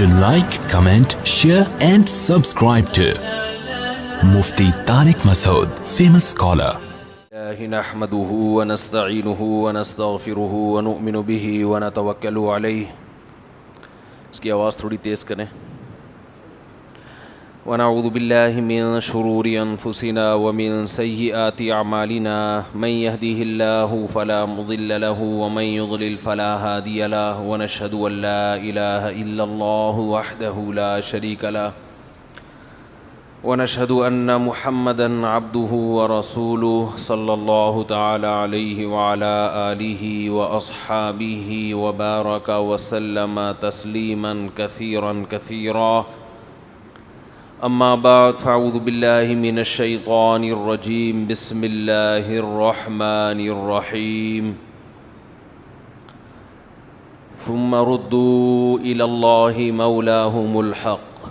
to like, comment, share and subscribe to Mufti Tariq Masood, famous scholar. نحمده ونستعينه ونستغفره ونؤمن به ونتوکل علیہ. اس کی آواز تھوڑی تیز کریں. ونعوذ باللہ من شرور انفسنا ومن سیئات اعمالنا من يهده الله فلا مضل له ومن يضلل فلا هادي له ونشهد ان لا اله الا الله وحده لا شريك له ونشهد ان محمدا عبده ورسوله صلى الله تعالى عليه وعلى آله واصحابه وبارك وسلم تسليما كثيرا كثيرا. اما بعد فاعوذ باللہ من الشیطان الرجیم. بسم اللہ الرحمن الرحیم. ثم ردوا الى اللہ مولاهم الحق.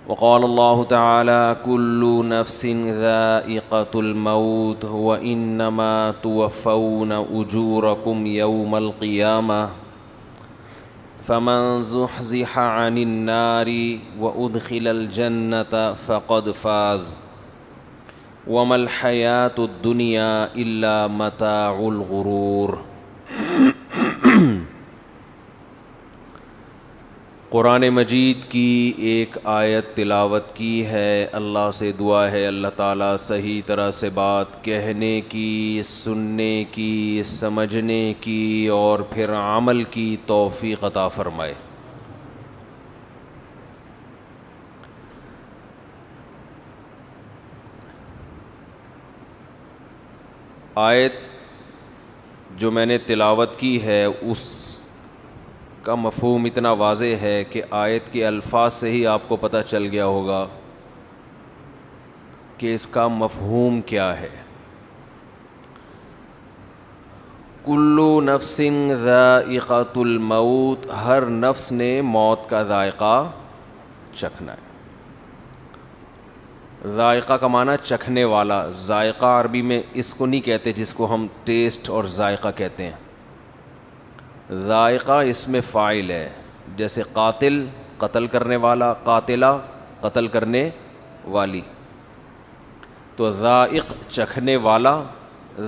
وقال اللہ تعالی كل نفس ذائقة الموت وانما توفون اجورکم یوم القیامہ فمن زحزح عن النار وادخل الجنة فقد فاز وما الحياة الدنيا إلا متاع الغرور. قرآن مجید کی ایک آیت تلاوت کی ہے. اللہ سے دعا ہے اللہ تعالیٰ صحیح طرح سے بات کہنے کی، سننے کی، سمجھنے کی اور پھر عمل کی توفیق عطا فرمائے. آیت جو میں نے تلاوت کی ہے اس کا مفہوم اتنا واضح ہے کہ آیت کے الفاظ سے ہی آپ کو پتہ چل گیا ہوگا کہ اس کا مفہوم کیا ہے. کل نفس ذائقۃ الموت، ہر نفس نے موت کا ذائقہ چکھنا ہے. ذائقہ کا معنی چکھنے والا. ذائقہ عربی میں اس کو نہیں کہتے جس کو ہم ٹیسٹ اور ذائقہ کہتے ہیں. ذائقہ اس میں فاعل ہے، جیسے قاتل قتل کرنے والا، قاتلہ قتل کرنے والی. تو ذائق چکھنے والا،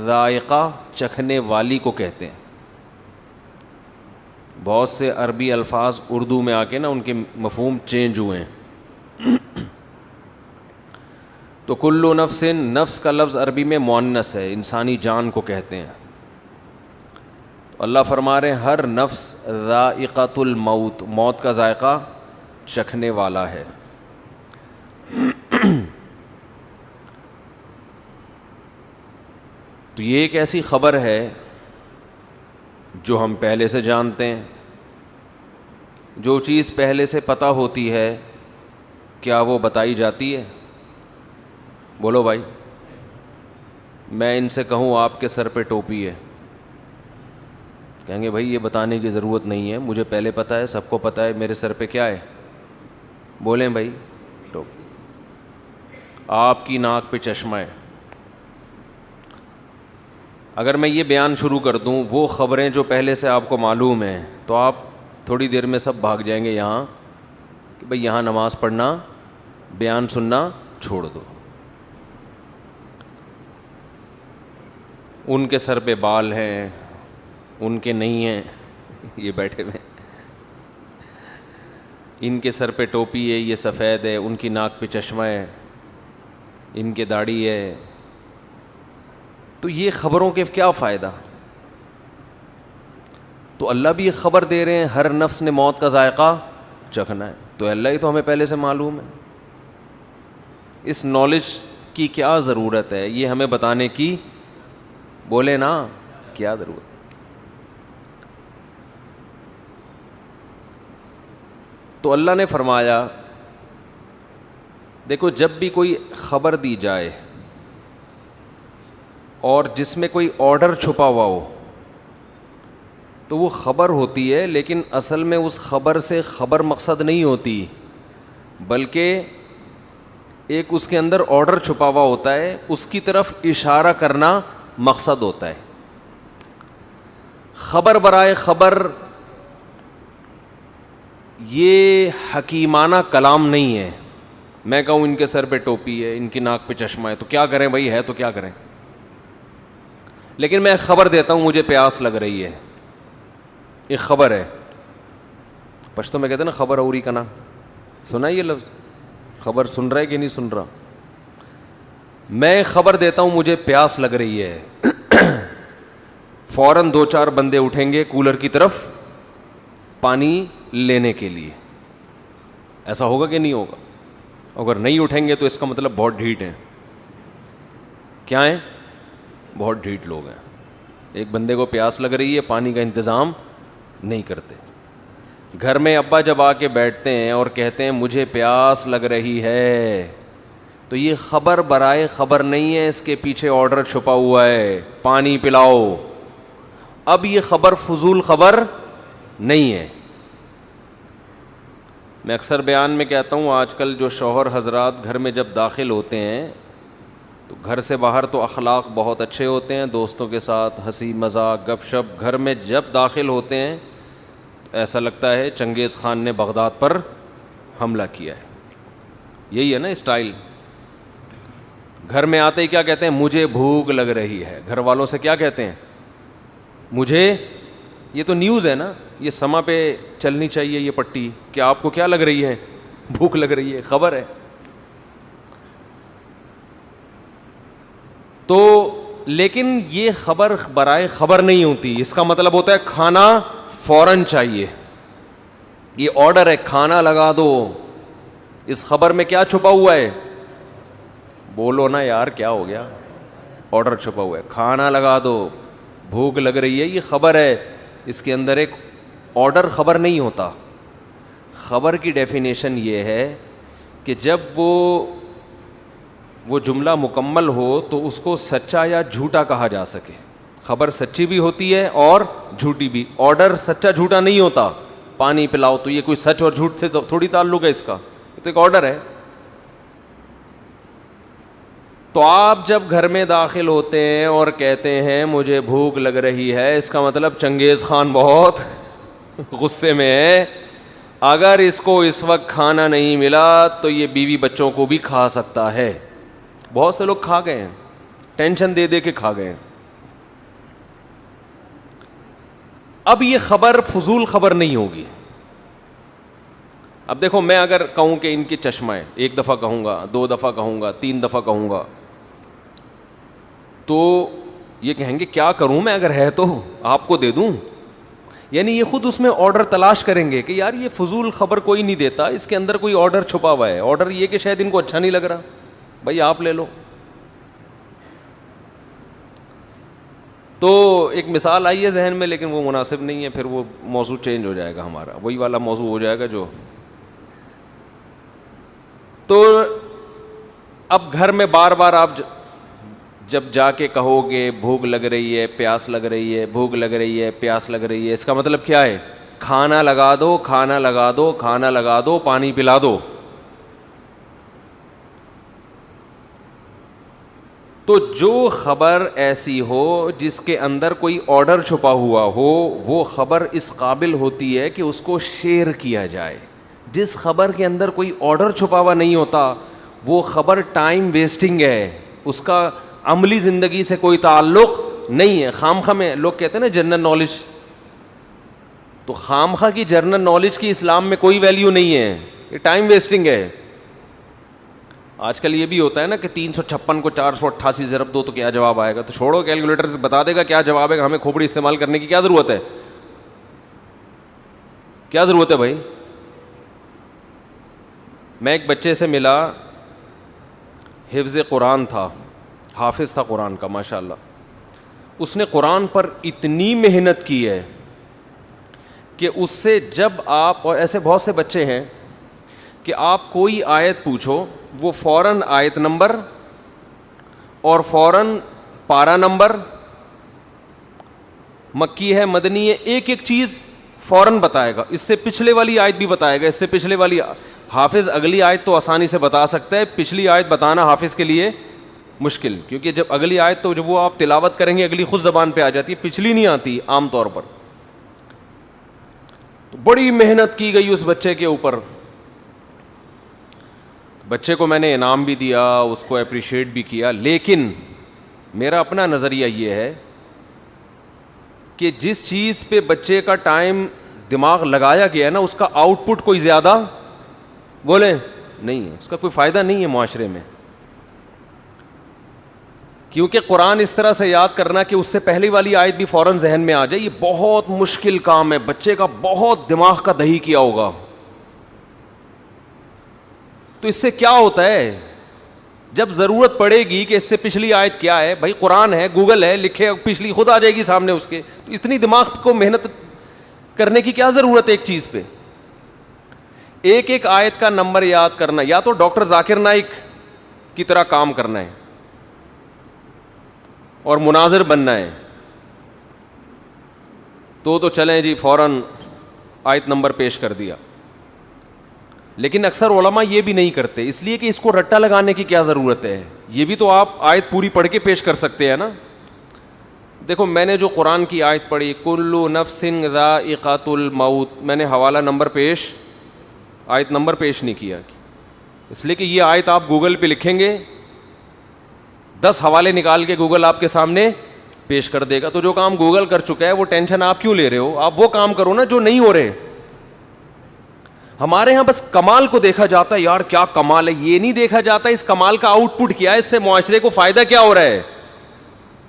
ذائقہ چکھنے والی کو کہتے ہیں. بہت سے عربی الفاظ اردو میں آ کے نا ان کے مفہوم چینج ہوئے ہیں. تو کل نفس، نفس کا لفظ عربی میں مؤنث ہے، انسانی جان کو کہتے ہیں. اللہ فرما رہے ہیں ہر نفس ذائقۃ الموت، موت کا ذائقہ چکھنے والا ہے. تو یہ ایک ایسی خبر ہے جو ہم پہلے سے جانتے ہیں. جو چیز پہلے سے پتہ ہوتی ہے کیا وہ بتائی جاتی ہے؟ بولو بھائی. میں ان سے کہوں آپ کے سر پہ ٹوپی ہے، کہیں گے بھائی یہ بتانے کی ضرورت نہیں ہے، مجھے پہلے پتہ ہے، سب کو پتہ ہے میرے سر پہ کیا ہے. بولیں بھائی ٹوپی. آپ کی ناک پہ چشمہ ہے. اگر میں یہ بیان شروع کر دوں وہ خبریں جو پہلے سے آپ کو معلوم ہیں تو آپ تھوڑی دیر میں سب بھاگ جائیں گے یہاں کہ بھائی یہاں نماز پڑھنا، بیان سننا چھوڑ دو. ان کے سر پہ بال ہیں، ان کے نہیں ہیں، یہ بیٹھے ہوئے. ان کے سر پہ ٹوپی ہے، یہ سفید ہے، ان کی ناک پہ چشمہ ہے، ان کے داڑھی ہے. تو یہ خبروں کے کیا فائدہ؟ تو اللہ بھی ایک خبر دے رہے ہیں ہر نفس نے موت کا ذائقہ چکھنا ہے. تو اللہ ہی تو ہمیں پہلے سے معلوم ہے. اس نالج کی کیا ضرورت ہے؟ یہ ہمیں بتانے کی، بولے نا، کیا ضرورت؟ تو اللہ نے فرمایا دیکھو جب بھی کوئی خبر دی جائے اور جس میں کوئی آرڈر چھپا ہوا ہو تو وہ خبر ہوتی ہے، لیکن اصل میں اس خبر سے خبر مقصد نہیں ہوتی، بلکہ ایک اس کے اندر آرڈر چھپا ہوا ہوتا ہے، اس کی طرف اشارہ کرنا مقصد ہوتا ہے. خبر برائے خبر یہ حکیمانہ کلام نہیں ہے. میں کہوں ان کے سر پہ ٹوپی ہے, ان کی ناک پہ چشمہ ہے, تو کیا کریں بھائی, ہے تو کیا کریں. لیکن میں خبر دیتا ہوں, مجھے پیاس لگ رہی ہے, ایک خبر ہے. پشتو میں کہتے ہیں نا خبر اوری کا نا, سنا یہ لفظ, خبر سن رہا ہے کہ نہیں سن رہا. میں خبر دیتا ہوں مجھے پیاس لگ رہی ہے, فوراً 2-4 بندے اٹھیں گے کولر کی طرف پانی لینے کے لیے. ایسا ہوگا کہ نہیں ہوگا؟ اگر نہیں اٹھیں گے تو اس کا مطلب بہت ڈھیٹ ہیں. کیا ہیں؟ بہت ڈھیٹ لوگ ہیں. ایک بندے کو پیاس لگ رہی ہے, پانی کا انتظام نہیں کرتے. گھر میں ابا جب آ کے بیٹھتے ہیں اور کہتے ہیں مجھے پیاس لگ رہی ہے, تو یہ خبر برائے خبر نہیں ہے, اس کے پیچھے آرڈر چھپا ہوا ہے, پانی پلاؤ. اب یہ خبر فضول خبر نہیں ہے. میں اکثر بیان میں کہتا ہوں, آج کل جو شوہر حضرات گھر میں جب داخل ہوتے ہیں تو گھر سے باہر تو اخلاق بہت اچھے ہوتے ہیں, دوستوں کے ساتھ ہنسی مذاق گپ شپ. گھر میں جب داخل ہوتے ہیں تو ایسا لگتا ہے چنگیز خان نے بغداد پر حملہ کیا ہے. یہی ہے نا اسٹائل. گھر میں آتے ہی کیا کہتے ہیں, مجھے بھوک لگ رہی ہے. گھر والوں سے کیا کہتے ہیں, مجھے, یہ تو نیوز ہے نا, یہ سما پہ چلنی چاہیے یہ پٹی, کہ آپ کو کیا لگ رہی ہے, بھوک لگ رہی ہے, خبر ہے. تو لیکن یہ خبر برائے خبر نہیں ہوتی, اس کا مطلب ہوتا ہے کھانا فوراً چاہیے. یہ آرڈر ہے, کھانا لگا دو. اس خبر میں کیا چھپا ہوا ہے, بولو نا یار کیا ہو گیا, آرڈر چھپا ہوا ہے, کھانا لگا دو, بھوک لگ رہی ہے. یہ خبر ہے, اس کے اندر ایک آرڈر خبر نہیں ہوتا. خبر کی ڈیفینیشن یہ ہے کہ جب وہ جملہ مکمل ہو تو اس کو سچا یا جھوٹا کہا جا سکے. خبر سچی بھی ہوتی ہے اور جھوٹی بھی. آرڈر سچا جھوٹا نہیں ہوتا. پانی پلاؤ, تو یہ کوئی سچ اور جھوٹ سے تھوڑی تعلق ہے اس کا, یہ تو ایک آرڈر ہے. تو آپ جب گھر میں داخل ہوتے ہیں اور کہتے ہیں مجھے بھوک لگ رہی ہے, اس کا مطلب چنگیز خان بہت غصے میں ہے. اگر اس کو اس وقت کھانا نہیں ملا تو یہ بیوی بچوں کو بھی کھا سکتا ہے. بہت سے لوگ کھا گئے ہیں, ٹینشن دے دے کے کھا گئے ہیں. اب یہ خبر فضول خبر نہیں ہوگی. اب دیکھو, میں اگر کہوں کہ ان کی چشمہ ہے, 1 دفعہ کہوں گا, 2 دفعہ کہوں گا, 3 دفعہ کہوں گا, تو یہ کہیں گے کیا کروں میں, اگر ہے تو آپ کو دے دوں. یعنی یہ خود اس میں آرڈر تلاش کریں گے کہ یار یہ فضول خبر کوئی نہیں دیتا, اس کے اندر کوئی آرڈر چھپا ہوا ہے. آرڈر یہ کہ شاید ان کو اچھا نہیں لگ رہا, بھائی آپ لے لو. تو ایک مثال آئی ہے ذہن میں, لیکن وہ مناسب نہیں ہے, پھر وہ موضوع چینج ہو جائے گا ہمارا, وہی والا موضوع ہو جائے گا جو. تو اب گھر میں بار بار آپ جب جا کے کہو گے بھوک لگ رہی ہے, پیاس لگ رہی ہے, بھوک لگ رہی ہے, پیاس لگ رہی ہے, اس کا مطلب کیا ہے, کھانا لگا دو, کھانا لگا دو, کھانا لگا دو, پانی پلا دو. تو جو خبر ایسی ہو جس کے اندر کوئی آرڈر چھپا ہوا ہو, وہ خبر اس قابل ہوتی ہے کہ اس کو شیئر کیا جائے. جس خبر کے اندر کوئی آرڈر چھپا ہوا نہیں ہوتا, وہ خبر ٹائم ویسٹنگ ہے, اس کا عملی زندگی سے کوئی تعلق نہیں ہے. خامخواہ میں لوگ کہتے ہیں نا جنرل نالج, تو خامخواہ کی جنرل نالج کی اسلام میں کوئی ویلیو نہیں ہے, یہ ٹائم ویسٹنگ ہے. آج کل یہ بھی ہوتا ہے نا کہ 356 کو 488 ضرب دو تو کیا جواب آئے گا, تو چھوڑو, کیلکولیٹر سے بتا دے گا کیا جواب ہے, ہمیں کھوپڑی استعمال کرنے کی کیا ضرورت ہے, کیا ضرورت ہے بھائی. میں ایک بچے سے ملا, حفظ قرآن تھا, حافظ تھا قرآن کا ماشاء اللہ. اس نے قرآن پر اتنی محنت کی ہے کہ اس سے جب آپ, اور ایسے بہت سے بچے ہیں کہ آپ کوئی آیت پوچھو, وہ فوراً آیت نمبر اور فوراً پارا نمبر, مکی ہے مدنی ہے, ایک ایک چیز فوراً بتائے گا. اس سے پچھلے والی آیت بھی بتائے گا, اس سے پچھلے والی. حافظ اگلی آیت تو آسانی سے بتا سکتا ہے, پچھلی آیت بتانا حافظ کے لیے مشکل, کیونکہ جب اگلی آیت تو جب وہ آپ تلاوت کریں گے اگلی خود زبان پہ آ جاتی ہے, پچھلی نہیں آتی عام طور پر. تو بڑی محنت کی گئی اس بچے کے اوپر. بچے کو میں نے انعام بھی دیا, اس کو اپریشیٹ بھی کیا, لیکن میرا اپنا نظریہ یہ ہے کہ جس چیز پہ بچے کا ٹائم دماغ لگایا گیا ہے نا, اس کا آؤٹ پٹ کوئی زیادہ بولیں نہیں ہے, اس کا کوئی فائدہ نہیں ہے معاشرے میں. کیونکہ قرآن اس طرح سے یاد کرنا کہ اس سے پہلی والی آیت بھی فوراً ذہن میں آ جائے, یہ بہت مشکل کام ہے. بچے کا بہت دماغ کا دہی کیا ہوگا. تو اس سے کیا ہوتا ہے, جب ضرورت پڑے گی کہ اس سے پچھلی آیت کیا ہے, بھائی قرآن ہے, گوگل ہے, لکھے پچھلی خود آ جائے گی سامنے اس کے, تو اتنی دماغ کو محنت کرنے کی کیا ضرورت ہے ایک چیز پہ. ایک ایک آیت کا نمبر یاد کرنا, یا تو ڈاکٹر ذاکر نائک کی طرح کام کرنا ہے اور مناظر بننا ہے, تو چلیں جی فوراً آیت نمبر پیش کر دیا. لیکن اکثر علماء یہ بھی نہیں کرتے, اس لیے کہ اس کو رٹا لگانے کی کیا ضرورت ہے, یہ بھی تو آپ آیت پوری پڑھ کے پیش کر سکتے ہیں نا. دیکھو میں نے جو قرآن کی آیت پڑھی, کلُّ نفس ذائقۃ الموت, میں نے حوالہ نمبر پیش, آیت نمبر پیش نہیں کیا, اس لیے کہ یہ آیت آپ گوگل پہ لکھیں گے 10 حوالے نکال کے گوگل آپ کے سامنے پیش کر دے گا. تو جو کام گوگل کر چکا ہے وہ ٹینشن آپ کیوں لے رہے ہو, آپ وہ کام کرو نا جو نہیں ہو رہے. ہمارے ہاں بس کمال کو دیکھا جاتا ہے, یار کیا کمال ہے, یہ نہیں دیکھا جاتا اس کمال کا آؤٹ پٹ کیا ہے, اس سے معاشرے کو فائدہ کیا ہو رہا ہے.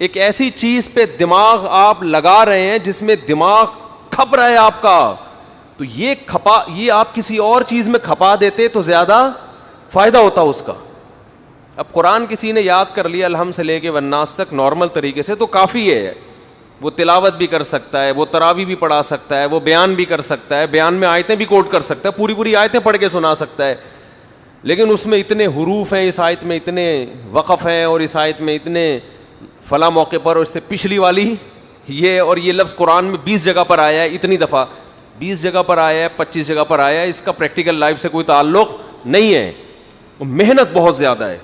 ایک ایسی چیز پہ دماغ آپ لگا رہے ہیں جس میں دماغ کھپ رہا ہے آپ کا, تو یہ آپ کسی اور چیز میں کھپا دیتے تو زیادہ فائدہ ہوتا اس کا. اب قرآن کسی نے یاد کر لیا الحمد سے لے کے والناس تک نارمل طریقے سے تو کافی ہے, وہ تلاوت بھی کر سکتا ہے, وہ تراویح بھی پڑھا سکتا ہے, وہ بیان بھی کر سکتا ہے, بیان میں آیتیں بھی کوٹ کر سکتا ہے, پوری آیتیں پڑھ کے سنا سکتا ہے. لیکن اس میں اتنے حروف ہیں, اس آیت میں اتنے وقف ہیں, اور اس آیت میں اتنے فلاں موقع پر, اور اس سے پچھلی والی یہ, اور یہ لفظ قرآن میں 20 جگہ پر آیا ہے, اتنی دفعہ 20 جگہ پر آیا ہے, 25 جگہ پر آیا ہے, اس کا پریکٹیکل لائف سے کوئی تعلق نہیں ہے. محنت بہت زیادہ ہے,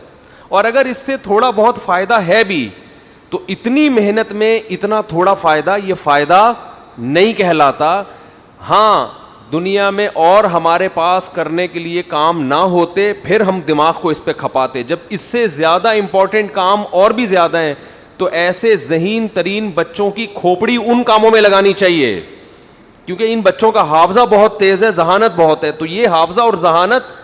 اور اگر اس سے تھوڑا بہت فائدہ ہے بھی تو اتنی محنت میں اتنا تھوڑا فائدہ, یہ فائدہ نہیں کہلاتا. ہاں دنیا میں اور ہمارے پاس کرنے کے لیے کام نہ ہوتے پھر ہم دماغ کو اس پہ کھپاتے. جب اس سے زیادہ امپورٹنٹ کام اور بھی زیادہ ہیں تو ایسے ذہین ترین بچوں کی کھوپڑی ان کاموں میں لگانی چاہیے, کیونکہ ان بچوں کا حافظہ بہت تیز ہے, ذہانت بہت ہے. تو یہ حافظہ اور ذہانت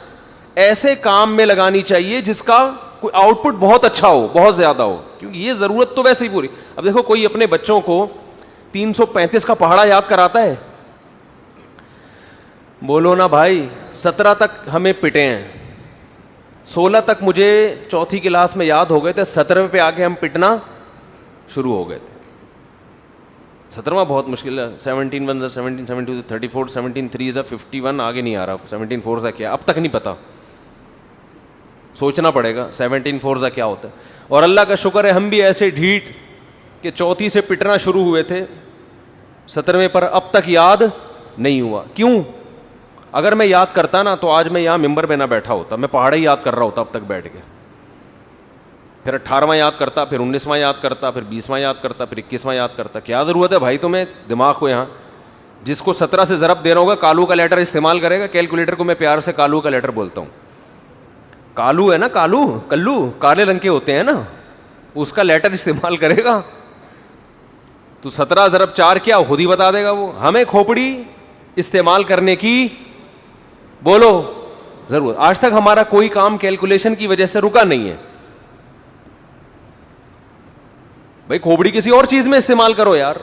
ایسے کام میں لگانی چاہیے جس کا کوئی آؤٹ پٹ بہت اچھا ہو, بہت زیادہ ہو, کیونکہ یہ ضرورت تو ویسے ہی پوری. اب دیکھو کوئی اپنے بچوں کو 335 کا پہاڑا یاد کراتا ہے, بولو نا بھائی 17 تک ہمیں پٹے ہیں, 16 تک مجھے چوتھی کلاس میں یاد ہو گئے تھے, 17ویں پہ آگے ہم پٹنا شروع ہو گئے تھے. 17واں بہت مشکل ہے, 17 1 17 17 34 17 3 51, آگے نہیں آ رہا, 17 4 کیا اب تک نہیں پتا, سوچنا پڑے گا 17 4 کیا ہوتا ہے. اور اللہ کا شکر ہے ہم بھی ایسے ڈھیٹ کہ چوتھی سے پٹنا شروع ہوئے تھے, 17ویں پر اب تک یاد نہیں ہوا. کیوں؟ اگر میں یاد کرتا نا تو آج میں یہاں ممبر پہ نہ بیٹھا ہوتا, میں پہاڑا ہی یاد کر رہا ہوتا اب تک بیٹھ کے. پھر 18واں یاد کرتا, پھر 19واں یاد کرتا, پھر 20واں یاد کرتا, پھر 21واں یاد کرتا. کیا ضرورت ہے بھائی تمہیں دماغ کو یہاں, جس کو 17 سے ضرب دے رہا ہوگا کالو کا لیٹر استعمال کرے گا. کیلکولیٹر کو میں پیار سے کالو کا لیٹر بولتا ہوں. کالو ہے نا, کلو کالے رنگ کے ہوتے ہیں نا, اس کا لیٹر استعمال کرے گا تو 17 ضرب 4 کیا خود ہی بتا دے گا وہ. ہمیں کھوپڑی استعمال کرنے کی بولو ضرورت. آج تک ہمارا کوئی کام کیلکولیشن کی وجہ سے رکا نہیں ہے. بھائی کھوپڑی کسی اور چیز میں استعمال کرو یار.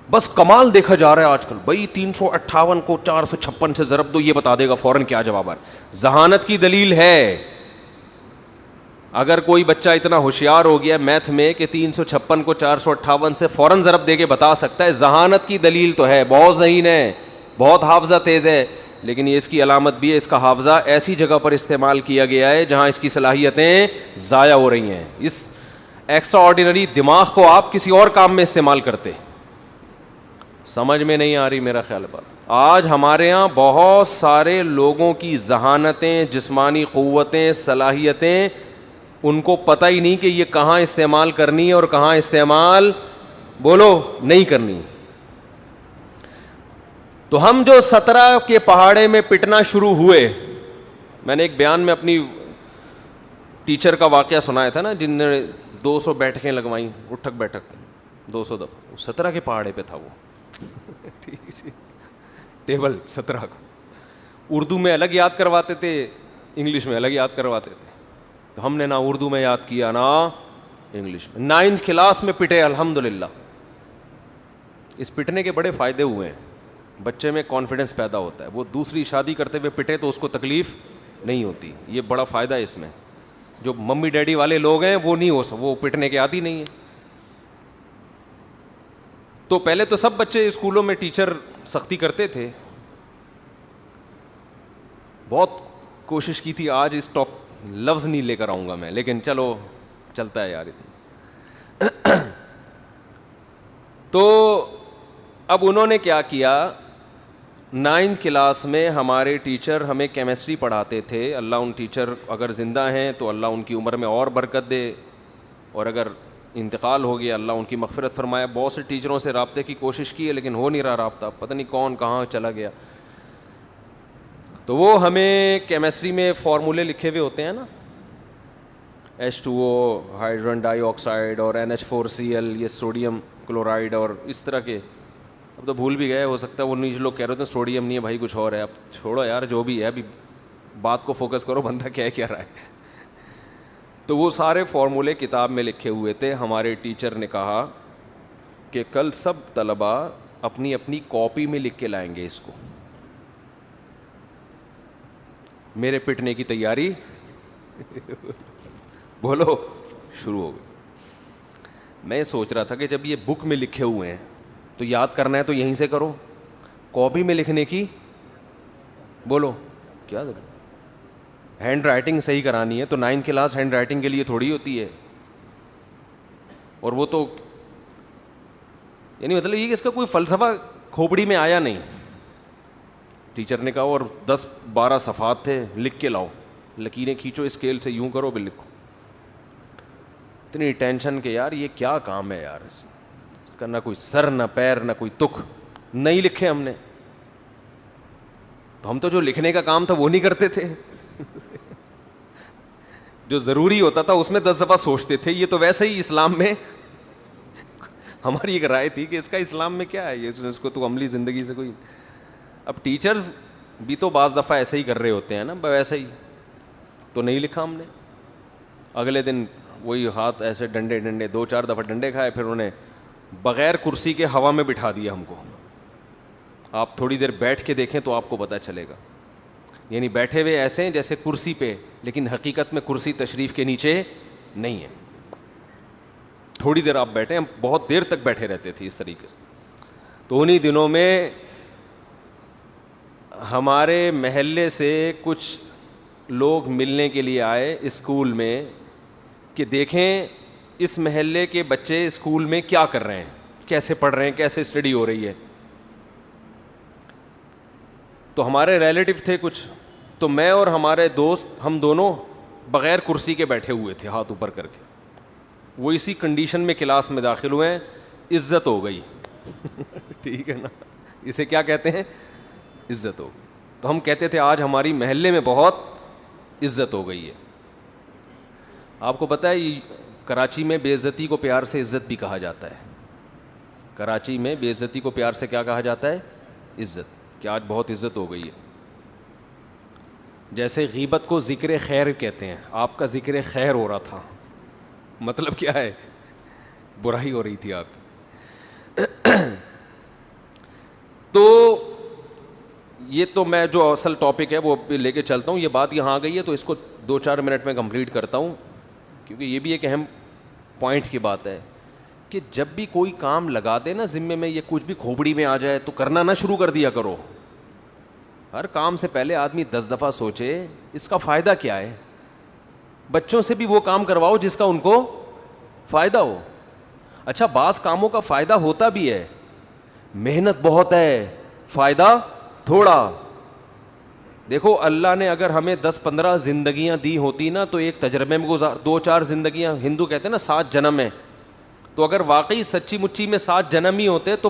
بس کمال دیکھا جا رہا ہے آج کل, بھائی 358 کو 456 سے ضرب دو, یہ بتا دے گا فوراً کیا جواب آ رہا ہے. ذہانت کی دلیل ہے. اگر کوئی بچہ اتنا ہوشیار ہو گیا میتھ میں کہ 356 کو 458 سے فوراً ضرب دے کے بتا سکتا ہے, ذہانت کی دلیل تو ہے, بہت ذہین ہے, بہت حافظہ تیز ہے. لیکن یہ اس کی علامت بھی ہے, اس کا حافظہ ایسی جگہ پر استعمال کیا گیا ہے جہاں اس کی صلاحیتیں ضائع ہو رہی ہیں. اس ایکسٹرا آرڈینری دماغ کو آپ کسی اور کام میں استعمال کرتے. سمجھ میں نہیں آ رہی میرا خیال بات. آج ہمارے ہاں بہت سارے لوگوں کی ذہانتیں, جسمانی قوتیں, صلاحیتیں, ان کو پتہ ہی نہیں کہ یہ کہاں استعمال کرنی ہے اور کہاں استعمال بولو نہیں کرنی. تو ہم جو 17 کے پہاڑے میں پٹنا شروع ہوئے, میں نے ایک بیان میں اپنی ٹیچر کا واقعہ سنایا تھا نا, جن نے 200 بیٹھکیں لگوائیں, اٹھک بیٹھک 200 دفعہ, 17 کے پہاڑے پہ تھا وہ ٹیبل 17 کا. اردو میں الگ یاد کرواتے تھے, انگلش میں الگ یاد کرواتے تھے. تو ہم نے نہ اردو میں یاد کیا نہ انگلش میں. 9th کلاس میں پٹے الحمدللہ. اس پٹنے کے بڑے فائدے ہوئے ہیں, بچے میں کانفیڈنس پیدا ہوتا ہے. وہ دوسری شادی کرتے ہوئے پٹے تو اس کو تکلیف نہیں ہوتی, یہ بڑا فائدہ ہے اس میں. جو ممی ڈیڈی والے لوگ ہیں وہ نہیں وہ پٹنے کے عادی نہیں ہیں. تو پہلے تو سب بچے اسکولوں میں ٹیچر سختی کرتے تھے, بہت کوشش کی تھی. آج اس لفظ نہیں لے کر آؤں گا میں, لیکن چلو چلتا ہے یار. تو اب انہوں نے کیا کیا, 9th کلاس میں ہمارے ٹیچر ہمیں کیمسٹری پڑھاتے تھے. اللہ ان ٹیچر اگر زندہ ہیں تو اللہ ان کی عمر میں اور برکت دے, اور اگر انتقال ہو گیا اللہ ان کی مغفرت فرمائے. بہت سے ٹیچروں سے رابطے کی کوشش کی ہے لیکن ہو نہیں رہا رابطہ, پتہ نہیں کون کہاں چلا گیا. تو وہ ہمیں کیمسٹری میں فارمولے لکھے ہوئے ہوتے ہیں نا, H2O ہائیڈروجن ڈائی آکسائڈ اور NH4Cl یہ سوڈیم کلورائڈ اور اس طرح کے. اب تو بھول بھی گئے, ہو سکتا ہے وہ نیچے لوگ کہہ رہے تھے سوڈیم نہیں ہے بھائی کچھ اور ہے. اب چھوڑو یار جو بھی ہے, ابھی بات کو فوکس کرو, بندہ کیا رہا ہے. تو وہ سارے فارمولے کتاب میں لکھے ہوئے تھے. ہمارے ٹیچر نے کہا کہ کل سب طلباء اپنی اپنی کاپی میں لکھ کے لائیں گے اس کو. میرے پٹنے کی تیاری بولو شروع ہو گئی. میں سوچ رہا تھا کہ جب یہ بک میں لکھے ہوئے ہیں تو یاد کرنا ہے تو یہیں سے کرو, کاپی میں لکھنے کی بولو کیا ہینڈ رائٹنگ صحیح کرانی ہے تو 9th کلاس ہینڈ رائٹنگ کے لیے تھوڑی ہوتی ہے. اور وہ تو یعنی مطلب یہ کہ اس کا کوئی فلسفہ کھوپڑی میں آیا نہیں. ٹیچر نے کہا اور 10-12 صفحات تھے, لکھ کے لاؤ, لکیریں کھینچو اسکیل سے, یوں کرو بھی لکھو. اتنی ٹینشن کہ یار یہ کیا کام ہے یار, اس کا نہ کوئی سر نہ پیر نہ کوئی تک. نہیں لکھے ہم نے تو ہم تو جو لکھنے کا کام تھا وہ نہیں کرتے تھے. جو ضروری ہوتا تھا اس میں 10 دفعہ سوچتے تھے. یہ تو ویسے ہی اسلام میں ہماری ایک رائے تھی کہ اس کا اسلام میں کیا ہے, یہ اس کو تو عملی زندگی سے کوئی. اب ٹیچرز بھی تو بعض دفعہ ایسے ہی کر رہے ہوتے ہیں نا, ویسے ہی تو نہیں لکھا ہم نے. اگلے دن وہی ہاتھ ایسے ڈنڈے 2-4 دفعہ ڈنڈے کھائے, پھر انہوں نے بغیر کرسی کے ہوا میں بٹھا دیا ہم کو. آپ تھوڑی دیر بیٹھ کے دیکھیں تو آپ کو پتہ چلے گا. یعنی بیٹھے ہوئے ایسے ہیں جیسے کرسی پہ, لیکن حقیقت میں کرسی تشریف کے نیچے نہیں ہے. تھوڑی دیر آپ بیٹھے, ہم بہت دیر تک بیٹھے رہتے تھے اس طریقے سے. تو انہی دنوں میں ہمارے محلے سے کچھ لوگ ملنے کے لیے آئے اسکول میں کہ دیکھیں اس محلے کے بچے اسکول میں کیا کر رہے ہیں, کیسے پڑھ رہے ہیں, کیسے اسٹڈی ہو رہی ہے. تو ہمارے ریلیٹیو تھے کچھ, تو میں اور ہمارے دوست ہم دونوں بغیر کرسی کے بیٹھے ہوئے تھے ہاتھ اوپر کر کے. وہ اسی کنڈیشن میں کلاس میں داخل ہوئے ہیں, عزت ہو گئی. ٹھیک ہے نا, اسے کیا کہتے ہیں, عزت ہو گئی. تو ہم کہتے تھے آج ہماری محلے میں بہت عزت ہو گئی ہے. آپ کو پتہ ہے کراچی میں بے عزتی کو پیار سے عزت بھی کہا جاتا ہے. کراچی میں بے عزتی کو پیار سے کیا کہا جاتا ہے, عزت. کہ آج بہت عزت ہو گئی ہے. جیسے غیبت کو ذکر خیر کہتے ہیں, آپ کا ذکر خیر ہو رہا تھا, مطلب کیا ہے, برائی ہو رہی تھی آپ کی. تو یہ تو میں جو اصل ٹاپک ہے وہ لے کے چلتا ہوں. یہ بات یہاں آ گئی ہے تو اس کو 2-4 منٹ میں کمپلیٹ کرتا ہوں, کیونکہ یہ بھی ایک اہم پوائنٹ کی بات ہے کہ جب بھی کوئی کام لگا دے نا ذمے میں, یہ کچھ بھی کھوپڑی میں آ جائے تو کرنا نہ شروع کر دیا کرو. ہر کام سے پہلے آدمی 10 دفعہ سوچے اس کا فائدہ کیا ہے. بچوں سے بھی وہ کام کرواؤ جس کا ان کو فائدہ ہو. اچھا بعض کاموں کا فائدہ ہوتا بھی ہے, محنت بہت ہے فائدہ تھوڑا. دیکھو اللہ نے اگر ہمیں 10-15 زندگیاں دی ہوتی نا تو ایک تجربے میں 2-4 زندگیاں, ہندو کہتے ہیں نا 7 جنم ہیں, تو اگر واقعی سچی مچی میں 7 جنم ہی ہوتے تو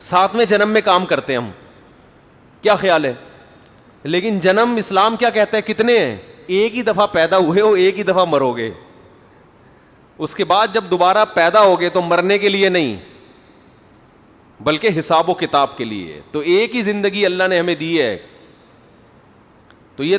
7ویں جنم میں کام کرتے ہیں ہم. کیا خیال ہے؟ لیکن جنم اسلام کیا کہتا ہے؟ کتنے ہیں؟ ایک ہی دفعہ پیدا ہوئے ہو, ایک ہی دفعہ مرو گے. اس کے بعد جب دوبارہ پیدا ہوگے تو مرنے کے لیے نہیں بلکہ حساب و کتاب کے لیے. تو ایک ہی زندگی اللہ نے ہمیں دی ہے. تو یہ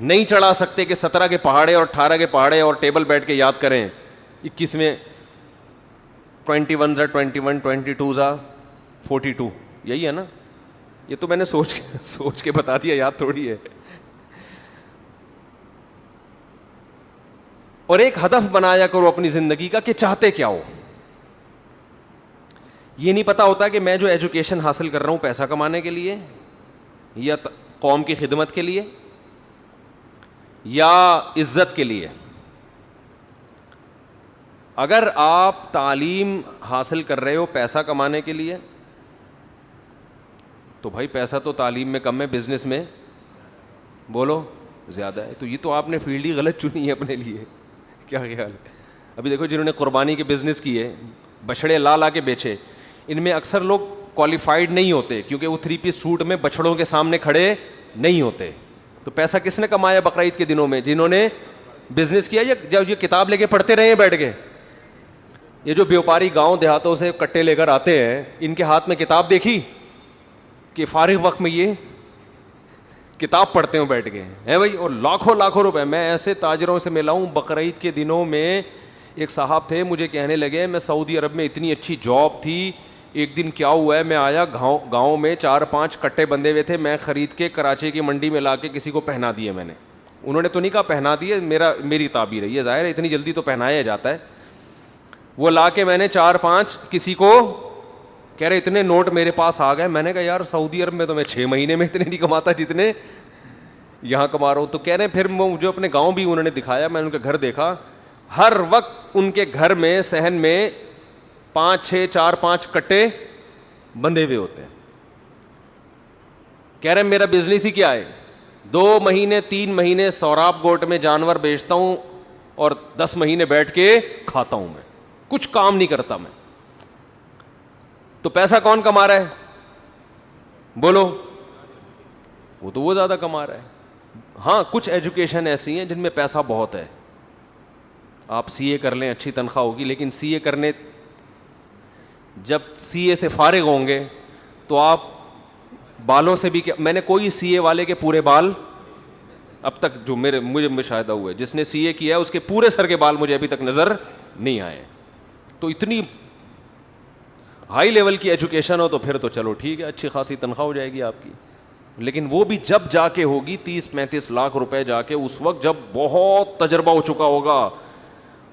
نہیں چڑھا سکتے کہ 17 کے پہاڑے اور 18 کے پہاڑے اور ٹیبل بیٹھ کے یاد کریں. 21 21 21 22 42 یہی ہے نا. یہ تو میں نے سوچ کے بتا دیا, یاد تھوڑی ہے. اور ایک ہدف بنایا کرو اپنی زندگی کا کہ چاہتے کیا ہو. یہ نہیں پتا ہوتا کہ میں جو ایجوکیشن حاصل کر رہا ہوں پیسہ کمانے کے لیے یا قوم کی خدمت کے لیے یا عزت کے لیے. اگر آپ تعلیم حاصل کر رہے ہو پیسہ کمانے کے لیے تو بھائی پیسہ تو تعلیم میں کم ہے, بزنس میں بولو زیادہ ہے. تو یہ تو آپ نے فیلڈ ہی غلط چنی ہے اپنے لیے. کیا خیال ہے؟ ابھی دیکھو جنہوں نے قربانی کے بزنس کیے, بچھڑے لا کے بیچے, ان میں اکثر لوگ کوالیفائڈ نہیں ہوتے کیونکہ وہ 3 پیس سوٹ میں بچھڑوں کے سامنے کھڑے نہیں ہوتے. تو پیسہ کس نے کمایا بقرعید کے دنوں میں؟ جنہوں نے بزنس کیا یا جب یہ کتاب لے کے پڑھتے رہے ہیں بیٹھ کے. یہ جو بیوپاری گاؤں دیہاتوں سے کٹے لے کر آتے ہیں, ان کے ہاتھ میں کتاب دیکھی کہ فارغ وقت میں یہ کتاب پڑھتے ہوں بیٹھ کے ہیں بھائی. اور لاکھوں روپے. میں ایسے تاجروں سے ملا ہوں بقرعید کے دنوں میں. ایک صاحب تھے مجھے کہنے لگے میں سعودی عرب میں اتنی اچھی جاب تھی, ایک دن کیا ہوا ہے میں آیا گاؤں میں 4-5 کٹے بندے ہوئے تھے, میں خرید کے کراچی کی منڈی میں لا کے کسی کو پہنا دیے میں نے. انہوں نے تو نہیں کہا پہنا دیے, میری تعبیر ہے یہ, ظاہر ہے اتنی جلدی تو پہنایا جاتا ہے. وہ لا کے میں نے 4-5 کسی کو کہہ رہے اتنے نوٹ میرے پاس آ گئے. میں نے کہا یار سعودی عرب میں تو میں 6 مہینے میں اتنے نہیں کماتا جتنے یہاں کما رہا ہوں. تو کہہ رہے پھر مجھے اپنے گاؤں بھی انہوں نے دکھایا, میں ان کا گھر دیکھا, ہر وقت ان کے گھر میں صحن میں 4-5 کٹے بندھے ہوئے ہوتے ہیں. کہہ رہے میرا بزنس ہی کیا ہے, 2 مہینے 3 مہینے سوراب گوٹ میں جانور بیچتا ہوں اور 10 مہینے بیٹھ کے کھاتا ہوں, میں کچھ کام نہیں کرتا میں. تو پیسہ کون کما رہا ہے بولو؟ وہ زیادہ کما رہا ہے. ہاں کچھ ایجوکیشن ایسی ہیں جن میں پیسہ بہت ہے. آپ سی اے کر لیں اچھی تنخواہ ہوگی, لیکن سی اے کرنے جب سی اے سے فارغ ہوں گے تو آپ بالوں سے بھی, میں نے کوئی سی اے والے کے پورے بال اب تک جو مجھے مشاہدہ ہوئے, جس نے سی اے کیا ہے اس کے پورے سر کے بال مجھے ابھی تک نظر نہیں آئے. تو اتنی ہائی لیول کی ایجوکیشن ہو تو پھر تو چلو ٹھیک ہے, اچھی خاصی تنخواہ ہو جائے گی آپ کی. لیکن وہ بھی جب جا کے ہوگی 30-35 لاکھ روپے جا کے, اس وقت جب بہت تجربہ ہو چکا ہوگا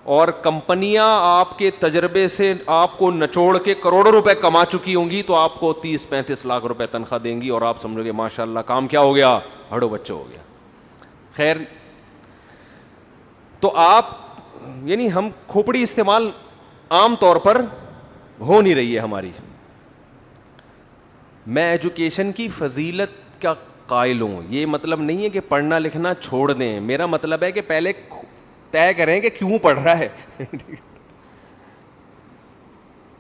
اور کمپنیاں آپ کے تجربے سے آپ کو نچوڑ کے کروڑوں روپے کما چکی ہوں گی, تو آپ کو 30-35 لاکھ روپے تنخواہ دیں گی اور آپ سمجھو گے ماشاء اللہ کام کیا ہو گیا, ہڑو بچہ ہو گیا. خیر, تو آپ یعنی ہم کھوپڑی استعمال عام طور پر ہو نہیں رہی ہے ہماری. میں ایجوکیشن کی فضیلت کا قائل ہوں, یہ مطلب نہیں ہے کہ پڑھنا لکھنا چھوڑ دیں, میرا مطلب ہے کہ پہلے طے کریں کہ کیوں پڑھ رہا ہے.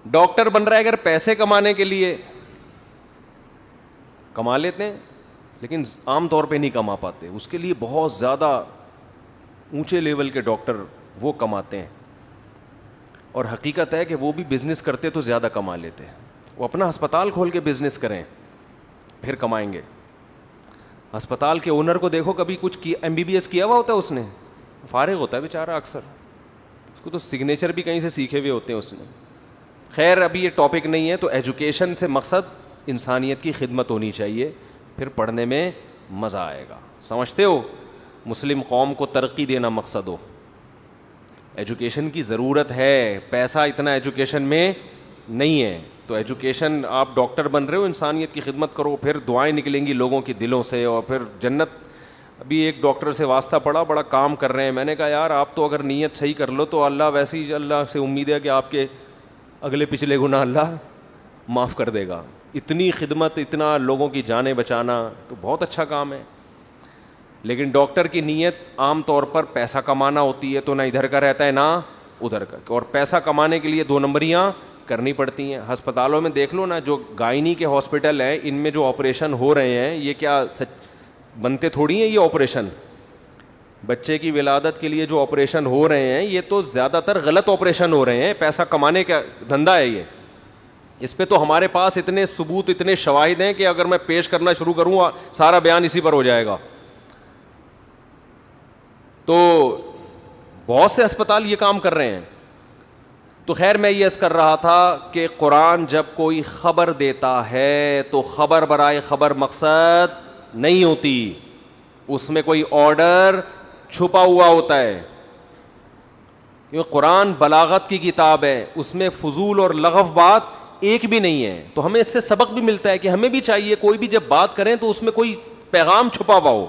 ڈاکٹر بن رہا ہے اگر پیسے کمانے کے لیے کما لیتے ہیں, لیکن عام طور پہ نہیں کما پاتے. اس کے لیے بہت زیادہ اونچے لیول کے ڈاکٹر وہ کماتے ہیں, اور حقیقت ہے کہ وہ بھی بزنس کرتے تو زیادہ کما لیتے ہیں. وہ اپنا ہسپتال کھول کے بزنس کریں پھر کمائیں گے. ہسپتال کے اونر کو دیکھو, کبھی کچھ MBBS کیا ہوا ہوتا ہے اس نے, فارغ ہوتا ہے بیچارہ اکثر, اس کو تو سگنیچر بھی کہیں سے سیکھے ہوئے ہوتے ہیں اس نے. خیر ابھی یہ ٹاپک نہیں ہے. تو ایجوکیشن سے مقصد انسانیت کی خدمت ہونی چاہیے, پھر پڑھنے میں مزہ آئے گا. سمجھتے ہو؟ مسلم قوم کو ترقی دینا مقصد ہو. ایجوکیشن کی ضرورت ہے, پیسہ اتنا ایجوکیشن میں نہیں ہے. تو ایجوکیشن, آپ ڈاکٹر بن رہے ہو انسانیت کی خدمت کرو, پھر دعائیں نکلیں گی لوگوں کے دلوں سے اور پھر جنت. ابھی ایک ڈاکٹر سے واسطہ پڑا, بڑا کام کر رہے ہیں, میں نے کہا یار آپ تو اگر نیت صحیح کر لو تو اللہ ویسے ہی, اللہ سے امید ہے کہ آپ کے اگلے پچھلے گناہ اللہ معاف کر دے گا. اتنی خدمت, اتنا لوگوں کی جانیں بچانا تو بہت اچھا کام ہے. لیکن ڈاکٹر کی نیت عام طور پر پیسہ کمانا ہوتی ہے, تو نہ ادھر کا رہتا ہے نہ ادھر کا, اور پیسہ کمانے کے لیے 2 نمبریاں کرنی پڑتی ہیں. ہسپتالوں میں دیکھ لو نا, جو گائنی کے ہاسپٹل ہیں ان میں جو آپریشن ہو رہے ہیں, یہ کیا بنتے تھوڑی ہیں یہ آپریشن. بچے کی ولادت کے لیے جو آپریشن ہو رہے ہیں یہ تو زیادہ تر غلط آپریشن ہو رہے ہیں, پیسہ کمانے کا دھندا ہے یہ. اس پہ تو ہمارے پاس اتنے ثبوت, اتنے شواہد ہیں کہ اگر میں پیش کرنا شروع کروں سارا بیان اسی پر ہو جائے گا. تو بہت سے اسپتال یہ کام کر رہے ہیں. تو خیر میں یہ عرض کر رہا تھا کہ قرآن جب کوئی خبر دیتا ہے تو خبر برائے خبر مقصد نہیں ہوتی, اس میں کوئی آرڈر چھپا ہوا ہوتا ہے. کیونکہ قرآن بلاغت کی کتاب ہے, اس میں فضول اور لغو بات ایک بھی نہیں ہے. تو ہمیں اس سے سبق بھی ملتا ہے کہ ہمیں بھی چاہیے کوئی بھی جب بات کریں تو اس میں کوئی پیغام چھپا ہوا ہو.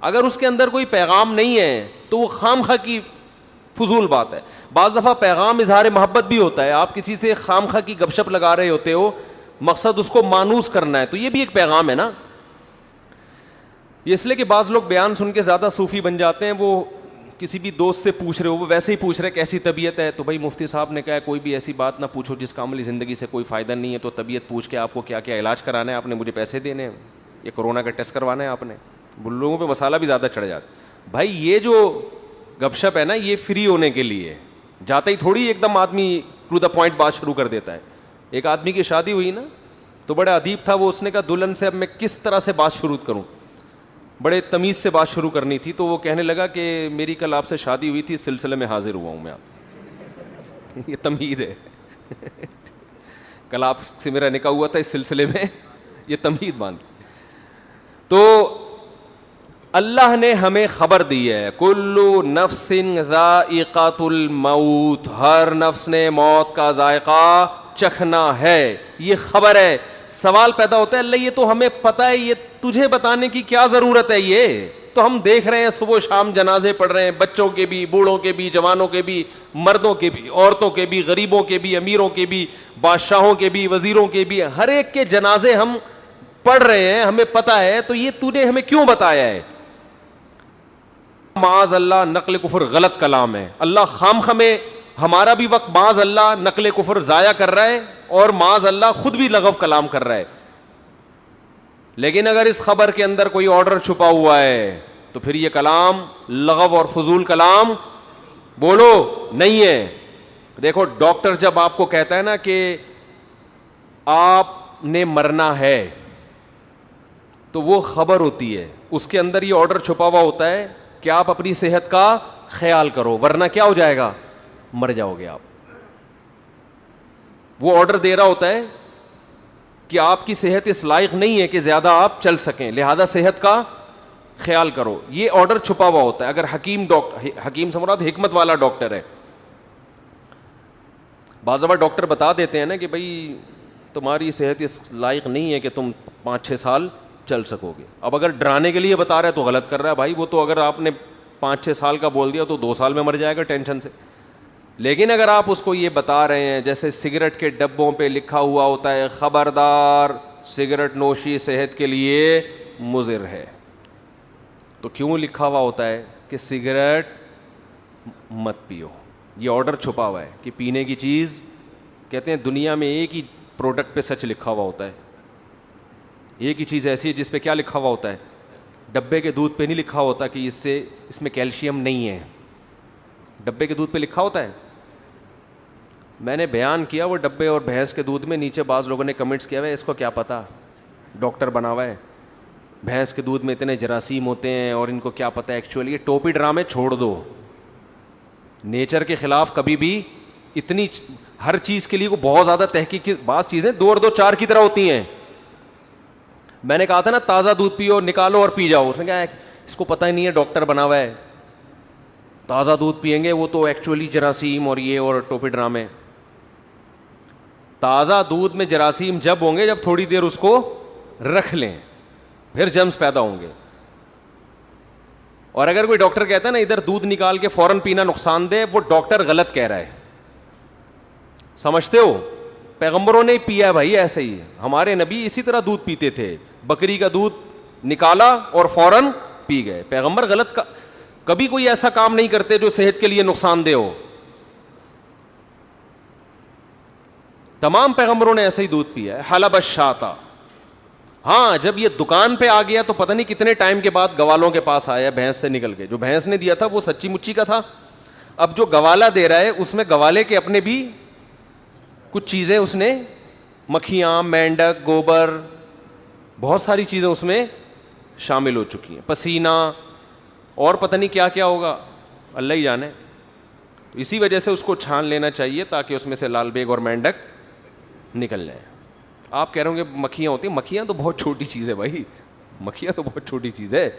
اگر اس کے اندر کوئی پیغام نہیں ہے تو وہ خام خواہ کی فضول بات ہے. بعض دفعہ پیغام اظہار محبت بھی ہوتا ہے, آپ کسی سے خام خواہ کی گپ شپ لگا رہے ہوتے ہو, مقصد اس کو مانوس کرنا ہے, تو یہ بھی ایک پیغام ہے نا. یہ اس لیے کہ بعض لوگ بیان سن کے زیادہ صوفی بن جاتے ہیں. وہ کسی بھی دوست سے پوچھ رہے ہو, وہ ویسے ہی پوچھ رہے کیسی طبیعت ہے, تو بھائی مفتی صاحب نے کہا کوئی بھی ایسی بات نہ پوچھو جس کا عملی زندگی سے کوئی فائدہ نہیں ہے. تو طبیعت پوچھ کے آپ کو کیا کیا علاج کرانا ہے, آپ نے مجھے پیسے دینے ہیں, یہ کورونا کا ٹیسٹ کروانا ہے آپ نے. لوگوں پہ مسالہ بھی زیادہ چڑھ جاتا. بھائی یہ جو گپ شپ ہے نا یہ فری ہونے کے لیے, جاتا ہی تھوڑی ایک دم آدمی ٹو دا پوائنٹ بات شروع کر دیتا ہے. ایک آدمی کی شادی ہوئی نا تو بڑا ادیب تھا وہ, اس نے کہا دلہن سے اب میں کس طرح سے بات شروع کروں, بڑے تمیز سے بات شروع کرنی تھی. تو وہ کہنے لگا کہ میری کل آپ سے شادی ہوئی تھی, اس سلسلے میں حاضر ہوا ہوں میں. آپ یہ تمہید ہے, کل آپ سے میرا نکاح ہوا تھا اس سلسلے میں, یہ تمہید باندھ. تو اللہ نے ہمیں خبر دی ہے, کلو نفس ذائقۃ الموت, ہر نفس نے موت کا ذائقہ چکھنا ہے, یہ خبر ہے. سوال پیدا ہوتا ہے اللہ یہ تو ہمیں پتہ ہے, یہ تجھے بتانے کی کیا ضرورت ہے, یہ تو ہم دیکھ رہے ہیں صبح و شام جنازے پڑھ رہے ہیں, بچوں کے بھی, بوڑھوں کے بھی, جوانوں کے بھی, مردوں کے بھی, عورتوں کے بھی, غریبوں کے بھی, امیروں کے بھی, بادشاہوں کے بھی, وزیروں کے بھی, ہر ایک کے جنازے ہم پڑھ رہے ہیں, ہمیں پتہ ہے. تو یہ تو نے ہمیں کیوں بتایا ہے؟ معاذ اللہ نقل کفر غلط کلام ہے. اللہ خام خمیں ہمارا بھی وقت معاذ اللہ نقل کفر ضائع کر رہا ہے اور معاذ اللہ خود بھی لغو کلام کر رہا ہے. لیکن اگر اس خبر کے اندر کوئی آرڈر چھپا ہوا ہے تو پھر یہ کلام لغو اور فضول کلام بولو نہیں ہے. دیکھو ڈاکٹر جب آپ کو کہتا ہے نا کہ آپ نے مرنا ہے تو وہ خبر ہوتی ہے, اس کے اندر یہ آرڈر چھپا ہوا ہوتا ہے کہ آپ اپنی صحت کا خیال کرو ورنہ کیا ہو جائے گا, مر جاؤ گے آپ. وہ آرڈر دے رہا ہوتا ہے کہ آپ کی صحت اس لائق نہیں ہے کہ زیادہ آپ چل سکیں, لہذا صحت کا خیال کرو. یہ آرڈر چھپا ہوا ہوتا ہے. اگر حکیم سے مراد حکمت والا ڈاکٹر ہے, بعض دفعہ ڈاکٹر بتا دیتے ہیں نا کہ بھائی تمہاری صحت اس لائق نہیں ہے کہ تم 5-6 سال چل سکو گے. اب اگر ڈرانے کے لیے بتا رہا ہے تو غلط کر رہا ہے بھائی. وہ تو اگر آپ نے 5-6 سال کا بول دیا تو 2 سال میں مر جائے گا ٹینشن سے. لیکن اگر آپ اس کو یہ بتا رہے ہیں, جیسے سگریٹ کے ڈبوں پہ لکھا ہوا ہوتا ہے خبردار سگریٹ نوشی صحت کے لیے مضر ہے, تو کیوں لکھا ہوا ہوتا ہے کہ سگریٹ مت پیو؟ یہ آرڈر چھپا ہوا ہے کہ پینے کی چیز, کہتے ہیں دنیا میں ایک ہی پروڈکٹ پہ سچ لکھا ہوا ہوتا ہے, ایک ہی چیز ایسی ہے جس پہ کیا لکھا ہوا ہوتا ہے, ڈبے کے دودھ پہ نہیں لکھا ہوتا کہ اس میں کیلشیم نہیں ہے. ڈبے کے دودھ پہ لکھا ہوتا ہے, میں نے بیان کیا وہ ڈبے اور بھینس کے دودھ میں, نیچے بعض لوگوں نے کمنٹس کیا ہوا ہے اس کو کیا پتا, ڈاکٹر بنا ہوا ہے, بھینس کے دودھ میں اتنے جراثیم ہوتے ہیں اور ان کو کیا پتا. ایکچولی یہ ٹوپی ڈرامے چھوڑ دو, نیچر کے خلاف کبھی بھی اتنی ہر چیز کے لیے کو بہت زیادہ تحقیق کی, بعض چیزیں 2 اور 2 4 کی طرح ہوتی ہیں. میں نے کہا تھا نا تازہ دودھ پیو, نکالو اور پی جاؤ, اس نے کہا اس کو پتہ ہی نہیں ہے ڈاکٹر بنا ہوا ہے, تازہ دودھ پئیں گے وہ تو ایکچولی جراثیم اور یہ اور ٹوپی ڈرامے. تازہ دودھ میں جراثیم جب ہوں گے جب تھوڑی دیر اس کو رکھ لیں, پھر جرمز پیدا ہوں گے. اور اگر کوئی ڈاکٹر کہتا ہے نا ادھر دودھ نکال کے فوراً پینا نقصان دہ, وہ ڈاکٹر غلط کہہ رہا ہے. سمجھتے ہو, پیغمبروں نے پیا بھائی ایسے ہی, ہمارے نبی اسی طرح دودھ پیتے تھے, بکری کا دودھ نکالا اور فوراً پی گئے. پیغمبر غلط کبھی کوئی ایسا کام نہیں کرتے جو صحت کے لیے نقصان دہ ہو. تمام پیغمبروں نے ایسا ہی دودھ پیا ہے. حلب الشاتا. ہاں جب یہ دکان پہ آ گیا تو پتہ نہیں کتنے ٹائم کے بعد گوالوں کے پاس آیا بھینس سے نکل کے. جو بھینس نے دیا تھا وہ سچی مچی کا تھا. اب جو گوالا دے رہا ہے اس میں گوالے کے اپنے بھی کچھ چیزیں اس نے, مکھیاں, مینڈک, گوبر, بہت ساری چیزیں اس میں شامل ہو چکی ہیں, پسینہ اور پتہ نہیں کیا کیا ہوگا, اللہ ہی جانے. تو اسی وجہ سے اس کو چھان لینا چاہیے تاکہ اس میں سے لال بیگ اور مینڈک نکل جائیں. آپ کہہ رہے ہوں گے مکھیاں ہوتی ہیں, مکھیاں تو بہت چھوٹی چیز ہے بھائی, مکھیاں تو بہت چھوٹی چیز ہے.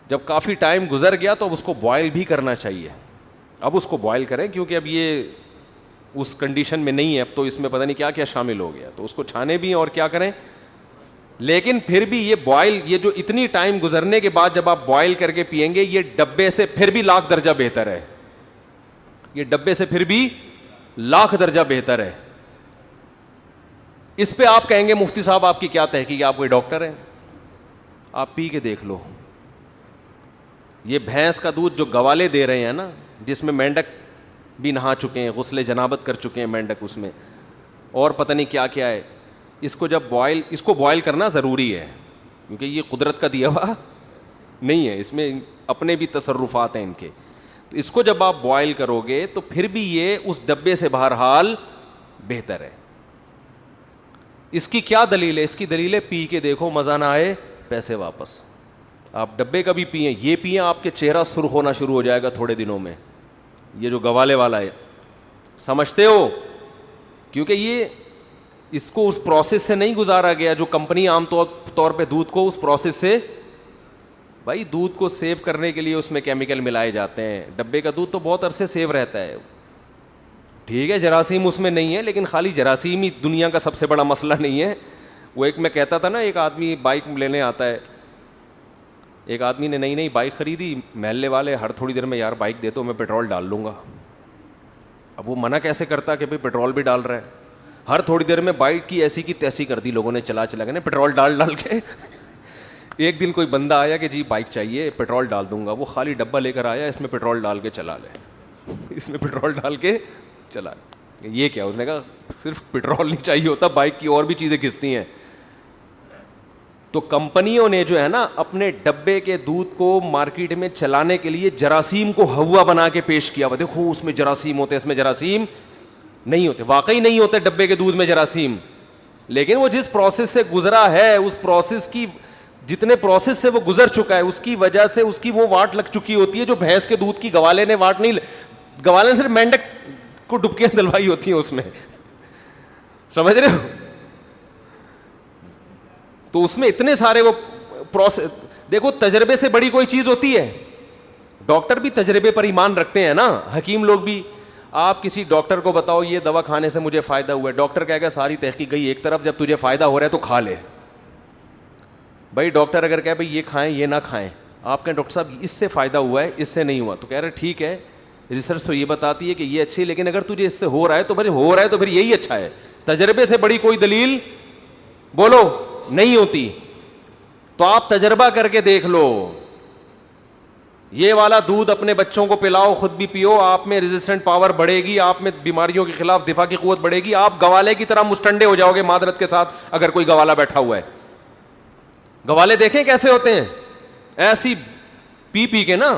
جب کافی ٹائم گزر گیا تو اب اس کو بوائل بھی کرنا چاہیے. اب اس کو بوائل کریں کیونکہ اب یہ اس کنڈیشن میں نہیں ہے, اب تو اس میں پتہ نہیں کیا کیا شامل ہو گیا, تو اس کو چھانے بھی اور کیا کریں. لیکن پھر بھی یہ بوائل, یہ جو اتنی ٹائم گزرنے کے بعد جب آپ بوائل کر کے پئیں گے, یہ ڈبے سے پھر بھی لاکھ درجہ بہتر ہے. یہ ڈبے سے پھر بھی لاکھ درجہ بہتر ہے. اس پہ آپ کہیں گے مفتی صاحب آپ کی کیا تحقیق ہے, آپ کوئی ڈاکٹر ہیں, آپ پی کے دیکھ لو. یہ بھینس کا دودھ جو گوالے دے رہے ہیں نا, جس میں مینڈک بھی نہا چکے ہیں, غسل جنابت کر چکے ہیں مینڈک اس میں, اور پتہ نہیں کیا کیا ہے, اس کو جب بوائل, اس کو بوائل کرنا ضروری ہے کیونکہ یہ قدرت کا دیا ہوا نہیں ہے, اس میں اپنے بھی تصرفات ہیں ان کے. تو اس کو جب آپ بوائل کرو گے تو پھر بھی یہ اس ڈبے سے بہرحال بہتر ہے. اس کی کیا دلیل ہے؟ اس کی دلیل ہے پی کے دیکھو, مزہ نہ آئے پیسے واپس. آپ ڈبے کا بھی پئیں, یہ پئیں, آپ کے چہرہ سرخ ہونا شروع ہو جائے گا تھوڑے دنوں میں. یہ جو گوالے والا ہے, سمجھتے ہو, کیونکہ یہ اس کو اس پروسیس سے نہیں گزارا گیا جو کمپنی عام طور پہ دودھ کو اس پروسیس سے, بھائی دودھ کو سیو کرنے کے لیے اس میں کیمیکل ملائے جاتے ہیں. ڈبے کا دودھ تو بہت عرصے سیو رہتا ہے, ٹھیک ہے جراثیم اس میں نہیں ہے, لیکن خالی جراثیم ہی دنیا کا سب سے بڑا مسئلہ نہیں ہے. وہ ایک میں کہتا تھا نا, ایک آدمی بائک لینے آتا ہے, ایک آدمی نے نئی بائک خریدی, محلے والے ہر تھوڑی دیر میں, یار بائک دے تو میں پیٹرول ڈال لوں گا. اب وہ منع کیسے کرتا کہ بھائی پیٹرول بھی ڈال رہا ہے, ہر تھوڑی دیر میں بائک کی ایسی کی تیسی کر دی لوگوں نے, چلا کے پیٹرول ڈال کے. ایک دن کوئی بندہ آیا کہ جی بائک چاہیے, پیٹرول ڈال دوں گا. وہ خالی ڈبہ لے کر آیا, اس میں پیٹرول ڈال کے چلا لے, اس میں پیٹرول ڈال کے چلا. یہ کیا, اس نے کہا صرف پیٹرول نہیں چاہیے ہوتا, بائک کی اور بھی چیزیں کھنستی ہیں. تو کمپنیوں نے جو ہے نا اپنے ڈبے کے دودھ کو مارکیٹ میں چلانے کے لیے جراثیم کو ہوا بنا کے پیش کیا. دیکھو اس میں جراثیم ہوتے ہیں, اس میں جراثیم نہیں ہوتے. واقعی نہیں ہوتے ڈبے کے دودھ میں جراثیم, لیکن وہ جس پروسیس سے گزرا ہے, اس پروسیس کی جتنے پروسیس سے وہ گزر چکا ہے, اس کی وجہ سے اس کی وہ واٹ لگ چکی ہوتی ہے جو بھینس کے دودھ کی گوالے نے واٹ نہیں, گوالے نے صرف مینڈک کو ڈبکیاں دلوائی ہوتی ہیں اس میں, سمجھ رہے ہو. تو اس میں اتنے سارے وہ پروسیس, دیکھو تجربے سے بڑی کوئی چیز ہوتی ہے. ڈاکٹر بھی تجربے پر ایمان رکھتے ہیں نا, حکیم لوگ بھی. آپ کسی ڈاکٹر کو بتاؤ یہ دوا کھانے سے مجھے فائدہ ہوا ہے, ڈاکٹر کہے گا ساری تحقیق گئی ایک طرف, جب تجھے فائدہ ہو رہا ہے تو کھا لے. بھائی ڈاکٹر اگر کہے بھائی یہ کھائیں یہ نہ کھائیں, آپ کہیں ڈاکٹر صاحب اس سے فائدہ ہوا ہے اس سے نہیں ہوا, تو کہہ رہے ٹھیک ہے ریسرچ تو یہ بتاتی ہے کہ یہ اچھی ہے, لیکن اگر تجھے اس سے ہو رہا ہے تو بھائی ہو رہا ہے تو پھر یہی اچھا ہے. تجربے سے بڑی کوئی دلیل بولو نہیں ہوتی. تو آپ تجربہ کر کے دیکھ لو, یہ والا دودھ اپنے بچوں کو پلاؤ, خود بھی پیو, آپ میں ریزسٹنٹ پاور بڑھے گی, آپ میں بیماریوں کے خلاف دفاع کی قوت بڑھے گی, آپ گوالے کی طرح مستنڈے ہو جاؤ گے معذرت کے ساتھ اگر کوئی گوالا بیٹھا ہوا ہے. گوالے دیکھیں کیسے ہوتے ہیں, ایسی پی کے نا,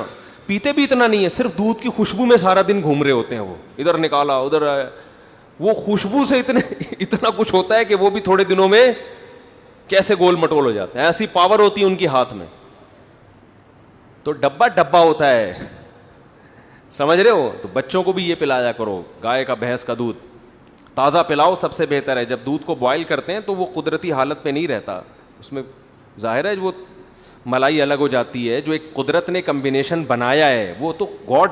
پیتے بھی اتنا نہیں ہے, صرف دودھ کی خوشبو میں سارا دن گھوم رہے ہوتے ہیں. وہ ادھر نکالا ادھر آیا, وہ خوشبو سے اتنا کچھ ہوتا ہے کہ وہ بھی تھوڑے دنوں میں کیسے گول مٹول ہو جاتے ہیں, ایسی پاور ہوتی ہے ان کے ہاتھ میں. تو ڈبہ ہوتا ہے, سمجھ رہے ہو. تو بچوں کو بھی یہ پلایا کرو, گائے کا بھینس کا دودھ تازہ پلاؤ, سب سے بہتر ہے. جب دودھ کو بوائل کرتے ہیں تو وہ قدرتی حالت پہ نہیں رہتا, اس میں ظاہر ہے وہ ملائی الگ ہو جاتی ہے. جو ایک قدرت نے کمبینیشن بنایا ہے وہ تو گاڈ,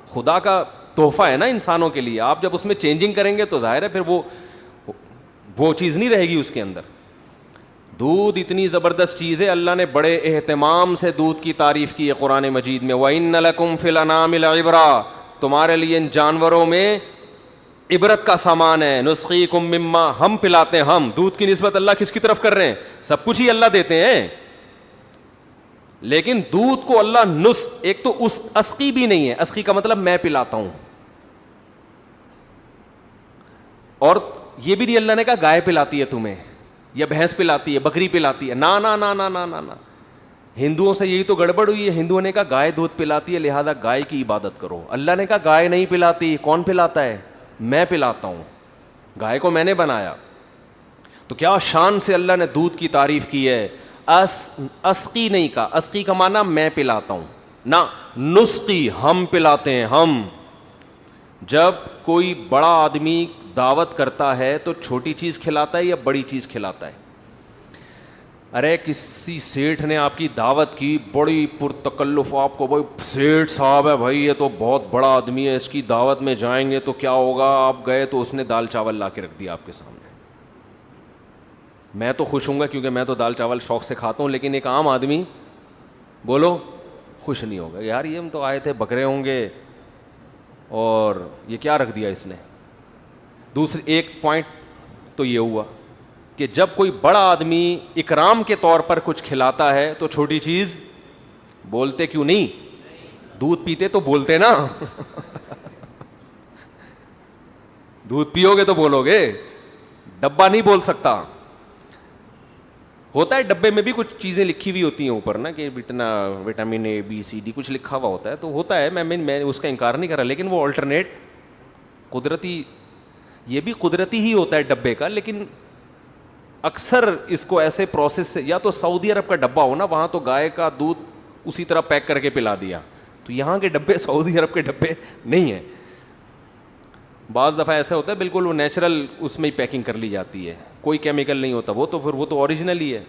خدا کا تحفہ ہے نا انسانوں کے لیے. آپ جب اس میں چینجنگ کریں گے تو ظاہر ہے پھر وہ چیز نہیں رہے گی اس کے اندر. دودھ اتنی زبردست چیز ہے, اللہ نے بڑے اہتمام سے دودھ کی تعریف کی ہے قرآن مجید میں. وَإِنَّ لَكُمْ فِي الْأَنْعَامِ لَعِبْرَةً, تمہارے لیے ان جانوروں میں عبرت کا سامان ہے. نُسْقِيكُم مِّمَّا, ہم پلاتے ہیں. ہم دودھ کی نسبت اللہ کس کی طرف کر رہے ہیں؟ سب کچھ ہی اللہ دیتے ہیں, لیکن دودھ کو اللہ ایک تو اس اسقی بھی نہیں ہے, اسقی کا مطلب میں پلاتا ہوں, اور یہ بھی نہیں اللہ نے کہا گائے پلاتی ہے تمہیں یا بھینس پلاتی ہے, بکری پلاتی ہے, نا نا نا نا نا نا نا. ہندوؤں سے یہی تو گڑبڑ ہوئی ہے, ہندوؤں نے کہا گائے دودھ پلاتی ہے لہذا گائے کی عبادت کرو. اللہ نے کہا گائے نہیں پلاتی. کون پلاتا ہے؟ میں پلاتا ہوں, گائے کو میں نے بنایا. تو کیا شان سے اللہ نے دودھ کی تعریف کی ہے. اسقی نہیں کہا, اسقی کا معنی میں پلاتا ہوں, نہ نسقی ہم پلاتے ہیں ہم. جب کوئی بڑا آدمی دعوت کرتا ہے تو چھوٹی چیز کھلاتا ہے یا بڑی چیز کھلاتا ہے؟ ارے کسی سیٹھ نے آپ کی دعوت کی, بڑی پرتکلف, آپ کو بھائی سیٹھ صاحب ہے بھائی, یہ تو بہت بڑا آدمی ہے, اس کی دعوت میں جائیں گے تو کیا ہوگا. آپ گئے تو اس نے دال چاول لا کے رکھ دیا آپ کے سامنے. میں تو خوش ہوں گا کیونکہ میں تو دال چاول شوق سے کھاتا ہوں, لیکن ایک عام آدمی بولو خوش نہیں ہوگا. یار یہ ہم تو آئے تھے بکرے ہوں گے اور یہ کیا رکھ دیا اس نے. دوسری ایک پوائنٹ تو یہ ہوا کہ جب کوئی بڑا آدمی اکرام کے طور پر کچھ کھلاتا ہے تو چھوٹی چیز بولتے کیوں نہیں؟ دودھ پیتے تو بولتے نا. دودھ پیو گے تو بولو گے, ڈبہ نہیں بول سکتا. ہوتا ہے ڈبے میں بھی کچھ چیزیں لکھی ہوئی ہوتی ہیں اوپر نا کہ vitamin A B C D کچھ لکھا ہوا ہوتا ہے, تو ہوتا ہے, میں اس کا انکار نہیں کر رہا, لیکن وہ آلٹرنیٹ قدرتی, یہ بھی قدرتی ہی ہوتا ہے ڈبے کا, لیکن اکثر اس کو ایسے پروسیس سے, یا تو سعودی عرب کا ڈبہ ہو نا, وہاں تو گائے کا دودھ اسی طرح پیک کر کے پلا دیا, تو یہاں کے ڈبے سعودی عرب کے ڈبے نہیں ہیں. بعض دفعہ ایسا ہوتا ہے بالکل وہ نیچرل اس میں ہی پیکنگ کر لی جاتی ہے, کوئی کیمیکل نہیں ہوتا, وہ تو پھر وہ تو اوریجنل ہی ہے.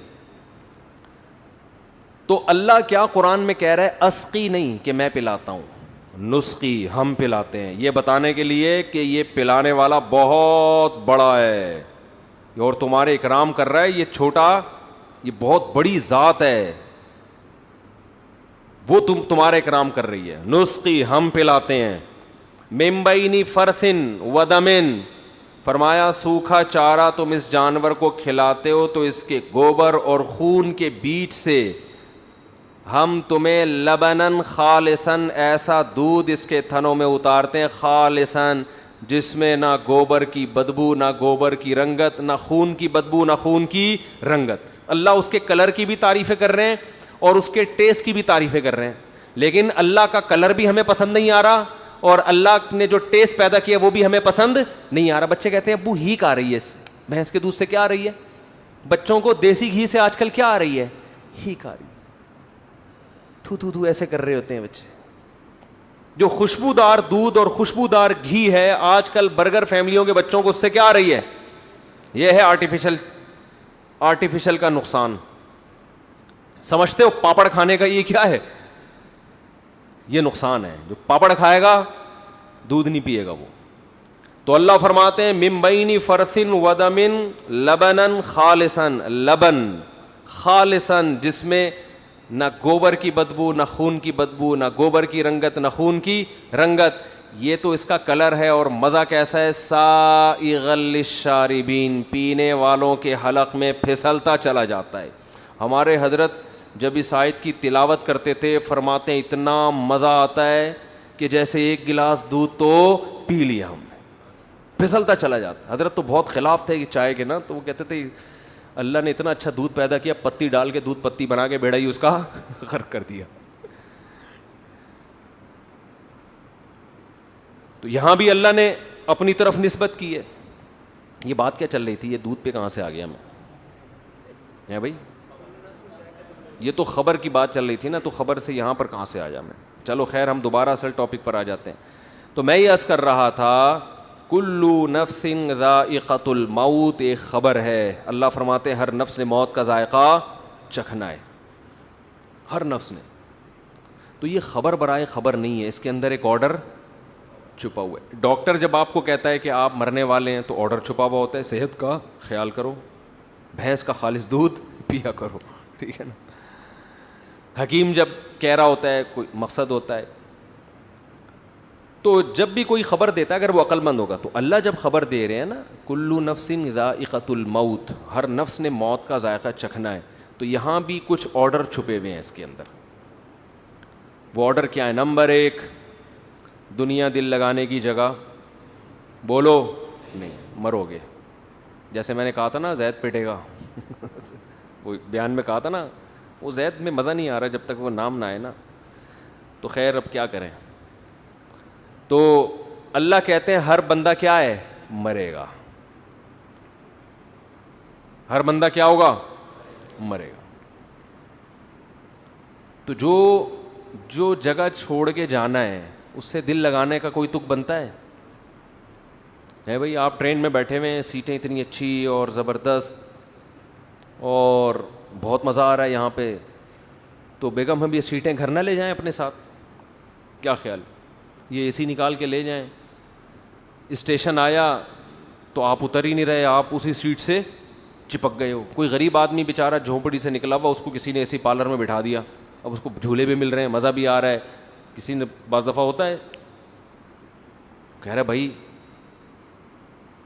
تو اللہ کیا قرآن میں کہہ رہا ہے؟ اسقی نہیں کہ میں پلاتا ہوں, نسخی ہم پلاتے ہیں, یہ بتانے کے لیے کہ یہ پلانے والا بہت بڑا ہے اور تمہارے اکرام کر رہا ہے. یہ چھوٹا, یہ بہت بڑی ذات ہے, وہ تمہارے اکرام کر رہی ہے. نسخی ہم پلاتے ہیں. من بین فرثن ودمن, فرمایا سوکھا چارہ تم اس جانور کو کھلاتے ہو تو اس کے گوبر اور خون کے بیچ سے ہم تمہیں لبنن خالصن, ایسا دودھ اس کے تھنوں میں اتارتے ہیں, خالصن جس میں نہ گوبر کی بدبو, نہ گوبر کی رنگت, نہ خون کی بدبو, نہ خون کی رنگت. اللہ اس کے کلر کی بھی تعریفیں کر رہے ہیں اور اس کے ٹیسٹ کی بھی تعریفیں کر رہے ہیں, لیکن اللہ کا کلر بھی ہمیں پسند نہیں آ رہا اور اللہ نے جو ٹیسٹ پیدا کیا وہ بھی ہمیں پسند نہیں آ رہا. بچے کہتے ہیں ابو ہیک آ رہی ہے اس بھینس کے دودھ سے, کیا آ رہی ہے؟ بچوں کو دیسی گھی سے آج کل کیا آ رہی ہے؟ ہیک آ رہی ہے. تھو تھو ایسے کر رہے ہوتے ہیں بچے. جو خوشبودار دودھ اور خوشبودار گھی ہے آج کل برگر فیملیوں کے بچوں کو اس سے کیا آ رہی ہے؟ یہ ہے آرٹیفیشل کا نقصان. سمجھتے ہو پاپڑ کھانے کا یہ کیا ہے؟ یہ نقصان ہے. جو پاپڑ کھائے گا دودھ نہیں پیے گا وہ. تو اللہ فرماتے ہیں من بین فرثن ودمن لبنن خالصن, لبن خالصن جس میں نہ گوبر کی بدبو, نہ خون کی بدبو, نہ گوبر کی رنگت, نہ خون کی رنگت. یہ تو اس کا کلر ہے اور مزہ کیسا ہے؟ سائغ للشاربین, پینے والوں کے حلق میں پھسلتا چلا جاتا ہے. ہمارے حضرت جب اس آیت کی تلاوت کرتے تھے فرماتے ہیں اتنا مزہ آتا ہے کہ جیسے ایک گلاس دودھ تو پی لیا ہم نے, پھسلتا چلا جاتا. حضرت تو بہت خلاف تھے چائے کے نا, تو وہ کہتے تھے اللہ نے اتنا اچھا دودھ پیدا کیا, پتی ڈال کے دودھ پتی بنا کے بیڑا ہی اس کا غرق کر دیا. تو یہاں بھی اللہ نے اپنی طرف نسبت کی ہے. یہ بات کیا چل رہی تھی؟ یہ دودھ پہ کہاں سے آ گیا میں بھائی؟ یہ تو خبر کی بات چل رہی تھی نا, تو خبر سے یہاں پر کہاں سے آ جا میں. چلو خیر, ہم دوبارہ اصل ٹاپک پر آ جاتے ہیں. تو میں یہ عرض کر رہا تھا کلو نفس ذائقۃ الموت, ایک خبر ہے. اللہ فرماتے ہیں ہر نفس نے موت کا ذائقہ چکھنا ہے, ہر نفس نے. تو یہ خبر برائے خبر نہیں ہے, اس کے اندر ایک آرڈر چھپا ہوا ہے. ڈاکٹر جب آپ کو کہتا ہے کہ آپ مرنے والے ہیں تو آرڈر چھپا ہوا ہوتا ہے, صحت کا خیال کرو, بھینس کا خالص دودھ پیا کرو, ٹھیک ہے نا. حکیم جب کہہ رہا ہوتا ہے کوئی مقصد ہوتا ہے. تو جب بھی کوئی خبر دیتا ہے اگر وہ عقل مند ہوگا, تو اللہ جب خبر دے رہے ہیں نا کلو نفس ذائقۃ الموت, ہر نفس نے موت کا ذائقہ چکھنا ہے, تو یہاں بھی کچھ آرڈر چھپے ہوئے ہیں اس کے اندر. وہ آرڈر کیا ہے؟ نمبر 1, دنیا دل لگانے کی جگہ, بولو نہیں, مرو گے. جیسے میں نے کہا تھا نا زید پیٹے گا وہ بیان میں کہا تھا نا, وہ زید میں مزہ نہیں آ رہا جب تک وہ نام نہ آئے نا. تو خیر اب کیا کریں. تو اللہ کہتے ہیں ہر بندہ کیا ہے, مرے گا. ہر بندہ کیا ہوگا, مرے گا. تو جو جگہ چھوڑ کے جانا ہے اس سے دل لگانے کا کوئی تک بنتا ہے بھائی. آپ ٹرین میں بیٹھے ہوئے ہیں, سیٹیں اتنی اچھی اور زبردست اور بہت مزہ آ رہا ہے یہاں پہ, تو بیگم ہم یہ سیٹیں گھر نہ لے جائیں اپنے ساتھ, کیا خیال, یہ اے سی نکال کے لے جائیں. اسٹیشن آیا تو آپ اتر ہی نہیں رہے, آپ اسی سیٹ سے چپک گئے ہو. کوئی غریب آدمی بیچارہ جھونپڑی سے نکلا ہوا, اس کو کسی نے اے سی پارلر میں بٹھا دیا, اب اس کو جھولے بھی مل رہے ہیں, مزہ بھی آ رہا ہے. کسی نے بعض دفعہ ہوتا ہے کہہ رہا بھائی,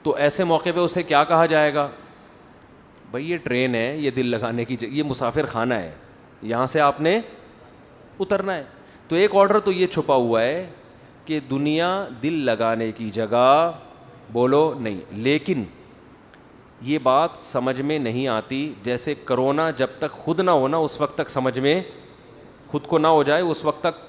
تو ایسے موقع پہ اسے کیا کہا جائے گا, بھائی یہ ٹرین ہے, یہ دل لگانے کی یہ مسافر خانہ ہے, یہاں سے آپ نے اترنا ہے. تو ایک آرڈر تو یہ چھپا ہوا ہے کہ دنیا دل لگانے کی جگہ بولو نہیں. لیکن یہ بات سمجھ میں نہیں آتی, جیسے کرونا جب تک خود نہ ہونا اس وقت تک سمجھ میں خود کو نہ ہو جائے, اس وقت تک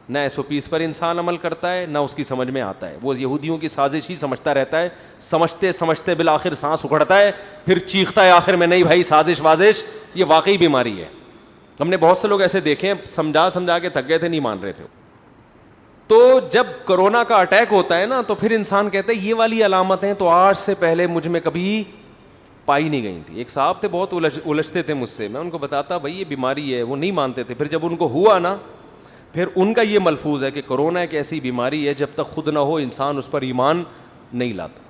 نہ SOPs پر انسان عمل کرتا ہے, نہ اس کی سمجھ میں آتا ہے. وہ یہودیوں کی سازش ہی سمجھتا رہتا ہے, سمجھتے سمجھتے بالآخر سانس اکھڑتا ہے, پھر چیختا ہے آخر میں نہیں بھائی سازش وازش, یہ واقعی بیماری ہے. ہم نے بہت سے لوگ ایسے دیکھے ہیں, سمجھا کے تھک گئے تھے, نہیں مان رہے تھے. تو جب کرونا کا اٹیک ہوتا ہے نا, تو پھر انسان کہتا ہے یہ والی علامتیں تو آج سے پہلے مجھ میں کبھی پائی نہیں گئی تھی. ایک صاحب تھے بہت الجھتے تھے مجھ سے, میں ان کو بتاتا بھائی یہ بیماری ہے, وہ نہیں مانتے تھے. پھر جب ان کو ہوا نا, پھر ان کا یہ ملفوظ ہے کہ کرونا ایک ایسی بیماری ہے جب تک خود نہ ہو انسان اس پر ایمان نہیں لاتا.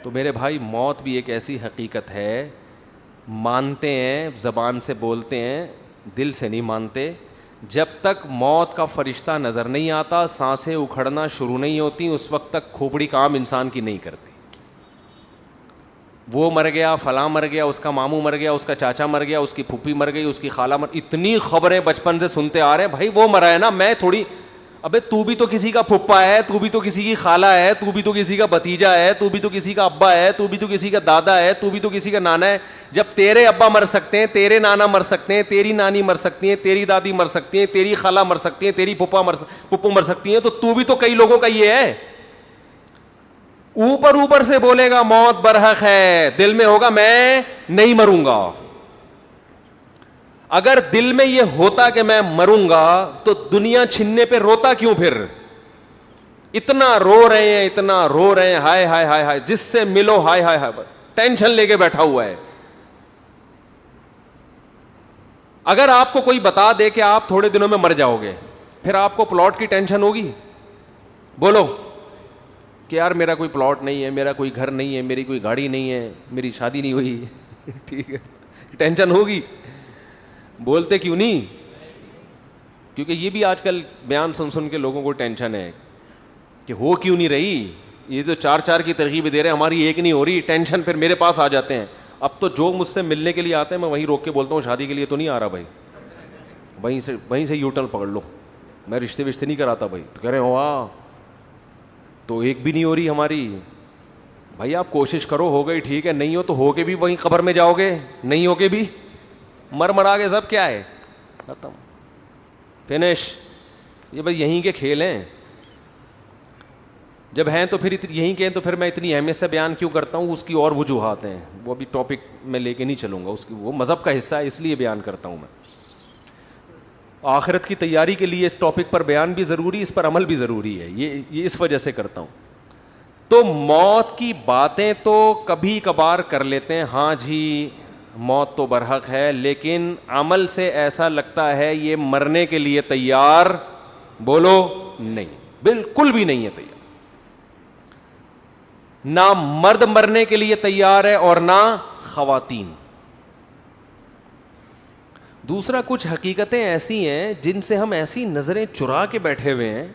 تو میرے بھائی موت بھی ایک ایسی حقیقت ہے, مانتے ہیں زبان سے بولتے ہیں, دل سے نہیں مانتے. جب تک موت کا فرشتہ نظر نہیں آتا, سانسیں اکھڑنا شروع نہیں ہوتی, اس وقت تک کھوپڑی کام انسان کی نہیں کرتی. وہ مر گیا, فلاں مر گیا, اس کا ماموں مر گیا, اس کا چاچا مر گیا, اس کی پھوپھی مر گئی, اس کی خالہ اتنی خبریں بچپن سے سنتے آ رہے ہیں. بھائی وہ مرا ہے نا, میں تھوڑی, ابے تو بھی تو کسی کا پھپھا ہے, تو بھی تو کسی کی خالہ ہے, تو بھی تو کسی کا بھتیجا ہے, تو بھی تو کسی کا ابا ہے, تو بھی تو کسی کا دادا ہے, تو بھی تو کسی کا نانا ہے. جب تیرے ابا مر سکتے ہیں, تیرے نانا مر سکتے ہیں, تیری نانی مر سکتی ہیں, تیری دادی مر سکتی ہیں, تیری خالہ مر سکتی ہیں, تیری پھپھو مر سکتی ہیں, تو بھی تو کئی لوگوں کا یہ ہے. اوپر سے بولے گا موت برحق ہے, دل میں ہوگا میں نہیں مروں گا. اگر دل میں یہ ہوتا کہ میں مروں گا تو دنیا چھننے پہ روتا کیوں پھر؟ اتنا رو رہے ہیں, اتنا رو رہے ہیں, ہائے ہائے ہائے ہائے, جس سے ملو ہائے ہائے ہائے, ٹینشن لے کے بیٹھا ہوا ہے. اگر آپ کو کوئی بتا دے کہ آپ تھوڑے دنوں میں مر جاؤ گے, پھر آپ کو پلاٹ کی ٹینشن ہوگی؟ بولو کہ یار میرا کوئی پلاٹ نہیں ہے, میرا کوئی گھر نہیں ہے, میری کوئی گاڑی نہیں ہے, میری شادی نہیں ہوئی ٹھیک ہے, ٹینشن ہوگی. بولتے کیوں نہیں؟ کیونکہ یہ بھی آج کل بیان سن کے لوگوں کو ٹینشن ہے کہ ہو کیوں نہیں رہی, یہ تو 4 کی ترغیب دے رہے ہیں, ہماری ایک نہیں ہو رہی. ٹینشن پھر میرے پاس آ جاتے ہیں. اب تو جو مجھ سے ملنے کے لیے آتے ہیں میں وہیں روک کے بولتا ہوں شادی کے لیے تو نہیں آ رہا بھائی, وہیں سے یو ٹرن پکڑ لو, میں رشتے نہیں کراتا بھائی. تو کہہ رہے ہو تو ایک بھی نہیں ہو رہی ہماری. بھائی آپ کوشش کرو, ہو گئی ٹھیک ہے, نہیں ہو تو ہو کے بھی وہیں قبر میں جاؤ گے, نہیں ہو کے بھی مرا کے سب کیا ہے, ختم, فنش. یہ بھائی یہیں کے کھیل ہیں. جب ہیں تو پھر یہیں کے ہیں, تو پھر میں اتنی اہمیت سے بیان کیوں کرتا ہوں؟ اس کی اور وجوہات ہیں, وہ ابھی ٹاپک میں لے کے نہیں چلوں گا, اس کی وہ مذہب کا حصہ ہے اس لیے بیان کرتا ہوں میں. آخرت کی تیاری کے لیے اس ٹاپک پر بیان بھی ضروری, اس پر عمل بھی ضروری ہے, یہ اس وجہ سے کرتا ہوں. تو موت کی باتیں تو کبھی کبھار کر لیتے ہیں, ہاں جی موت تو برحق ہے, لیکن عمل سے ایسا لگتا ہے یہ مرنے کے لیے تیار, بولو نہیں, بالکل بھی نہیں ہے تیار. نہ مرد مرنے کے لیے تیار ہے اور نہ خواتین. دوسرا, کچھ حقیقتیں ایسی ہیں جن سے ہم ایسی نظریں چرا کے بیٹھے ہوئے ہیں,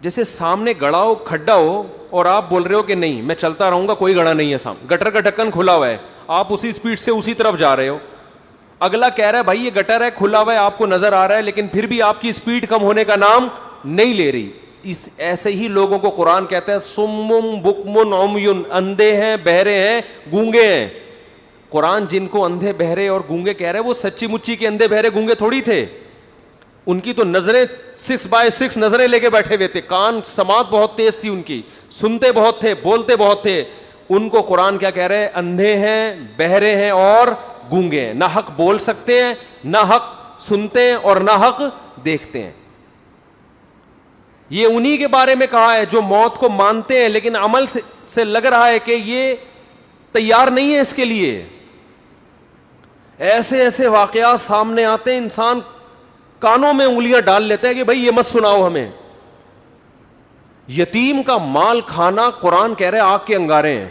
جیسے سامنے گڑا ہو, کھڈا ہو, اور آپ بول رہے ہو کہ نہیں میں چلتا رہوں گا, کوئی گڑا نہیں ہے سامنے, گٹر کا ڈھکن کھلا ہوا ہے, آپ اسی اسپیڈ سے اسی طرف جا رہے ہو. اگلا کہہ رہا ہے بھائی یہ گٹر ہے, کھلا ہوا ہے, آپ کو نظر آ رہا ہے, لیکن پھر بھی آپ کی اسپیڈ کم ہونے کا نام نہیں لے رہی. ایسے ہی لوگوں کو قرآن کہتا ہے سمم بکمن عمیون, اندھے ہیں, بہرے ہیں, گونگے ہیں. قرآن جن کو اندھے بہرے اور گونگے کہہ رہے ہیں وہ سچی مچی کے اندھے بہرے گونگے تھوڑی تھے. ان کی تو نظریں 6x6 نظریں لے کے بیٹھے ہوئے تھے, کان سماعت بہت تیز تھی ان کی, سنتے بہت تھے, بولتے بہت تھے. ان کو قرآن کیا کہہ رہے ہیں؟ اندھے ہیں, بہرے ہیں اور گونگے ہیں. نہ حق بول سکتے ہیں, نہ حق سنتے ہیں, اور نہ حق دیکھتے ہیں. یہ انہی کے بارے میں کہا ہے جو موت کو مانتے ہیں لیکن عمل سے لگ رہا ہے کہ یہ تیار نہیں ہے اس کے لیے. ایسے ایسے واقعات سامنے آتے ہیں, انسان کانوں میں انگلیاں ڈال لیتا ہے کہ بھائی یہ مت سناؤ ہمیں. یتیم کا مال کھانا, قرآن کہہ رہے آگ کے انگارے ہیں.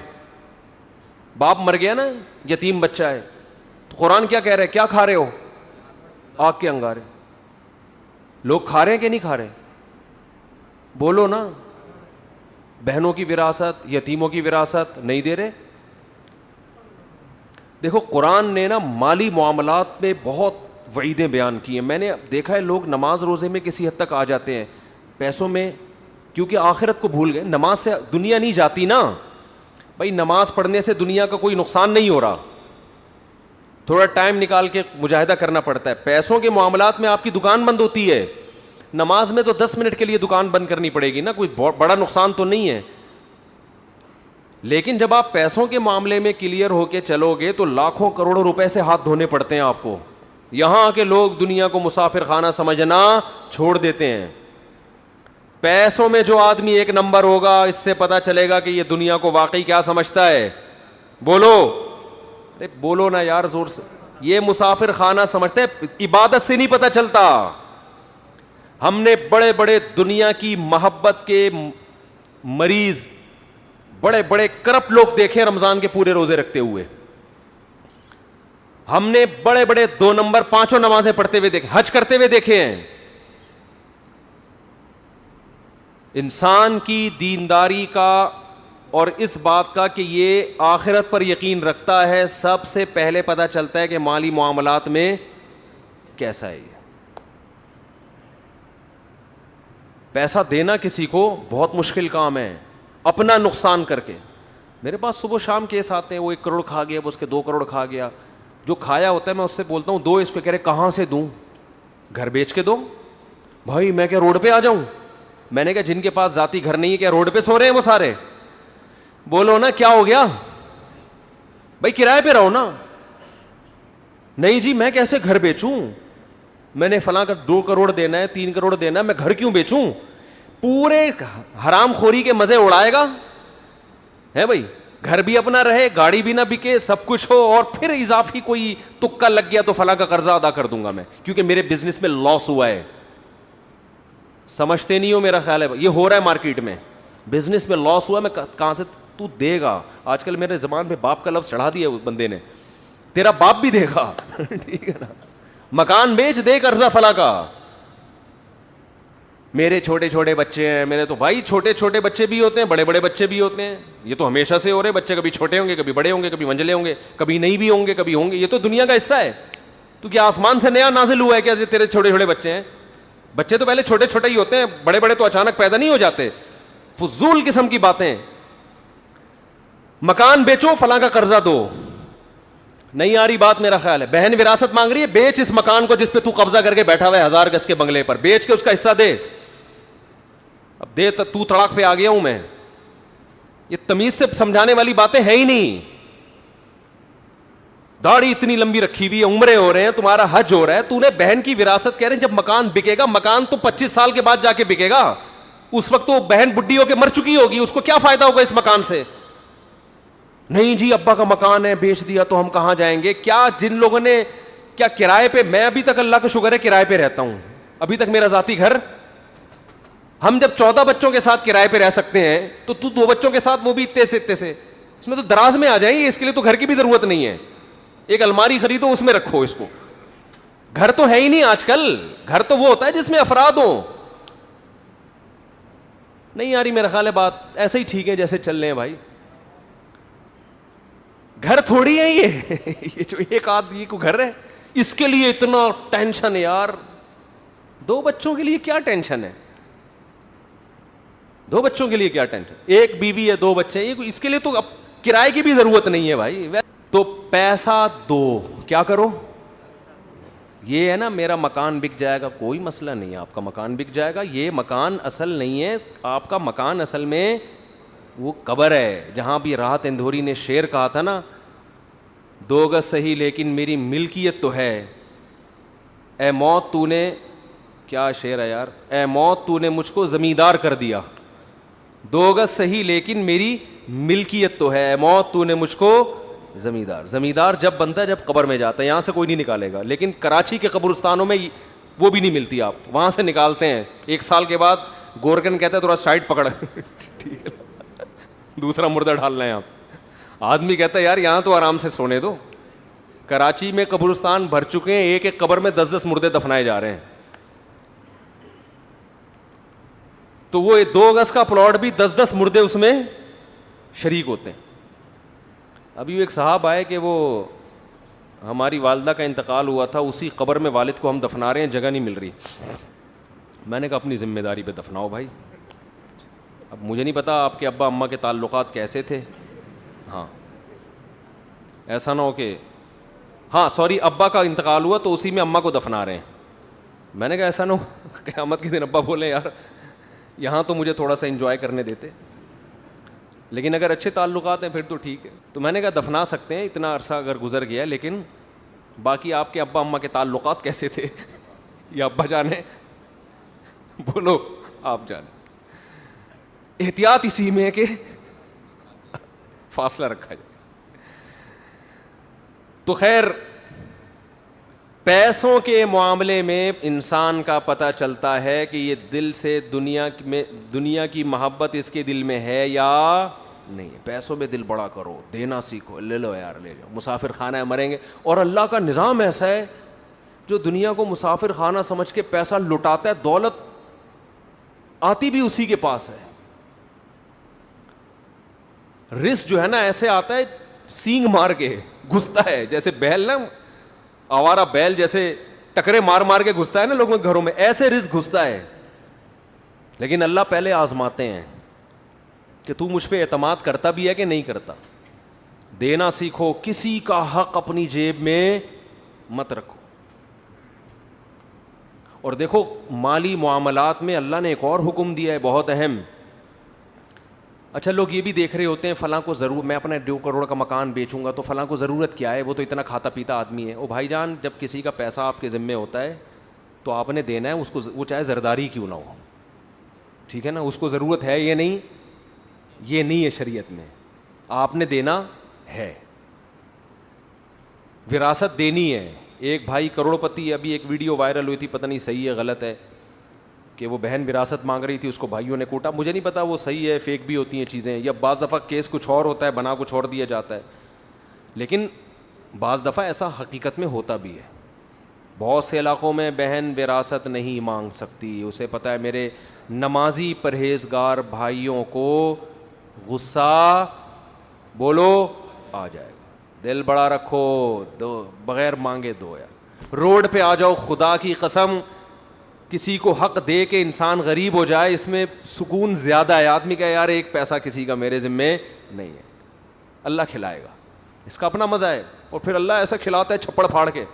باپ مر گیا نا, یتیم بچہ ہے, تو قرآن کیا کہہ رہے, کیا کھا رہے ہو؟ آگ کے انگارے. لوگ کھا رہے ہیں کہ نہیں کھا رہے؟ بولو نا. بہنوں کی وراثت, یتیموں کی وراثت نہیں دے رہے. دیکھو قرآن نے نا مالی معاملات میں بہت وعیدیں بیان کی ہیں. میں نے دیکھا ہے لوگ نماز روزے میں کسی حد تک آ جاتے ہیں پیسوں میں, کیونکہ آخرت کو بھول گئے. نماز سے دنیا نہیں جاتی نا بھائی, نماز پڑھنے سے دنیا کا کوئی نقصان نہیں ہو رہا, تھوڑا ٹائم نکال کے مجاہدہ کرنا پڑتا ہے. پیسوں کے معاملات میں آپ کی دکان بند ہوتی ہے, نماز میں تو 10 منٹ کے لیے دکان بند کرنی پڑے گی نا, کوئی بڑا نقصان تو نہیں ہے. لیکن جب آپ پیسوں کے معاملے میں کلیئر ہو کے چلو گے تو لاکھوں کروڑوں روپے سے ہاتھ دھونے پڑتے ہیں آپ کو. یہاں کے لوگ دنیا کو مسافر خانہ سمجھنا چھوڑ دیتے ہیں. پیسوں میں جو آدمی ایک نمبر ہوگا, اس سے پتا چلے گا کہ یہ دنیا کو واقعی کیا سمجھتا ہے. بولو, ارے بولو نا یار زور سے. یہ مسافر خانہ سمجھتے ہیں, عبادت سے نہیں پتا چلتا. ہم نے بڑے بڑے دنیا کی محبت کے مریض, بڑے بڑے کرپٹ لوگ دیکھے رمضان کے پورے روزے رکھتے ہوئے. ہم نے بڑے بڑے 2 نمبر 5 نمازیں پڑھتے ہوئے دیکھے, حج کرتے ہوئے دیکھے ہیں. انسان کی دینداری کا اور اس بات کا کہ یہ آخرت پر یقین رکھتا ہے, سب سے پہلے پتہ چلتا ہے کہ مالی معاملات میں کیسا ہے. یہ پیسہ دینا کسی کو بہت مشکل کام ہے, اپنا نقصان کر کے. میرے پاس صبح شام کیس آتے ہیں, وہ 1 کروڑ کھا گیا, وہ اس کے 2 کروڑ کھا گیا. جو کھایا ہوتا ہے میں اس سے بولتا ہوں دو, اس کو کہہ رہے کہاں سے دوں, گھر بیچ کے دو. بھائی میں کیا روڈ پہ آ جاؤں؟ میں نے کہا جن کے پاس ذاتی گھر نہیں ہے کیا روڈ پہ سو رہے ہیں وہ سارے؟ بولو نا کیا ہو گیا بھائی, کرائے پہ رہو نا. نہیں جی میں کیسے گھر بیچوں, میں نے فلاں کا 2 کروڑ دینا ہے, 3 کروڑ دینا ہے, میں گھر کیوں بیچوں؟ پورے حرام خوری کے مزے اڑائے گا ہے بھائی. گھر بھی اپنا رہے, گاڑی بھی نہ بکے, سب کچھ ہو, اور پھر اضافی کوئی تکا لگ گیا تو فلاں کا قرضہ ادا کر دوں گا میں کیونکہ میرے بزنس میں لاس ہوا ہے. سمجھتے نہیں ہو میرا خیال ہے, یہ ہو رہا ہے مارکیٹ میں, بزنس میں لاس ہوا, میں کہاں سے تو دے گا. آج کل میرے زبان پہ باپ کا لفظ چڑھا دیا بندے نے, تیرا باپ بھی دے گا ٹھیک ہے نا, مکان بیچ دے قرضہ فلاں کا. میرے چھوٹے چھوٹے بچے ہیں, میرے تو بھائی چھوٹے چھوٹے بچے بھی ہوتے ہیں, بڑے بڑے بچے بھی ہوتے ہیں. یہ تو ہمیشہ سے ہو رہے, بچے کبھی چھوٹے ہوں گے, کبھی بڑے ہوں گے, کبھی منجلے ہوں گے, کبھی نہیں بھی ہوں گے, کبھی ہوں گے. یہ تو دنیا کا حصہ ہے. تو کیا آسمان سے نیا نازل ہوا ہے کیا تیرے چھوٹے چھوٹے بچے ہیں؟ بچے تو پہلے چھوٹے چھوٹے ہی ہوتے ہیں, بڑے بڑے تو اچانک پیدا نہیں ہو جاتے. فضول قسم کی باتیں. مکان بیچو, فلاں کا قرضہ دو, نہیں آ رہی بات میرا خیال ہے. بہن وراثت مانگ رہی ہے, بیچ اس مکان کو جس پہ تو قبضہ کر کے بیٹھا ہوا ہے 1000 گز کے بنگلے پر, بیچ کے اس کا حصہ دے. اب دے تو تڑاک پہ آ گیا ہوں میں. یہ تمیز سے سمجھانے والی باتیں ہیں ہی نہیں. داڑھی اتنی لمبی رکھی ہوئی ہے, عمریں ہو رہے ہیں, تمہارا حج ہو رہا ہے, تو نے بہن کی وراثت کہہ رہے ہیں. جب مکان بکے گا, مکان تو 25 سال کے بعد جا کے بکے گا, اس وقت تو بہن بڈھی ہو کے مر چکی ہوگی, اس کو کیا فائدہ ہوگا اس مکان سے؟ نہیں جی ابا کا مکان ہے, بیچ دیا تو ہم کہاں جائیں گے. کیا جن لوگوں نے کیا کرائے پہ, میں ابھی تک اللہ کا شکر ہے کرائے پہ رہتا ہوں, ابھی تک میرا ذاتی گھر. ہم جب 14 بچوں کے ساتھ کرائے پہ رہ سکتے ہیں تو 2 بچوں کے ساتھ وہ بھی اتنے سے, اس میں تو دراز میں آ جائیں گے. اس کے لیے تو گھر کی بھی ضرورت نہیں ہے, ایک الماری خریدو اس میں رکھو اس کو. گھر تو ہے ہی نہیں آج کل, گھر تو وہ ہوتا ہے جس میں افراد ہوں. نہیں آ رہی میرا خیال ہے بات, ایسے ہی ٹھیک ہے جیسے چل رہے ہیں بھائی. گھر تھوڑی ہے یہ جو ایک آدمی کو گھر ہے, اس کے لیے اتنا ٹینشن ہے یار. 2 بچوں کے لیے کیا ٹینشن ہے, 2 بچوں کے لیے کیا ٹینشن, ایک بیوی ہے 2 بچے ہیں, اس کے لیے تو اب کرائے کی بھی ضرورت نہیں ہے بھائی. تو پیسہ دو, کیا کرو, یہ ہے نا میرا مکان بک جائے گا, کوئی مسئلہ نہیں ہے, آپ کا مکان بک جائے گا. یہ مکان اصل نہیں ہے, آپ کا مکان اصل میں وہ قبر ہے. جہاں بھی راحت اندھوری نے شعر کہا تھا نا, 2 گز صحیح لیکن میری ملکیت تو ہے, اے موت تو نے, کیا شعر ہے یار, اے موت تو نے مجھ کو زمیندار کر دیا, 2 گز صحیح لیکن میری ملکیت تو ہے, اے موت تو نے مجھ کو زمیندار. زمیندار جب بنتا ہے جب قبر میں جاتا ہے, یہاں سے کوئی نہیں نکالے گا. لیکن کراچی کے قبرستانوں میں وہ بھی نہیں ملتی, آپ وہاں سے نکالتے ہیں 1 سال کے بعد. گورکن کہتا ہے تھوڑا سائڈ پکڑ, ٹھیک ہے, دوسرا مردہ ڈال رہے ہیں آپ. آدمی کہتا ہے یار یہاں تو آرام سے سونے دو. کراچی میں قبرستان بھر چکے ہیں, ایک قبر میں 10 مردے دفنائے جا رہے ہیں. تو وہ 2 گز کا پلاٹ بھی 10 مردے اس میں شریک ہوتے ہیں. ابھی ایک صاحب آئے کہ وہ ہماری والدہ کا انتقال ہوا تھا, اسی قبر میں والد کو ہم دفنا رہے ہیں, جگہ نہیں مل رہی. میں نے کہا اپنی ذمہ داری پہ دفناؤ بھائی. اب مجھے نہیں پتا آپ کے ابا اماں کے تعلقات کیسے تھے, ہاں ایسا نہ ہو کہ ہاں سوری ابا کا انتقال ہوا تو اسی میں اماں کو دفنا رہے ہیں. میں نے کہا ایسا نہ ہو قیامت کے دن ابا بولے یار یہاں تو مجھے تھوڑا سا انجوائے کرنے دیتے, لیکن اگر اچھے تعلقات ہیں پھر تو ٹھیک ہے. تو میں نے کہا دفنا سکتے ہیں, اتنا عرصہ اگر گزر گیا, لیکن باقی آپ کے ابا اماں کے تعلقات کیسے تھے یا ابا جانے, بولو آپ جانے. احتیاط اسی میں ہے کہ فاصلہ رکھا جائے. تو خیر پیسوں کے معاملے میں انسان کا پتہ چلتا ہے کہ یہ دل سے دنیا کی محبت اس کے دل میں ہے یا نہیں. پیسوں میں دل بڑا کرو, دینا سیکھو, لے لو یار لے جاؤ, مسافر خانہ ہے مریں گے. اور اللہ کا نظام ایسا ہے جو دنیا کو مسافر خانہ سمجھ کے پیسہ لٹاتا ہے, دولت آتی بھی اسی کے پاس ہے. رزق جو ہے نا ایسے آتا ہے سینگ مار کے گھستا ہے, جیسے بیل نا, آوارہ بیل جیسے ٹکرے مار مار کے گھستا ہے نا لوگوں کے گھروں میں, ایسے رزق گھستا ہے. لیکن اللہ پہلے آزماتے ہیں کہ تو مجھ پہ اعتماد کرتا بھی ہے کہ نہیں کرتا. دینا سیکھو, کسی کا حق اپنی جیب میں مت رکھو. اور دیکھو مالی معاملات میں اللہ نے ایک اور حکم دیا ہے بہت اہم. اچھا لوگ یہ بھی دیکھ رہے ہوتے ہیں فلاں کو ضرور, میں اپنا 2 کروڑ کا مکان بیچوں گا تو فلاں کو ضرورت کیا ہے, وہ تو اتنا کھاتا پیتا آدمی ہے. او بھائی جان, جب کسی کا پیسہ آپ کے ذمے ہوتا ہے تو آپ نے دینا ہے اس کو, وہ چاہے زرداری کیوں نہ ہو, ٹھیک ہے نا. اس کو ضرورت ہے یہ نہیں, یہ نہیں ہے شریعت میں, آپ نے دینا ہے. وراثت دینی ہے. ایک بھائی کروڑ پتی, ابھی ایک ویڈیو وائرل ہوئی تھی, پتہ نہیں صحیح ہے غلط ہے, کہ وہ بہن وراثت مانگ رہی تھی, اس کو بھائیوں نے کوٹا. مجھے نہیں پتا وہ صحیح ہے فیک بھی ہوتی ہیں چیزیں, یا بعض دفعہ کیس کچھ اور ہوتا ہے بنا کچھ اور دیا جاتا ہے, لیکن بعض دفعہ ایسا حقیقت میں ہوتا بھی ہے. بہت سے علاقوں میں بہن وراثت نہیں مانگ سکتی, اسے پتہ ہے میرے نمازی پرہیزگار بھائیوں کو غصہ بولو آ جائے گا. دل بڑا رکھو, دو بغیر مانگے دو. یار روڈ پہ آ جاؤ, خدا کی قسم کسی کو حق دے کے انسان غریب ہو جائے, اس میں سکون زیادہ ہے. آدمی کا یار 1 پیسہ کسی کا میرے ذمے نہیں ہے, اللہ کھلائے گا, اس کا اپنا مزہ ہے. اور پھر اللہ ایسا کھلاتا ہے چھپڑ پھاڑ کے.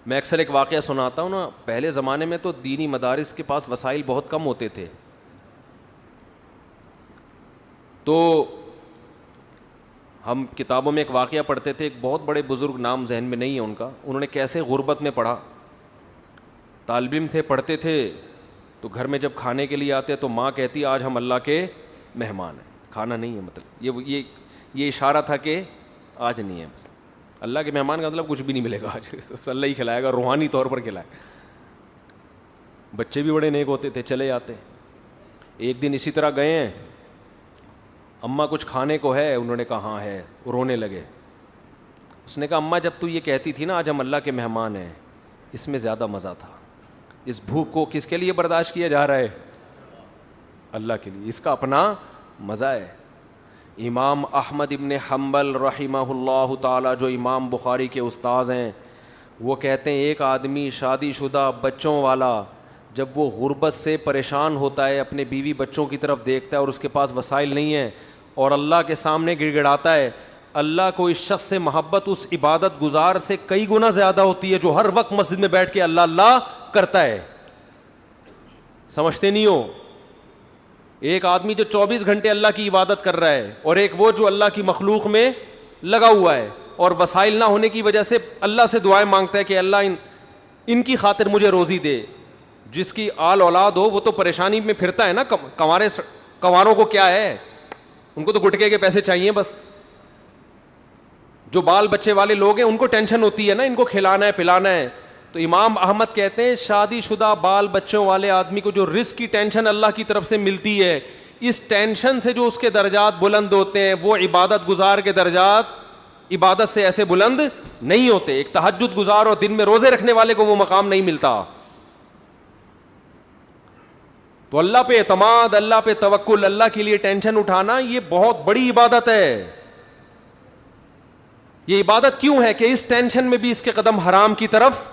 میں اکثر ایک واقعہ سناتا ہوں نا, پہلے زمانے میں تو دینی مدارس کے پاس وسائل بہت کم ہوتے تھے, تو ہم کتابوں میں ایک واقعہ پڑھتے تھے. ایک بہت بڑے بزرگ, نام ذہن میں نہیں ہے ان کا, انہوں نے کیسے غربت میں پڑھا. طالب علم تھے, پڑھتے تھے, تو گھر میں جب کھانے کے لیے آتے تو ماں کہتی آج ہم اللہ کے مہمان ہیں, کھانا نہیں ہے. مطلب یہ اشارہ تھا کہ آج نہیں ہے. اللہ کے مہمان کا مطلب کچھ بھی نہیں ملے گا آج, اللہ ہی کھلائے گا, روحانی طور پر کھلائے. بچے بھی بڑے نیک ہوتے تھے, چلے جاتے. ایک دن اسی طرح گئے ہیں, اماں کچھ کھانے کو ہے, انہوں نے کہا ہاں ہے, رونے لگے. اس نے کہا اماں جب تو یہ کہتی تھی نا آج ہم اللہ کے مہمان ہیں, اس میں زیادہ مزہ تھا. اس بھوک کو کس کے لیے برداشت کیا جا رہا ہے, اللہ کے لیے, اس کا اپنا مزہ ہے. امام احمد ابن حنبل رحمہ اللہ تعالی, جو امام بخاری کے استاذ ہیں, وہ کہتے ہیں ایک آدمی شادی شدہ بچوں والا جب وہ غربت سے پریشان ہوتا ہے, اپنے بیوی بچوں کی طرف دیکھتا ہے اور اس کے پاس وسائل نہیں ہیں, اور اللہ کے سامنے گڑ گڑاتا ہے, اللہ کو اس شخص سے محبت اس عبادت گزار سے کئی گنا زیادہ ہوتی ہے جو ہر وقت مسجد میں بیٹھ کے اللہ اللہ کرتا ہے. سمجھتے نہیں ہو؟ ایک آدمی جو 24 گھنٹے اللہ کی عبادت کر رہا ہے, اور ایک وہ جو اللہ کی مخلوق میں لگا ہوا ہے, اور وسائل نہ ہونے کی وجہ سے اللہ سے دعائیں مانگتا ہے کہ اللہ ان کی خاطر مجھے روزی دے. جس کی آل اولاد ہو وہ تو پریشانی میں پھرتا ہے نا. کنواروں کو کیا ہے, ان کو تو گٹکے کے پیسے چاہیے بس. جو بال بچے والے لوگ ہیں ان کو ٹینشن ہوتی ہے نا, ان کو کھلانا ہے پلانا ہے. تو امام احمد کہتے ہیں شادی شدہ بال بچوں والے آدمی کو جو رزق کی ٹینشن اللہ کی طرف سے ملتی ہے, اس ٹینشن سے جو اس کے درجات بلند ہوتے ہیں وہ عبادت گزار کے درجات عبادت سے ایسے بلند نہیں ہوتے. ایک تہجد گزار اور دن میں روزے رکھنے والے کو وہ مقام نہیں ملتا. تو اللہ پہ اعتماد, اللہ پہ توکل, اللہ کے لیے ٹینشن اٹھانا یہ بہت بڑی عبادت ہے. یہ عبادت کیوں ہے کہ اس ٹینشن میں بھی اس کے قدم حرام کی طرف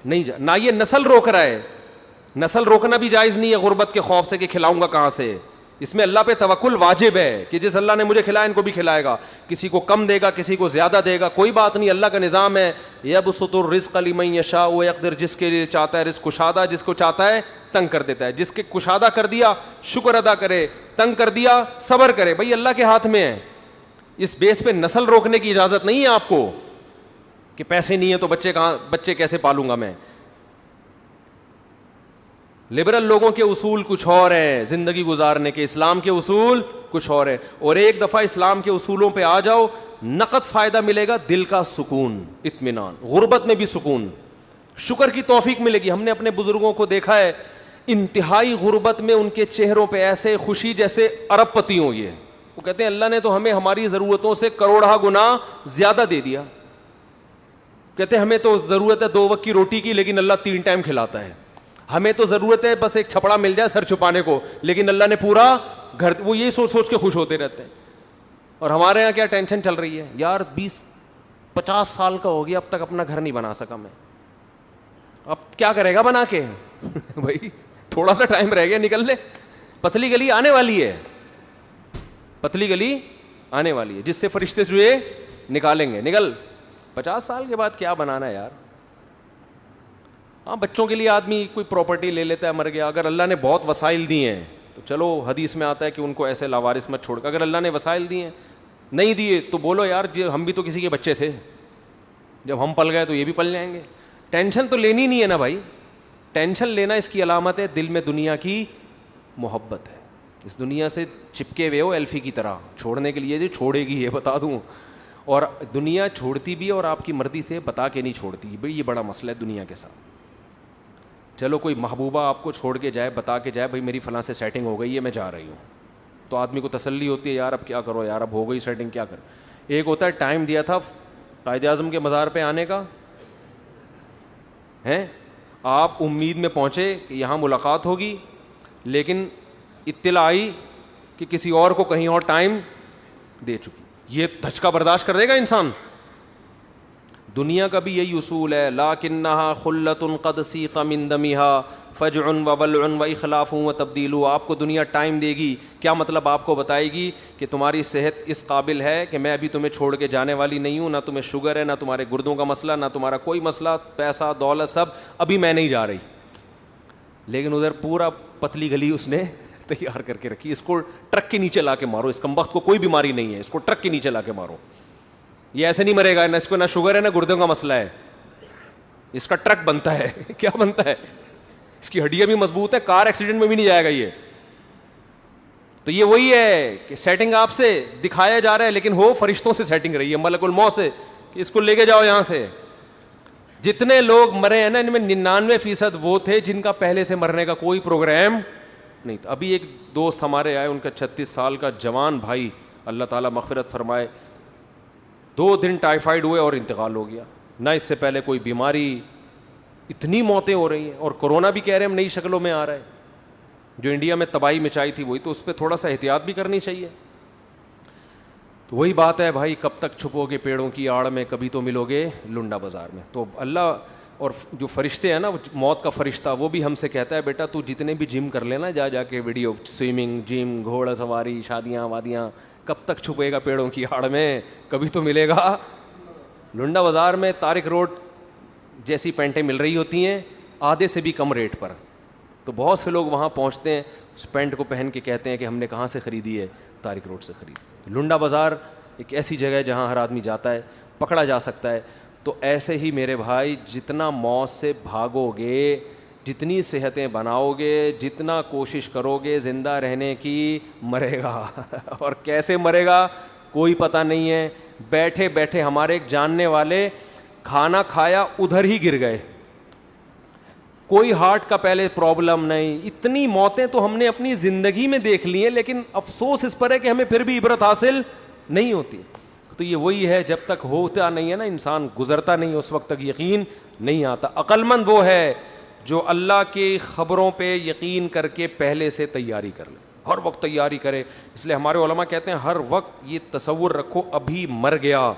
نہیں جا. نہ یہ نسل روک رہا ہے, نسل روکنا بھی جائز نہیں ہے غربت کے خوف سے کہ کھلاؤں گا کہاں سے. اس میں اللہ پہ توکل واجب ہے کہ جس اللہ نے مجھے کھلایا ان کو بھی کھلائے گا. کسی کو کم دے گا, کسی کو زیادہ دے گا, کوئی بات نہیں, اللہ کا نظام ہے. یبسط الرزق لمن یشاء ویقدر, جس کے لیے چاہتا ہے رزق کشادہ, جس کو چاہتا ہے تنگ کر دیتا ہے. جس کے کشادہ کر دیا شکر ادا کرے, تنگ کر دیا صبر کرے. بھائی اللہ کے ہاتھ میں ہے. اس بیس پہ نسل روکنے کی اجازت نہیں ہے آپ کو کہ پیسے نہیں ہیں تو بچے کیسے پالوں گا میں. لبرل لوگوں کے اصول کچھ اور ہیں زندگی گزارنے کے, اسلام کے اصول کچھ اور ہیں. اور ایک دفعہ اسلام کے اصولوں پہ آ جاؤ, نقد فائدہ ملے گا, دل کا سکون, اطمینان, غربت میں بھی سکون, شکر کی توفیق ملے گی. ہم نے اپنے بزرگوں کو دیکھا ہے انتہائی غربت میں ان کے چہروں پہ ایسے خوشی جیسے ارب پتی ہوں. یہ وہ کہتے ہیں اللہ نے تو ہمیں ہماری ضرورتوں سے کروڑہ گنا زیادہ دے دیا. کہتے ہیں ہمیں تو ضرورت ہے 2 وقت کی روٹی کی لیکن اللہ 3 ٹائم کھلاتا ہے. ہمیں تو ضرورت ہے بس ایک چھپڑا مل جائے سر چھپانے کو, لیکن اللہ نے پورا گھر. وہ یہی سوچ سوچ کے خوش ہوتے رہتے ہیں. اور ہمارے یہاں کیا ٹینشن چل رہی ہے یار, 20-50 سال کا ہو گیا اب تک اپنا گھر نہیں بنا سکا میں, اب کیا کرے گا بنا کے. بھائی تھوڑا سا ٹائم رہ گیا, نکل لے. پتلی گلی آنے والی ہے, پتلی گلی آنے والی ہے جس سے فرشتے چوہے نکالیں گے. نکل, 50 سال کے بعد کیا بنانا ہے یار. ہاں بچوں کے لیے آدمی کوئی پراپرٹی لے لیتا ہے, مر گیا. اگر اللہ نے بہت وسائل دیے ہیں تو چلو حدیث میں آتا ہے کہ ان کو ایسے لاوارث مت چھوڑ. اگر اللہ نے وسائل دیے ہیں, نہیں دیے تو بولو یار ہم بھی تو کسی کے بچے تھے, جب ہم پل گئے تو یہ بھی پل جائیں گے. ٹینشن تو لینی نہیں ہے نا بھائی. ٹینشن لینا اس کی علامت ہے دل میں دنیا کی محبت ہے. اس دنیا سے چپکے ہوئے ہو ایلفی کی طرح, چھوڑنے کے لیے جو چھوڑے گی یہ بتا دوں. اور دنیا چھوڑتی بھی اور آپ کی مرضی سے بتا کے نہیں چھوڑتی. بھائی یہ بڑا مسئلہ ہے دنیا کے ساتھ. چلو کوئی محبوبہ آپ کو چھوڑ کے جائے, بتا کے جائے بھائی میری فلاں سے سیٹنگ ہو گئی ہے میں جا رہی ہوں, تو آدمی کو تسلی ہوتی ہے یار اب کیا کرو یار, اب ہو گئی سیٹنگ کیا کر. ایک ہوتا ہے ٹائم دیا تھا قائد اعظم کے مزار پہ آنے کا, ہیں آپ امید میں پہنچے کہ یہاں ملاقات ہوگی, لیکن اطلاع آئی کہ کسی اور کو کہیں اور ٹائم دے چکی. یہ دھچکا برداشت کر دے گا انسان. دنیا کا بھی یہی اصول ہے, لاکنھا خلۃ قد سیق من دمھا فجع وولع واخلاف وتبدیل. آپ کو دنیا ٹائم دے گی. کیا مطلب؟ آپ کو بتائے گی کہ تمہاری صحت اس قابل ہے کہ میں ابھی تمہیں چھوڑ کے جانے والی نہیں ہوں, نہ تمہیں شوگر ہے, نہ تمہارے گردوں کا مسئلہ, نہ تمہارا کوئی مسئلہ, پیسہ دولت سب, ابھی میں نہیں جا رہی. لیکن ادھر پورا پتلی گلی اس نے تیار کر کے رکھی. اس کو ٹرک کے نیچے لا کے مارو, اس کمبخت کو کوئی بیماری نہیں ہے, اس کو ٹرک کے نیچے لا کے مارو. یہ ایسے نہیں مرے گا, نہ اس کو نہ شوگر ہے نہ گردوں کا مسئلہ ہے, اس کا ٹرک بنتا ہے. کیا بنتا ہے؟ اس کی ہڈیاں بھی مضبوط ہے, کار ایکسیڈنٹ میں بھی نہیں جائے گا یہ. تو یہ وہی ہے کہ سیٹنگ آپ سے دکھایا جا رہا ہے لیکن ہو فرشتوں سے سیٹنگ رہی ہے, ملک الموت سے, کہ اس کو لے کے جاؤ یہاں سے. جتنے لوگ مرے ہیں نا ان میں 99% وہ تھے جن کا پہلے سے مرنے کا کوئی پروگرام نہیں تھا. ابھی ایک دوست ہمارے آئے, ان کا 36 سال کا جوان بھائی, اللہ تعالیٰ مغفرت فرمائے, 2 دن ٹائیفائڈ ہوئے اور انتقال ہو گیا. نہ اس سے پہلے کوئی بیماری. اتنی موتیں ہو رہی ہیں, اور کورونا بھی کہہ رہے ہیں نئی شکلوں میں آ رہا ہے. جو انڈیا میں تباہی مچائی تھی وہی, تو اس پہ تھوڑا سا احتیاط بھی کرنی چاہیے. تو وہی بات ہے بھائی, کب تک چھپو گے پیڑوں کی آڑ میں, کبھی تو ملو گے لنڈا بازار میں. تو اللہ, اور جو فرشتے ہیں نا, موت کا فرشتہ, وہ بھی ہم سے کہتا ہے بیٹا تو جتنے بھی جم کر لینا, جا کے ویڈیو, سوئمنگ, جم, گھوڑا سواری, شادیاں وادیاں, کب تک چھپے گا پیڑوں کی آڑ میں, کبھی تو ملے گا. لنڈا بازار میں طارق روڈ جیسی پینٹیں مل رہی ہوتی ہیں آدھے سے بھی کم ریٹ پر, تو بہت سے لوگ وہاں پہنچتے ہیں, اس پینٹ کو پہن کے کہتے ہیں کہ ہم نے کہاں سے خریدی ہے, طارق روڈ سے خریدی. لنڈا بازار ایک ایسی جگہ ہے جہاں ہر آدمی جاتا ہے, پکڑا جا سکتا ہے. تو ایسے ہی میرے بھائی جتنا موت سے بھاگو گے, جتنی صحتیں بناؤ گے, جتنا کوشش کرو گے زندہ رہنے کی, مرے گا. اور کیسے مرے گا کوئی پتہ نہیں ہے. بیٹھے بیٹھے ہمارے ایک جاننے والے کھانا کھایا ادھر ہی گر گئے, کوئی ہارٹ کا پہلے پرابلم نہیں. اتنی موتیں تو ہم نے اپنی زندگی میں دیکھ لی ہیں, لیکن افسوس اس پر ہے کہ ہمیں پھر بھی عبرت حاصل نہیں ہوتی. تو یہ وہی ہے, جب تک ہوتا نہیں ہے نا انسان, گزرتا نہیں, اس وقت تک یقین نہیں آتا. عقل مند وہ ہے جو اللہ کی خبروں پہ یقین کر کے پہلے سے تیاری کر لے, ہر وقت تیاری کرے. اس لیے ہمارے علماء کہتے ہیں ہر وقت یہ تصور رکھو ابھی مر گیا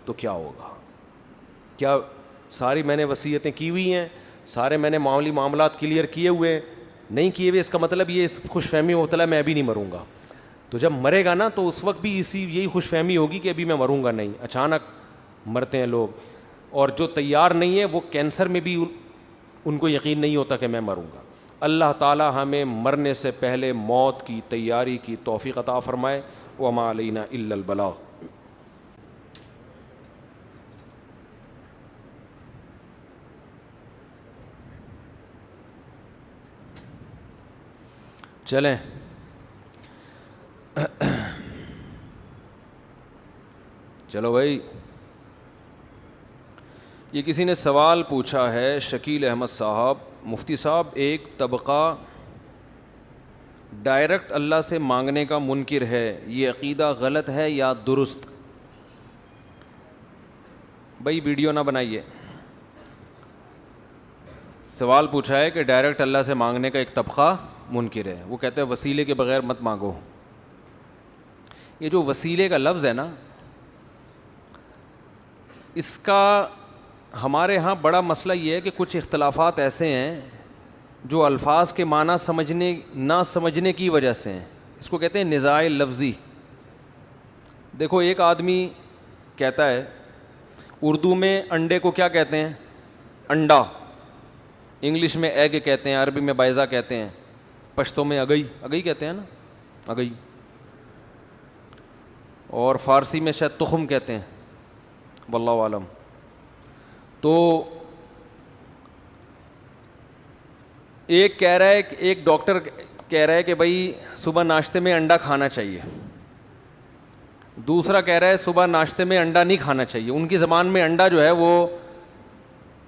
تو کیا ہوگا. کیا ساری میں نے وصیتیں کی ہوئی ہیں, سارے میں نے معاملات کلیئر کیے ہوئے, نہیں کیے ہوئے, اس کا مطلب یہ خوش فہمی ہوتا ہے میں ابھی نہیں مروں گا. تو جب مرے گا نا تو اس وقت بھی یہی خوش فہمی ہوگی کہ ابھی میں مروں گا نہیں. اچانک مرتے ہیں لوگ, اور جو تیار نہیں ہے وہ کینسر میں بھی ان کو یقین نہیں ہوتا کہ میں مروں گا. اللہ تعالی ہمیں مرنے سے پہلے موت کی تیاری کی توفیق عطا فرمائے. وما علینا الا البلاغ. چلیں, چلو بھائی, یہ کسی نے سوال پوچھا ہے, شکیل احمد صاحب, مفتی صاحب ایک طبقہ ڈائریکٹ اللہ سے مانگنے کا منکر ہے, یہ عقیدہ غلط ہے یا درست؟ بھائی ویڈیو نہ بنائیے. سوال پوچھا ہے کہ ڈائریکٹ اللہ سے مانگنے کا ایک طبقہ منکر ہے, وہ کہتے ہیں وسیلے کے بغیر مت مانگو. یہ جو وسیلے کا لفظ ہے نا, اس کا ہمارے ہاں بڑا مسئلہ یہ ہے کہ کچھ اختلافات ایسے ہیں جو الفاظ کے معنی نہ سمجھنے کی وجہ سے ہیں. اس کو کہتے ہیں نزاع لفظی. دیکھو ایک آدمی کہتا ہے اردو میں انڈے کو کیا کہتے ہیں, انڈا, انگلش میں ایگ کہتے ہیں, عربی میں بیضہ کہتے ہیں, پشتو میں اگئی کہتے ہیں نا, اگئی, اور فارسی میں شاید تخم کہتے ہیں, واللہ عالم. تو ایک کہہ رہا ہے, ایک ڈاکٹر کہہ رہا ہے کہ بھائی صبح ناشتے میں انڈا کھانا چاہیے, دوسرا کہہ رہا ہے صبح ناشتے میں انڈا نہیں کھانا چاہیے. ان کی زبان میں انڈا جو ہے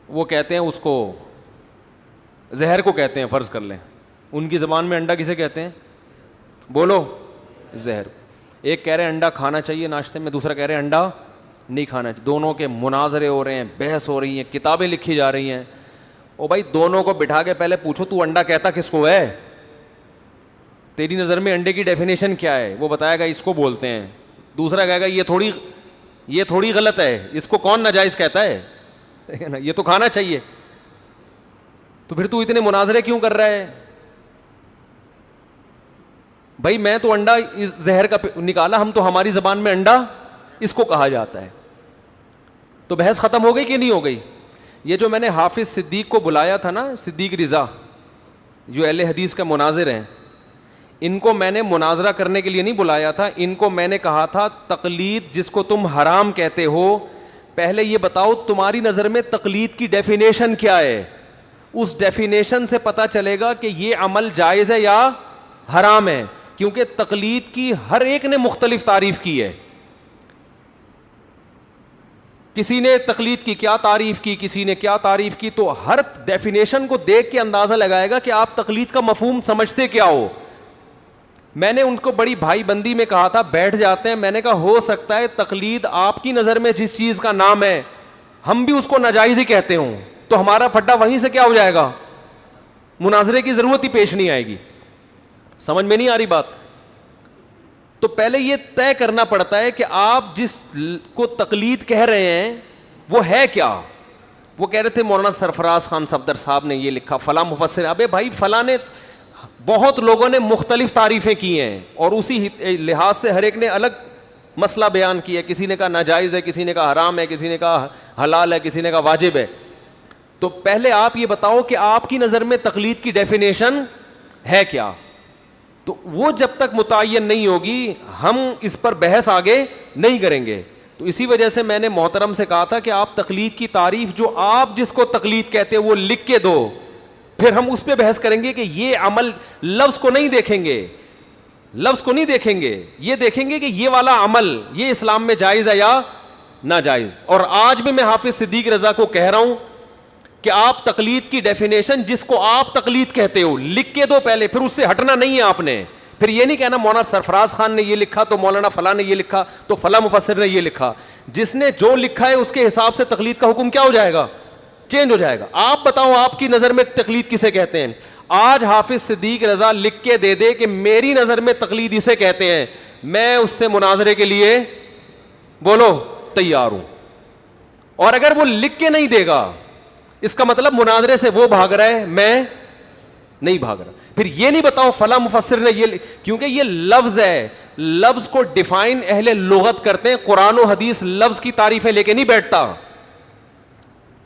وہ کہتے ہیں اس کو زہر کو کہتے ہیں, فرض کر لیں ان کی زبان میں انڈا کسے کہتے ہیں, بولو, زہر. ایک کہہ رہے ہیں انڈا کھانا چاہیے ناشتے میں, دوسرا کہہ رہے ہیں انڈا نہیں کھانا چاہیے. دونوں کے مناظرے ہو رہے ہیں, بحث ہو رہی ہیں, کتابیں لکھی جا رہی ہیں. او بھائی دونوں کو بٹھا کے پہلے پوچھو تو انڈا کہتا کس کو ہے, تیری نظر میں انڈے کی ڈیفینیشن کیا ہے, وہ بتائے گا اس کو بولتے ہیں. دوسرا کہے گا یہ تھوڑی غلط ہے, اس کو کون ناجائز کہتا ہے, یہ تو کھانا چاہیے. تو پھر تو اتنے مناظرے کیوں کر رہا ہے بھائی؟ میں تو انڈا اس زہر کا نکالا, ہم تو ہماری زبان میں انڈا اس کو کہا جاتا ہے. تو بحث ختم ہو گئی کہ نہیں ہو گئی؟ یہ جو میں نے حافظ صدیق کو بلایا تھا نا, صدیق رضا, جو اہل حدیث کا مناظر ہیں, ان کو میں نے مناظرہ کرنے کے لیے نہیں بلایا تھا. ان کو میں نے کہا تھا تقلید جس کو تم حرام کہتے ہو, پہلے یہ بتاؤ تمہاری نظر میں تقلید کی ڈیفینیشن کیا ہے, اس ڈیفینیشن سے پتہ چلے گا کہ یہ عمل جائز ہے یا حرام ہے. کیونکہ تقلید کی ہر ایک نے مختلف تعریف کی ہے. کسی نے تقلید کی کیا تعریف کی, کسی نے کیا تعریف کی. تو ہر ڈیفینیشن کو دیکھ کے اندازہ لگائے گا کہ آپ تقلید کا مفہوم سمجھتے کیا ہو. میں نے ان کو بڑی بھائی بندی میں کہا تھا بیٹھ جاتے ہیں, میں نے کہا ہو سکتا ہے تقلید آپ کی نظر میں جس چیز کا نام ہے ہم بھی اس کو ناجائز ہی کہتے ہوں, تو ہمارا پھڈا وہیں سے کیا ہو جائے گا, مناظرے کی ضرورت ہی پیش نہیں آئے گی. سمجھ میں نہیں آ رہی بات؟ تو پہلے یہ طے کرنا پڑتا ہے کہ آپ جس کو تقلید کہہ رہے ہیں وہ ہے کیا, وہ کہہ رہے تھے مولانا سرفراز خان صفدر صاحب نے یہ لکھا, فلاں مفسر. ابے بھائی فلاں نے, بہت لوگوں نے مختلف تعریفیں کی ہیں اور اسی لحاظ سے ہر ایک نے الگ مسئلہ بیان کیا. کسی نے کہا ناجائز ہے, کسی نے کہا حرام ہے, کسی نے کہا حلال ہے, کسی نے کہا واجب ہے. تو پہلے آپ یہ بتاؤ کہ آپ کی نظر میں تقلید کی ڈیفینیشن ہے کیا؟ تو وہ جب تک متعین نہیں ہوگی ہم اس پر بحث آگے نہیں کریں گے. تو اسی وجہ سے میں نے محترم سے کہا تھا کہ آپ تقلید کی تعریف جو آپ جس کو تقلید کہتے ہیں وہ لکھ کے دو, پھر ہم اس پہ بحث کریں گے کہ یہ عمل, لفظ کو نہیں دیکھیں گے, لفظ کو نہیں دیکھیں گے, یہ دیکھیں گے کہ یہ والا عمل یہ اسلام میں جائز ہے یا ناجائز. اور آج بھی میں حافظ صدیق رضا کو کہہ رہا ہوں کہ آپ تقلید کی ڈیفینیشن جس کو آپ تقلید کہتے ہو لکھ کے دو پہلے, پھر اس سے ہٹنا نہیں ہے آپ نے. پھر یہ نہیں کہنا مولانا سرفراز خان نے یہ لکھا تو مولانا فلاں نے یہ لکھا تو فلاں مفسر نے یہ لکھا. جس نے جو لکھا ہے اس کے حساب سے تقلید کا حکم کیا ہو جائے گا؟ چینج ہو جائے گا. آپ بتاؤ آپ کی نظر میں تقلید کسے کہتے ہیں؟ آج حافظ صدیق رضا لکھ کے دے دے کہ میری نظر میں تقلید اسے کہتے ہیں, میں اس سے مناظرے کے لیے بولو تیار ہوں. اور اگر وہ لکھ کے نہیں دے گا اس کا مطلب مناظرے سے وہ بھاگ رہا ہے, میں نہیں بھاگ رہا. پھر یہ نہیں بتاؤ فلاں مفسر نے یہ, کیونکہ یہ لفظ ہے, لفظ کو ڈیفائن اہل لغت کرتے ہیں. قرآن و حدیث لفظ کی تعریفیں لے کے نہیں بیٹھتا.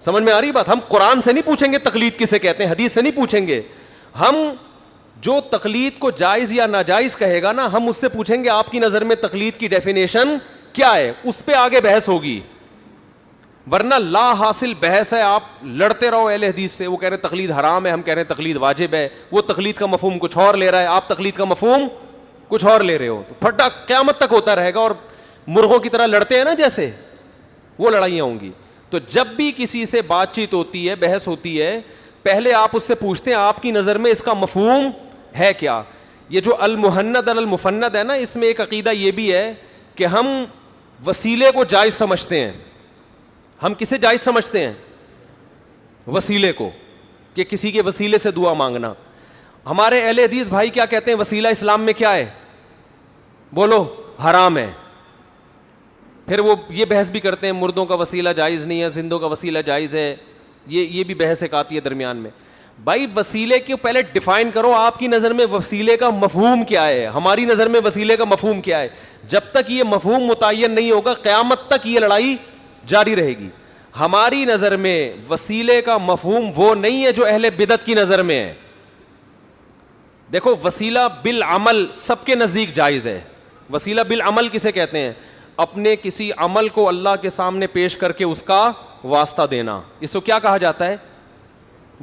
سمجھ میں آ رہی بات؟ ہم قرآن سے نہیں پوچھیں گے تقلید کسے کہتے ہیں, حدیث سے نہیں پوچھیں گے. ہم جو تقلید کو جائز یا ناجائز کہے گا نا, ہم اس سے پوچھیں گے آپ کی نظر میں تقلید کی ڈیفینیشن کیا ہے, اس پہ آگے بحث ہوگی. ورنہ لا حاصل بحث ہے, آپ لڑتے رہو اہل حدیث سے. وہ کہہ رہے ہیں تقلید حرام ہے, ہم کہہ رہے ہیں تقلید واجب ہے. وہ تقلید کا مفہوم کچھ اور لے رہا ہے, آپ تقلید کا مفہوم کچھ اور لے رہے ہو. پھٹا قیامت تک ہوتا رہے گا, اور مرغوں کی طرح لڑتے ہیں نا جیسے, وہ لڑائیاں ہوں گی. تو جب بھی کسی سے بات چیت ہوتی ہے, بحث ہوتی ہے, پہلے آپ اس سے پوچھتے ہیں آپ کی نظر میں اس کا مفہوم ہے کیا. یہ جو المحند المفند ہے نا, اس میں ایک عقیدہ یہ بھی ہے کہ ہم وسیلے کو جائز سمجھتے ہیں. ہم کسے جائز سمجھتے ہیں؟ وسیلے کو, کہ کسی کے وسیلے سے دعا مانگنا. ہمارے اہل حدیث بھائی کیا کہتے ہیں؟ وسیلہ اسلام میں کیا ہے؟ بولو حرام ہے. پھر وہ یہ بحث بھی کرتے ہیں مردوں کا وسیلہ جائز نہیں ہے, زندوں کا وسیلہ جائز ہے. یہ بھی بحث ایک آتی ہے درمیان میں. بھائی وسیلے کو پہلے ڈیفائن کرو, آپ کی نظر میں وسیلے کا مفہوم کیا ہے, ہماری نظر میں وسیلے کا مفہوم کیا ہے. جب تک یہ مفہوم متعین نہیں ہوگا قیامت تک یہ لڑائی جاری رہے گی. ہماری نظر میں وسیلے کا مفہوم وہ نہیں ہے جو اہل بدعت کی نظر میں ہے. دیکھو وسیلہ بالعمل سب کے نزدیک جائز ہے. وسیلہ بالعمل کسے کہتے ہیں؟ اپنے کسی عمل کو اللہ کے سامنے پیش کر کے اس کا واسطہ دینا, اس کو کیا کہا جاتا ہے؟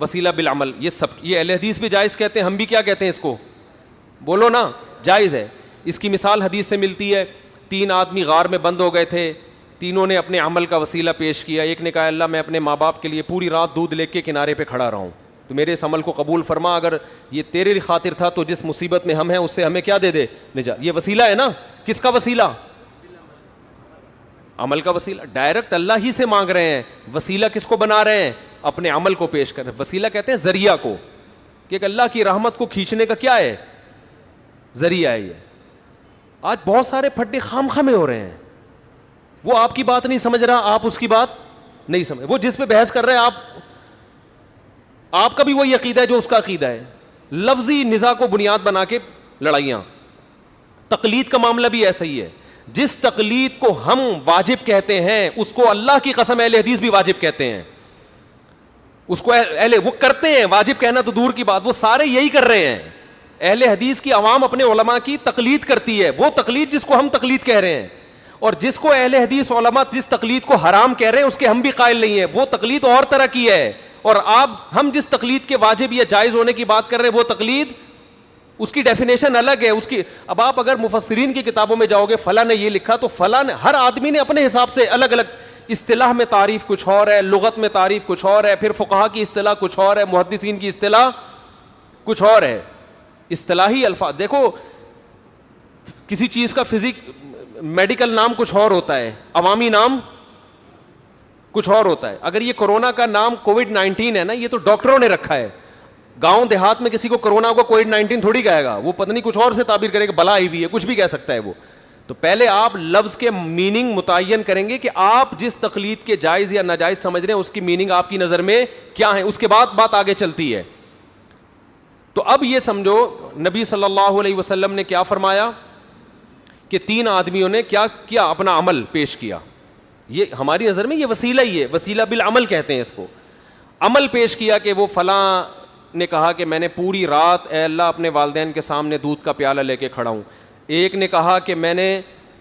وسیلہ بالعمل. یہ اہل حدیث بھی جائز کہتے ہیں, ہم بھی کیا کہتے ہیں اس کو؟ بولو نا, جائز ہے. اس کی مثال حدیث سے ملتی ہے. 3 آدمی غار میں بند ہو گئے تھے, تینوں نے اپنے عمل کا وسیلہ پیش کیا. ایک نے کہا اللہ میں اپنے ماں باپ کے لیے پوری رات دودھ لے کے کنارے پہ کھڑا رہا ہوں, تو میرے اس عمل کو قبول فرما, اگر یہ تیرے خاطر تھا تو جس مصیبت میں ہم ہیں اس سے ہمیں کیا دے دے, نجات. یہ وسیلہ ہے نا. کس کا وسیلہ؟ عمل کا وسیلہ. ڈائریکٹ اللہ ہی سے مانگ رہے ہیں. وسیلہ کس کو بنا رہے ہیں؟ اپنے عمل کو پیش کر. وسیلہ کہتے ہیں ذریعہ کو, کہ ایک اللہ کی رحمت کو کھینچنے کا کیا ہے؟ ذریعہ ہے یہ. آج بہت سارے پھڈے خام خامے ہو رہے ہیں. وہ آپ کی بات نہیں سمجھ رہا, آپ اس کی بات نہیں سمجھ. وہ جس پہ بحث کر رہے ہیں آپ کا بھی وہی عقیدہ ہے جو اس کا عقیدہ ہے. لفظی نزاع کو بنیاد بنا کے لڑائیاں. تقلید کا معاملہ بھی ایسا ہی ہے. جس تقلید کو ہم واجب کہتے ہیں اس کو اللہ کی قسم اہل حدیث بھی واجب کہتے ہیں. اس کو وہ کرتے ہیں. واجب کہنا تو دور کی بات, وہ سارے یہی کر رہے ہیں. اہل حدیث کی عوام اپنے علماء کی تقلید کرتی ہے, وہ تقلید جس کو ہم تقلید کہہ رہے ہیں. اور جس کو اہل حدیث علماء جس تقلید کو حرام کہہ رہے ہیں اس کے ہم بھی قائل نہیں ہیں. وہ تقلید اور طرح کی ہے. اور ہم جس تقلید کے واجب یا جائز ہونے کی بات کر رہے ہیں وہ تقلید, اس کی ڈیفینیشن الگ ہے. اس کی اب آپ اگر مفسرین کی کتابوں میں جاؤ گے, فلاں نے یہ لکھا تو فلاں نے, ہر آدمی نے اپنے حساب سے الگ الگ اصطلاح میں تعریف کچھ اور ہے, لغت میں تعریف کچھ اور ہے, پھر فقہا کی اصطلاح کچھ اور ہے, محدثین کی اصطلاح کچھ اور ہے. اصطلاحی الفاظ دیکھو, کسی چیز کا میڈیکل نام کچھ اور ہوتا ہے, عوامی نام کچھ اور ہوتا ہے. اگر یہ کورونا کا نام کووڈ-19 ہے نا, یہ تو ڈاکٹروں نے رکھا ہے. گاؤں دیہات میں کسی کو کورونا کو کووڈ-19 تھوڑی کہے گا, وہ پتہ نہیں کچھ اور سے تعبیر کرے گا, بلا آئی ہوئی ہے, کچھ بھی کہہ سکتا ہے وہ. تو پہلے آپ لفظ کے میننگ متعین کریں گے کہ آپ جس تقلید کے جائز یا ناجائز سمجھ رہے ہیں اس کی میننگ آپ کی نظر میں کیا ہے, اس کے بعد بات آگے چلتی ہے. تو اب یہ سمجھو نبی صلی اللہ علیہ وسلم نے کیا فرمایا کہ 3 آدمیوں نے کیا کیا, اپنا عمل پیش کیا. یہ ہماری نظر میں یہ وسیلہ ہی ہے, وسیلہ بالعمل کہتے ہیں اس کو. عمل پیش کیا کہ وہ فلاں نے کہا کہ میں نے پوری رات اے اللہ اپنے والدین کے سامنے دودھ کا پیالہ لے کے کھڑا ہوں. ایک نے کہا کہ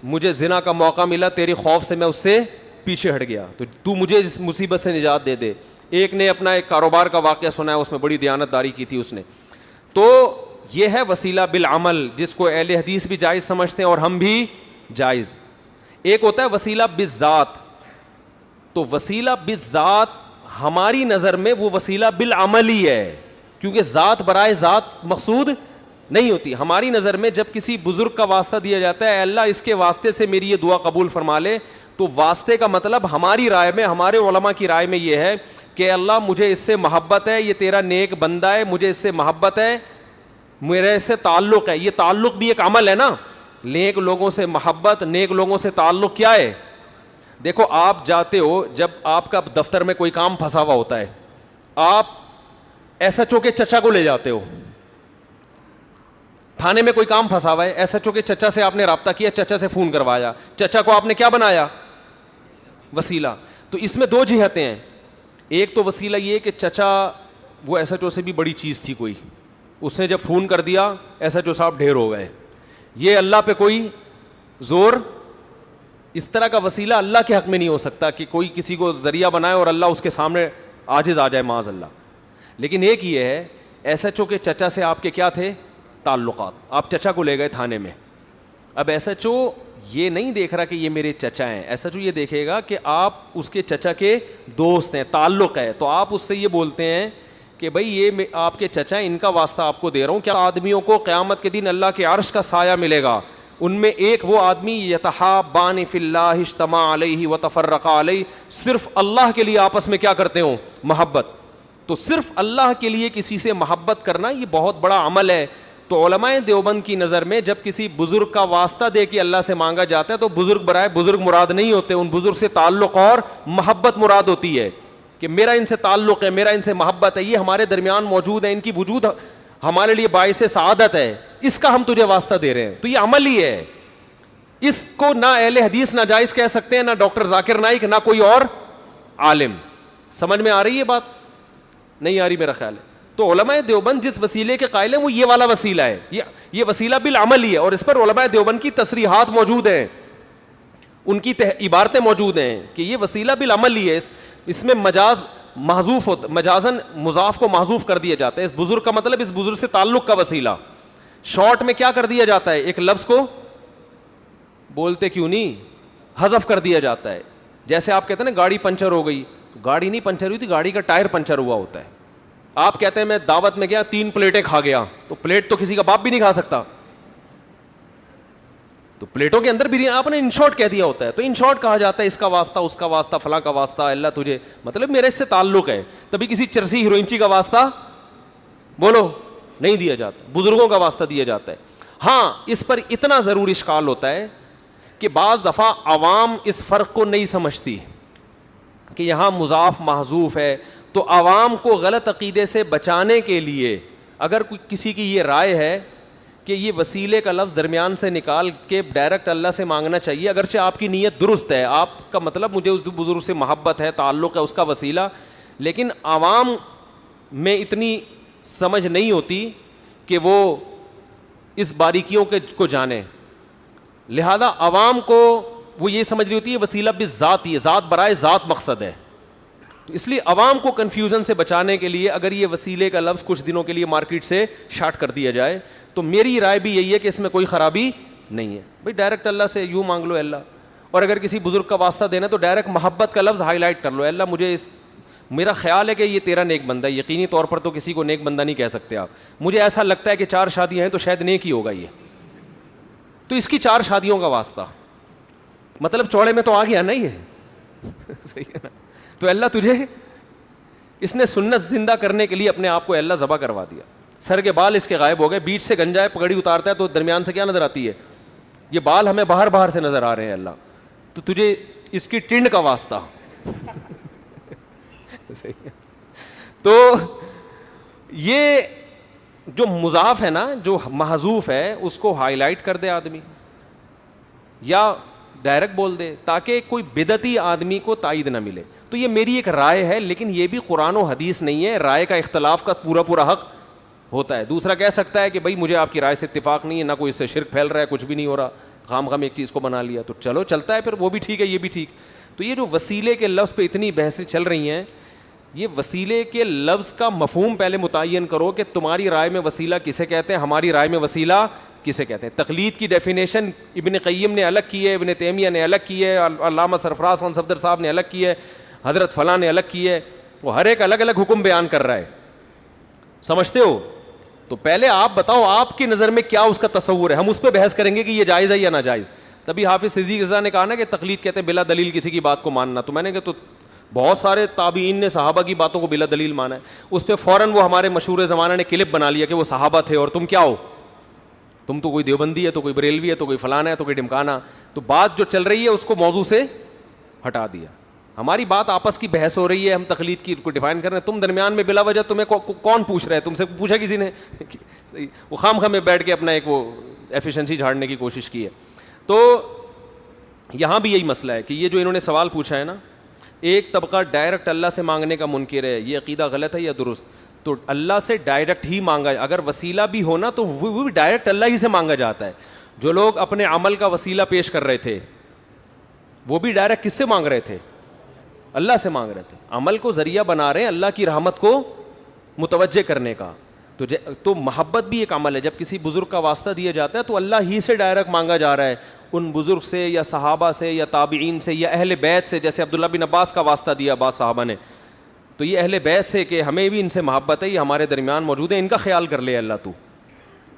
مجھے زنا کا موقع ملا, تیری خوف سے میں اس سے پیچھے ہٹ گیا, تو مجھے اس مصیبت سے نجات دے دے. ایک نے اپنا ایک کاروبار کا واقعہ سنا ہے, اس میں بڑی دیانتداری کی تھی اس نے. تو یہ ہے وسیلہ بالعمل, جس کو اہل حدیث بھی جائز سمجھتے ہیں اور ہم بھی جائز. ایک ہوتا ہے وسیلہ بالذات. تو وسیلہ بالذات ہماری نظر میں وہ وسیلہ بالعمل ہی ہے, کیونکہ ذات برائے ذات مقصود نہیں ہوتی. ہماری نظر میں جب کسی بزرگ کا واسطہ دیا جاتا ہے, اے اللہ اس کے واسطے سے میری یہ دعا قبول فرما لے, تو واسطے کا مطلب ہماری رائے میں, ہمارے علماء کی رائے میں یہ ہے کہ اللہ مجھے اس سے محبت ہے, یہ تیرا نیک بندہ ہے, مجھے اس سے محبت ہے, میرے اس سے تعلق ہے. یہ تعلق بھی ایک عمل ہے نا, نیک لوگوں سے محبت, نیک لوگوں سے تعلق کیا ہے. دیکھو آپ جاتے ہو, جب آپ کا دفتر میں کوئی کام پھنسا ہوا ہوتا ہے, آپ ایس ایچ او کے چچا کو لے جاتے ہو. تھانے میں کوئی کام پھنسا ہوا ہے, ایس ایچ او کے چچا سے آپ نے رابطہ کیا, چچا سے فون کروایا, چچا کو آپ نے کیا بنایا, وسیلہ. تو اس میں 2 جہتیں ہیں. ایک تو وسیلہ یہ کہ چچا وہ ایس ایچ او سے بھی بڑی چیز تھی کوئی, اس نے جب فون کر دیا ایس ایچ او صاحب ڈھیر ہو گئے. یہ اللہ پہ کوئی زور, اس طرح کا وسیلہ اللہ کے حق میں نہیں ہو سکتا کہ کوئی کسی کو ذریعہ بنائے اور اللہ اس کے سامنے عاجز آ جائے معاذ اللہ. لیکن ایک یہ ہے, ایس ایچ او کے چچا سے آپ کے کیا تھے تعلقات, آپ چچا کو لے گئے تھانے میں. اب ایس ایچ او یہ نہیں دیکھ رہا کہ یہ میرے چچا ہیں, ایس ایچ او یہ دیکھے گا کہ آپ اس کے چچا کے دوست ہیں, تعلق ہے. تو آپ اس سے یہ بولتے ہیں کہ بھائی یہ آپ کے چچا ہیں, ان کا واسطہ آپ کو دے رہا ہوں. کیا آدمیوں کو قیامت کے دن اللہ کے عرش کا سایہ ملے گا, ان میں ایک وہ آدمی یتحابان فی اللہ اجتمع علیہ وتفرقا علیہ, صرف اللہ کے لیے آپس میں کیا کرتے ہوں, محبت. تو صرف اللہ کے لیے کسی سے محبت کرنا یہ بہت بڑا عمل ہے. تو علماء دیوبند کی نظر میں جب کسی بزرگ کا واسطہ دے کے اللہ سے مانگا جاتا ہے تو بزرگ برائے بزرگ مراد نہیں ہوتے, ان بزرگ سے تعلق اور محبت مراد ہوتی ہے کہ میرا ان سے تعلق ہے, میرا ان سے محبت ہے, یہ ہمارے درمیان موجود ہے, ان کی وجود ہمارے لیے باعث سعادت ہے, اس کا ہم تجھے واسطہ دے رہے ہیں. تو یہ عمل ہی ہے. اس کو نہ اہل حدیث ناجائز کہہ سکتے ہیں, نہ ڈاکٹر ذاکر نائک, نہ کوئی اور عالم. سمجھ میں آ رہی ہے بات, نہیں آ رہی میرا خیال ہے. تو علماء دیوبند جس وسیلے کے قائل ہیں وہ یہ والا وسیلہ ہے, یہ وسیلہ بالعمل ہی ہے. اور اس پر علماء دیوبند کی تصریحات موجود ہیں, ان کی عبارتیں موجود ہیں کہ یہ وسیلہ بالعمل ہی ہے. اس میں مجاز محذوف ہوتا, مجازن مضاف کو محذوف کر دیا جاتا ہے. اس بزرگ کا مطلب اس بزرگ سے تعلق کا وسیلہ. شارٹ میں کیا کر دیا جاتا ہے, ایک لفظ کو بولتے کیوں نہیں, حذف کر دیا جاتا ہے. جیسے آپ کہتے ہیں نا گاڑی پنچر ہو گئی, گاڑی نہیں پنچر ہوئی تھی, گاڑی کا ٹائر پنچر ہوا ہوتا ہے. آپ کہتے ہیں میں دعوت میں گیا 3 پلیٹیں کھا گیا, تو پلیٹ تو کسی کا باپ بھی نہیں کھا سکتا, تو پلیٹوں کے اندر بھی آپ نے ان شارٹ کہہ دیا ہوتا ہے. تو ان شارٹ کہا جاتا ہے اس کا واسطہ, اس کا واسطہ, فلاں کا واسطہ, اللہ تجھے مطلب میرے اس سے تعلق ہے. تبھی کسی چرسی ہیروئنچی کا واسطہ بولو نہیں دیا جاتا, بزرگوں کا واسطہ دیا جاتا ہے. ہاں اس پر اتنا ضرور اشکال ہوتا ہے کہ بعض دفعہ عوام اس فرق کو نہیں سمجھتی کہ یہاں مضاف محذوف ہے. تو عوام کو غلط عقیدے سے بچانے کے لیے اگر کوئی کسی کی یہ رائے ہے کہ یہ وسیلے کا لفظ درمیان سے نکال کے ڈائریکٹ اللہ سے مانگنا چاہیے, اگرچہ آپ کی نیت درست ہے, آپ کا مطلب مجھے اس بزرگ سے محبت ہے, تعلق ہے, اس کا وسیلہ, لیکن عوام میں اتنی سمجھ نہیں ہوتی کہ وہ اس باریکیوں کو جانے. لہذا عوام کو وہ یہ سمجھ رہی ہوتی ہے وسیلہ بالذات ہی ہے, ذات برائے ذات مقصد ہے. تو اس لیے عوام کو کنفیوژن سے بچانے کے لیے اگر یہ وسیلے کا لفظ کچھ دنوں کے لیے مارکیٹ سے شارٹ کر دیا جائے تو میری رائے بھی یہی ہے کہ اس میں کوئی خرابی نہیں ہے. بھائی ڈائریکٹ اللہ سے یوں مانگ لو اللہ, اور اگر کسی بزرگ کا واسطہ دینا تو ڈائریکٹ محبت کا لفظ ہائی لائٹ کر لو, اللہ مجھے میرا خیال ہے کہ یہ تیرا نیک بندہ ہے. یقینی طور پر تو کسی کو نیک بندہ نہیں کہہ سکتے آپ, مجھے ایسا لگتا ہے کہ 4 شادیاں ہیں تو شاید نیک ہی ہوگا یہ, تو اس کی 4 شادیوں کا واسطہ, مطلب چوڑے میں تو آ گیا نہیں ہے صحیح ہے نا. تو اللہ تجھے اس نے سنت زندہ کرنے کے لیے اپنے آپ کو اللہ ذبح کروا دیا. سر کے بال اس کے غائب ہو گئے, بیچ سے گنجا ہے, پگڑی اتارتا ہے تو درمیان سے کیا نظر آتی ہے, یہ بال ہمیں باہر باہر سے نظر آ رہے ہیں اللہ, تو تجھے اس کی ٹنڈ کا واسطہ. تو یہ جو مضاف ہے نا, جو محذوف ہے, اس کو ہائی لائٹ کر دے آدمی یا ڈائریکٹ بول دے تاکہ کوئی بدعتی آدمی کو تائید نہ ملے. تو یہ میری ایک رائے ہے, لیکن یہ بھی قرآن و حدیث نہیں ہے. رائے کا اختلاف کا پورا حق ہوتا ہے. دوسرا کہہ سکتا ہے کہ بھائی مجھے آپ کی رائے سے اتفاق نہیں ہے, نہ کوئی اس سے شرک پھیل رہا ہے, کچھ بھی نہیں ہو رہا, خام ایک چیز کو بنا لیا, تو چلو چلتا ہے پھر, وہ بھی ٹھیک ہے, یہ بھی ٹھیک. تو یہ جو وسیلے کے لفظ پہ اتنی بحثیں چل رہی ہیں, یہ وسیلے کے لفظ کا مفہوم پہلے متعین کرو کہ تمہاری رائے میں وسیلہ کسے کہتے ہیں, ہماری رائے میں وسیلہ کسے کہتے ہیں. تقلید کی ڈیفینیشن ابن قیم نے الگ کی ہے, ابن تیمیہ نے الگ کی ہے, علامہ سرفراز خان صفدر صاحب نے الگ کی ہے, حضرت فلاں نے الگ کی ہے. وہ ہر ایک الگ الگ حکم بیان کر رہا ہے, سمجھتے ہو؟ تو پہلے آپ بتاؤ آپ کی نظر میں کیا اس کا تصور ہے, ہم اس پہ بحث کریں گے کہ یہ جائز ہے یا ناجائز. تبھی حافظ صدیق رضا نے کہا نا کہ تقلید کہتے ہیں بلا دلیل کسی کی بات کو ماننا. تو میں نے کہا تو بہت سارے تابعین نے صحابہ کی باتوں کو بلا دلیل مانا ہے. اس پہ فوراً وہ ہمارے مشہور زمانہ نے کلپ بنا لیا کہ وہ صحابہ تھے اور تم کیا ہو, تم تو کوئی دیوبندی ہے, تو کوئی بریلوی ہے, تو کوئی فلانا ہے, تو کوئی ڈمکانا. تو بات جو چل رہی ہے اس کو موضوع سے ہٹا دیا. ہماری بات آپس کی بحث ہو رہی ہے, ہم تقلید کی کو ڈیفائن کر رہے ہیں, تم درمیان میں بلا وجہ تمہیں کون پوچھ رہا ہے, تم سے پوچھا کسی نے؟ وہ خام میں بیٹھ کے اپنا ایک وہ ایفیشنسی جھاڑنے کی کوشش کی ہے. تو یہاں بھی یہی مسئلہ ہے کہ یہ جو انہوں نے سوال پوچھا ہے نا, ایک طبقہ ڈائریکٹ اللہ سے مانگنے کا منکر ہے, یہ عقیدہ غلط ہے یا درست؟ تو اللہ سے ڈائریکٹ ہی مانگا, اگر وسیلہ بھی ہونا تو وہ بھی ڈائریکٹ اللہ ہی سے مانگا جاتا ہے. جو لوگ اپنے عمل کا وسیلہ پیش کر رہے تھے وہ بھی ڈائریکٹ کس سے مانگ رہے تھے؟ اللہ سے مانگ رہے تھے. عمل کو ذریعہ بنا رہے ہیں اللہ کی رحمت کو متوجہ کرنے کا. تو محبت بھی ایک عمل ہے. جب کسی بزرگ کا واسطہ دیا جاتا ہے تو اللہ ہی سے ڈائریکٹ مانگا جا رہا ہے, ان بزرگ سے یا صحابہ سے یا تابعین سے یا اہل بیت سے. جیسے عبداللہ بن عباس کا واسطہ دیا بعض صحابہ نے, تو یہ اہل بیت سے کہ ہمیں بھی ان سے محبت ہے, یہ ہمارے درمیان موجود ہے, ان کا خیال کر لے اللہ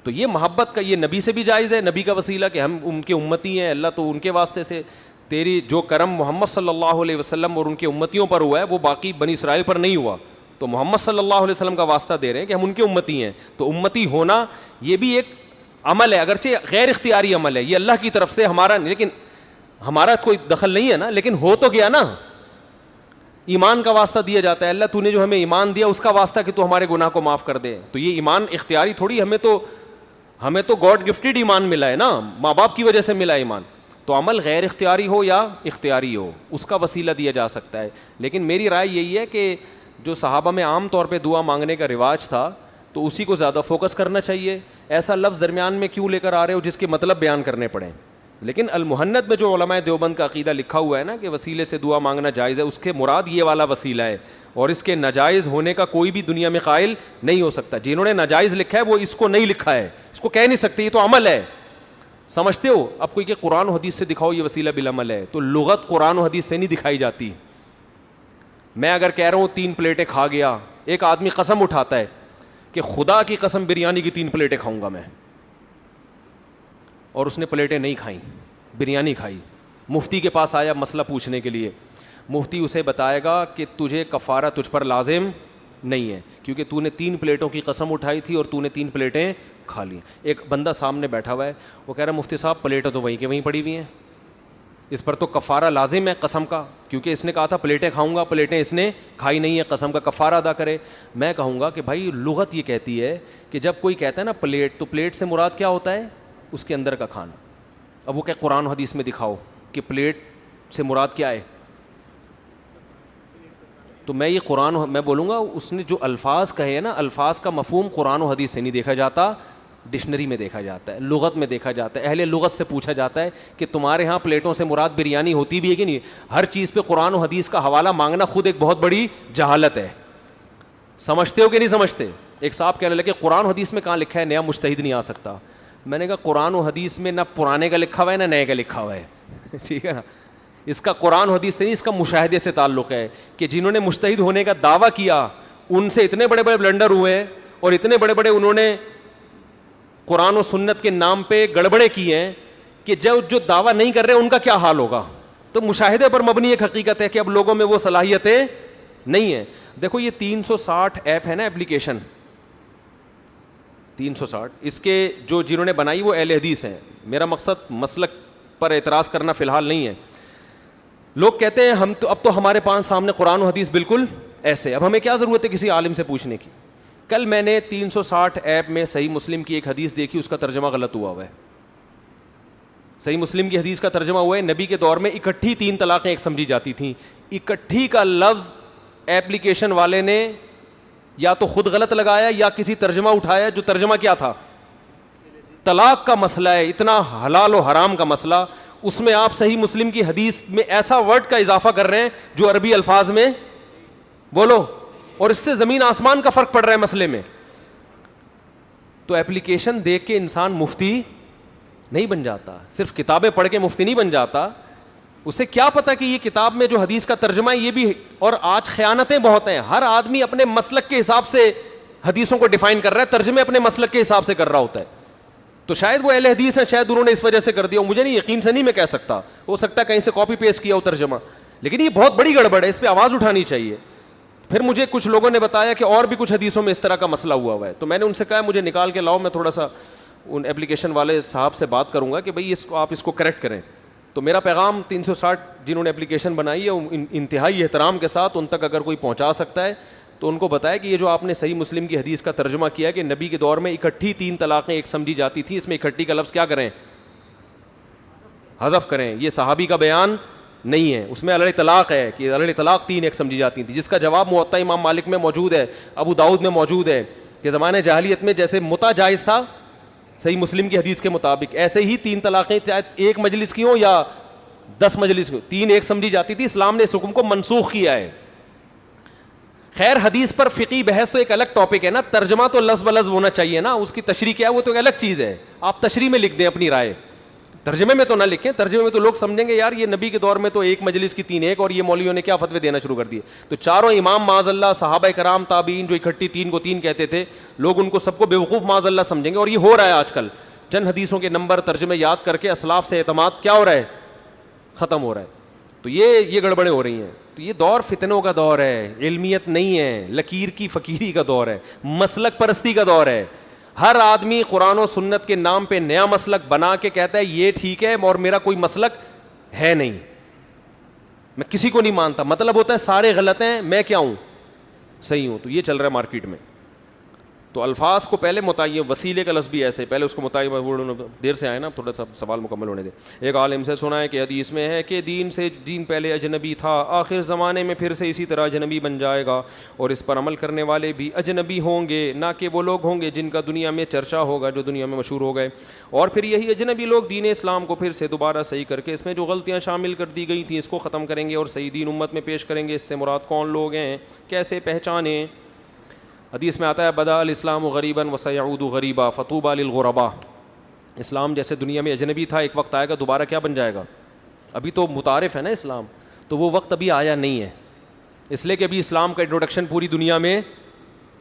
تو یہ محبت کا یہ نبی سے بھی جائز ہے, نبی کا وسیلہ کہ ہم ان کے امتی ہیں, اللہ تو ان کے واسطے سے. تیری جو کرم محمد صلی اللہ علیہ وسلم اور ان کے امتیوں پر ہوا ہے وہ باقی بنی اسرائیل پر نہیں ہوا, تو محمد صلی اللہ علیہ وسلم کا واسطہ دے رہے ہیں کہ ہم ان کے امتی ہیں. تو امتی ہونا یہ بھی ایک عمل ہے, اگرچہ غیر اختیاری عمل ہے, یہ اللہ کی طرف سے ہمارا, لیکن ہمارا کوئی دخل نہیں ہے نا, لیکن ہو تو گیا نا. ایمان کا واسطہ دیا جاتا ہے, اللہ تو نے جو ہمیں ایمان دیا اس کا واسطہ کہ تو ہمارے گناہ کو معاف کر دے. تو یہ ایمان اختیاری تھوڑی, ہمیں تو گاڈ گفٹڈ ایمان ملا ہے نا, ماں باپ کی وجہ سے ملا ایمان. تو عمل غیر اختیاری ہو یا اختیاری ہو اس کا وسیلہ دیا جا سکتا ہے. لیکن میری رائے یہی ہے کہ جو صحابہ میں عام طور پہ دعا مانگنے کا رواج تھا تو اسی کو زیادہ فوکس کرنا چاہیے. ایسا لفظ درمیان میں کیوں لے کر آ رہے ہو جس کے مطلب بیان کرنے پڑیں. لیکن المحنت میں جو علماء دیوبند کا عقیدہ لکھا ہوا ہے نا کہ وسیلے سے دعا مانگنا جائز ہے, اس کے مراد یہ والا وسیلہ ہے, اور اس کے ناجائز ہونے کا کوئی بھی دنیا میں قائل نہیں ہو سکتا. جنہوں نے ناجائز لکھا ہے وہ اس کو نہیں لکھا ہے, اس کو کہہ نہیں سکتے, یہ تو عمل ہے. سمجھتے ہو؟ اب کوئی کہ قرآن و حدیث سے دکھاؤ یہ وسیلہ بالعمل ہے, تو لغت قرآن و حدیث سے نہیں دکھائی جاتی. میں اگر کہہ رہا ہوں 3 پلیٹیں کھا گیا, ایک آدمی قسم اٹھاتا ہے کہ خدا کی قسم بریانی کی 3 پلیٹیں کھاؤں گا میں, اور اس نے پلیٹیں نہیں کھائیں, بریانی کھائی. مفتی کے پاس آیا مسئلہ پوچھنے کے لیے, مفتی اسے بتائے گا کہ تجھے کفارہ تجھ پر لازم نہیں ہے کیونکہ تو نے 3 پلیٹوں کی قسم اٹھائی تھی اور تو نے 3 پلیٹیں کھا لی. ایک بندہ سامنے بیٹھا ہوا ہے, وہ کہہ رہا ہے مفتی صاحب پلیٹیں تو وہیں کے وہیں پڑی ہوئی ہیں, اس پر تو کفارہ لازم ہے قسم کا, کیونکہ اس نے کہا تھا پلیٹیں کھاؤں گا, پلیٹیں اس نے کھائی نہیں ہے, قسم کا کفارہ ادا کرے. میں کہوں گا کہ بھائی لغت یہ کہتی ہے کہ جب کوئی کہتا ہے نا پلیٹ, تو پلیٹ سے مراد کیا ہوتا ہے؟ اس کے اندر کا کھانا. اب وہ کہ قرآن حدیث میں دکھاؤ کہ پلیٹ سے مراد کیا ہے. تو میں یہ قرآن میں بولوں گا اس نے جو الفاظ کہے ہیں نا, الفاظ کا مفہوم قرآن و حدیث سے نہیں دیکھا جاتا, ڈکشنری میں دیکھا جاتا ہے, لغت میں دیکھا جاتا ہے. اہل لغت سے پوچھا جاتا ہے کہ تمہارے ہاں پلیٹوں سے مراد بریانی ہوتی بھی ہے کہ نہیں. ہر چیز پہ قرآن و حدیث کا حوالہ مانگنا خود ایک بہت بڑی جہالت ہے. سمجھتے ہو کہ نہیں سمجھتے؟ ایک صاحب کہنے لگے قرآن و حدیث میں کہاں لکھا ہے نیا مجتہد نہیں آ سکتا. میں نے کہا قرآن و حدیث میں نہ پرانے کا لکھا ہوا ہے نہ نئے کا لکھا ہوا ہے, ٹھیک ہے نا. اس کا قرآن و حدیث سے نہیں, اس کا مشاہدے سے تعلق ہے کہ جنہوں نے مجتہد ہونے کا دعویٰ کیا ان سے اتنے بڑے بڑے بلنڈر ہوئے ہیں اور اتنے بڑے بڑے انہوں نے قرآن و سنت کے نام پہ گڑبڑے کیے ہیں کہ جو دعویٰ نہیں کر رہے ان کا کیا حال ہوگا. تو مشاہدے پر مبنی ایک حقیقت ہے کہ اب لوگوں میں وہ صلاحیتیں نہیں ہیں. دیکھو یہ 360 ایپ ہے نا, اپلیکیشن, 360. اس کے جو جنہوں نے بنائی وہ اہل حدیث ہیں. میرا مقصد مسلک پر اعتراض کرنا فی الحال نہیں ہے. لوگ کہتے ہیں اب تو ہمارے پاس سامنے قرآن و حدیث بالکل ایسے, اب ہمیں کیا ضرورت ہے کسی عالم سے پوچھنے کی. کل میں نے 360 ایپ میں صحیح مسلم کی ایک حدیث دیکھی, اس کا ترجمہ غلط ہوا ہے. صحیح مسلم کی حدیث کا ترجمہ ہوا ہے نبی کے دور میں اکٹھی 3 طلاقیں ایک سمجھی جاتی تھیں. اکٹھی کا لفظ ایپلیکیشن والے نے یا تو خود غلط لگایا یا کسی ترجمہ اٹھایا جو ترجمہ کیا تھا, طلاق کا مسئلہ ہے, اتنا حلال و حرام کا مسئلہ, اس میں آپ صحیح مسلم کی حدیث میں ایسا ورڈ کا اضافہ کر رہے ہیں جو عربی الفاظ میں بولو, اور اس سے زمین آسمان کا فرق پڑ رہا ہے مسئلے میں. تو ایپلیکیشن دیکھ کے انسان مفتی نہیں بن جاتا, صرف کتابیں پڑھ کے مفتی نہیں بن جاتا. اسے کیا پتا کہ یہ کتاب میں جو حدیث کا ترجمہ ہے یہ بھی, اور آج خیانتیں بہت ہیں, ہر آدمی اپنے مسلک کے حساب سے حدیثوں کو ڈیفائن کر رہا ہے, ترجمے اپنے مسلک کے حساب سے کر رہا ہوتا ہے. تو شاید وہ اہل حدیث ہیں, شاید انہوں نے اس وجہ سے کر دیا, مجھے نہیں یقین سے نہیں میں کہہ سکتا, ہو سکتا ہے کہیں سے کاپی پیسٹ کیا ہو ترجمہ, لیکن یہ بہت بڑی گڑبڑ ہے, اس پہ آواز اٹھانی چاہیے. پھر مجھے کچھ لوگوں نے بتایا کہ اور بھی کچھ حدیثوں میں اس طرح کا مسئلہ ہوا ہے, تو میں نے ان سے کہا مجھے نکال کے لاؤ, میں تھوڑا سا ان ایپلیکیشن والے صاحب سے بات کروں گا کہ بھئی اس کو آپ اس کو کریکٹ کریں. تو میرا پیغام 360 جنہوں نے اپلیکیشن بنائی ہے انتہائی احترام کے ساتھ ان تک اگر کوئی پہنچا سکتا ہے تو ان کو بتایا کہ یہ جو آپ نے صحیح مسلم کی حدیث کا ترجمہ کیا کہ نبی کے دور میں اکٹھی 3 طلاقیں ایک سمجھی جاتی تھیں, اس میں اکٹھی کا لفظ کیا کریں, حذف کریں. یہ صحابی کا بیان نہیں ہے, اس میں علیہ طلاق ہے کہ علیہ طلاق 3 ایک سمجھی جاتی تھیں, جس کا جواب موطا امام مالک میں موجود ہے, ابو داؤد میں موجود ہے کہ زمانے جاہلیت میں جیسے متع جائز تھا صحیح مسلم کی حدیث کے مطابق, ایسے ہی 3 طلاقیں چاہے ایک مجلس کی ہوں یا 10 مجلس کی, 3 ایک سمجھی جاتی تھی. اسلام نے اس حکم کو منسوخ کیا ہے. خیر حدیث پر فقہی بحث تو ایک الگ ٹاپک ہے نا, ترجمہ تو لفظ بلفظ ہونا چاہیے نا, اس کی تشریح کیا ہے وہ تو ایک الگ چیز ہے. آپ تشریح میں لکھ دیں اپنی رائے, ترجمے میں تو نہ لکھیں, ترجمے میں تو لوگ سمجھیں گے یار یہ نبی کے دور میں تو ایک مجلس کی 3 ایک, اور یہ مولویوں نے کیا فتوے دینا شروع کر دیے. تو چاروں امام معاذ اللہ, صحابہ کرام, تابعین جو اکٹھی 3 کو 3 کہتے تھے, لوگ ان کو سب کو بیوقوف معاذ اللہ سمجھیں گے, اور یہ ہو رہا ہے آج کل. چند حدیثوں کے نمبر ترجمے یاد کر کے اسلاف سے اعتماد کیا ہو رہا ہے, ختم ہو رہا ہے. تو یہ گڑبڑیں ہو رہی ہیں. تو یہ دور فتنوں کا دور ہے, علمیت نہیں ہے, لکیر کی فقیری کا دور ہے, مسلک پرستی کا دور ہے. ہر آدمی قرآن و سنت کے نام پہ نیا مسلک بنا کے کہتا ہے یہ ٹھیک ہے اور میرا کوئی مسلک ہے نہیں, میں کسی کو نہیں مانتا. مطلب ہوتا ہے سارے غلط ہیں, میں کیا ہوں, صحیح ہوں. تو یہ چل رہا ہے مارکیٹ میں. تو الفاظ کو پہلے متعین, وسیلے کا لفظ بھی ایسے, پہلے اس کو متعین, دیر سے آئے نا, تھوڑا سا سوال مکمل ہونے دے. ایک عالم سے سنا ہے کہ حدیث میں ہے کہ دین پہلے اجنبی تھا, آخر زمانے میں پھر سے اسی طرح اجنبی بن جائے گا, اور اس پر عمل کرنے والے بھی اجنبی ہوں گے, نہ کہ وہ لوگ ہوں گے جن کا دنیا میں چرچا ہوگا, جو دنیا میں مشہور ہو گئے. اور پھر یہی اجنبی لوگ دین اسلام کو پھر سے دوبارہ صحیح کر کے اس میں جو غلطیاں شامل کر دی گئی تھیں اس کو ختم کریں گے اور صحیح دین امت میں پیش کریں گے. اس سے مراد کون لوگ ہیں, کیسے پہچانیں؟ حدیث میں آتا ہے بدا الاسلام غریبا وسیعود غریبا فطوبى للغرباء. اسلام جیسے دنیا میں اجنبی تھا, ایک وقت آئے گا دوبارہ کیا بن جائے گا. ابھی تو متعارف ہے نا اسلام, تو وہ وقت ابھی آیا نہیں ہے, اس لیے کہ ابھی اسلام کا انٹروڈکشن پوری دنیا میں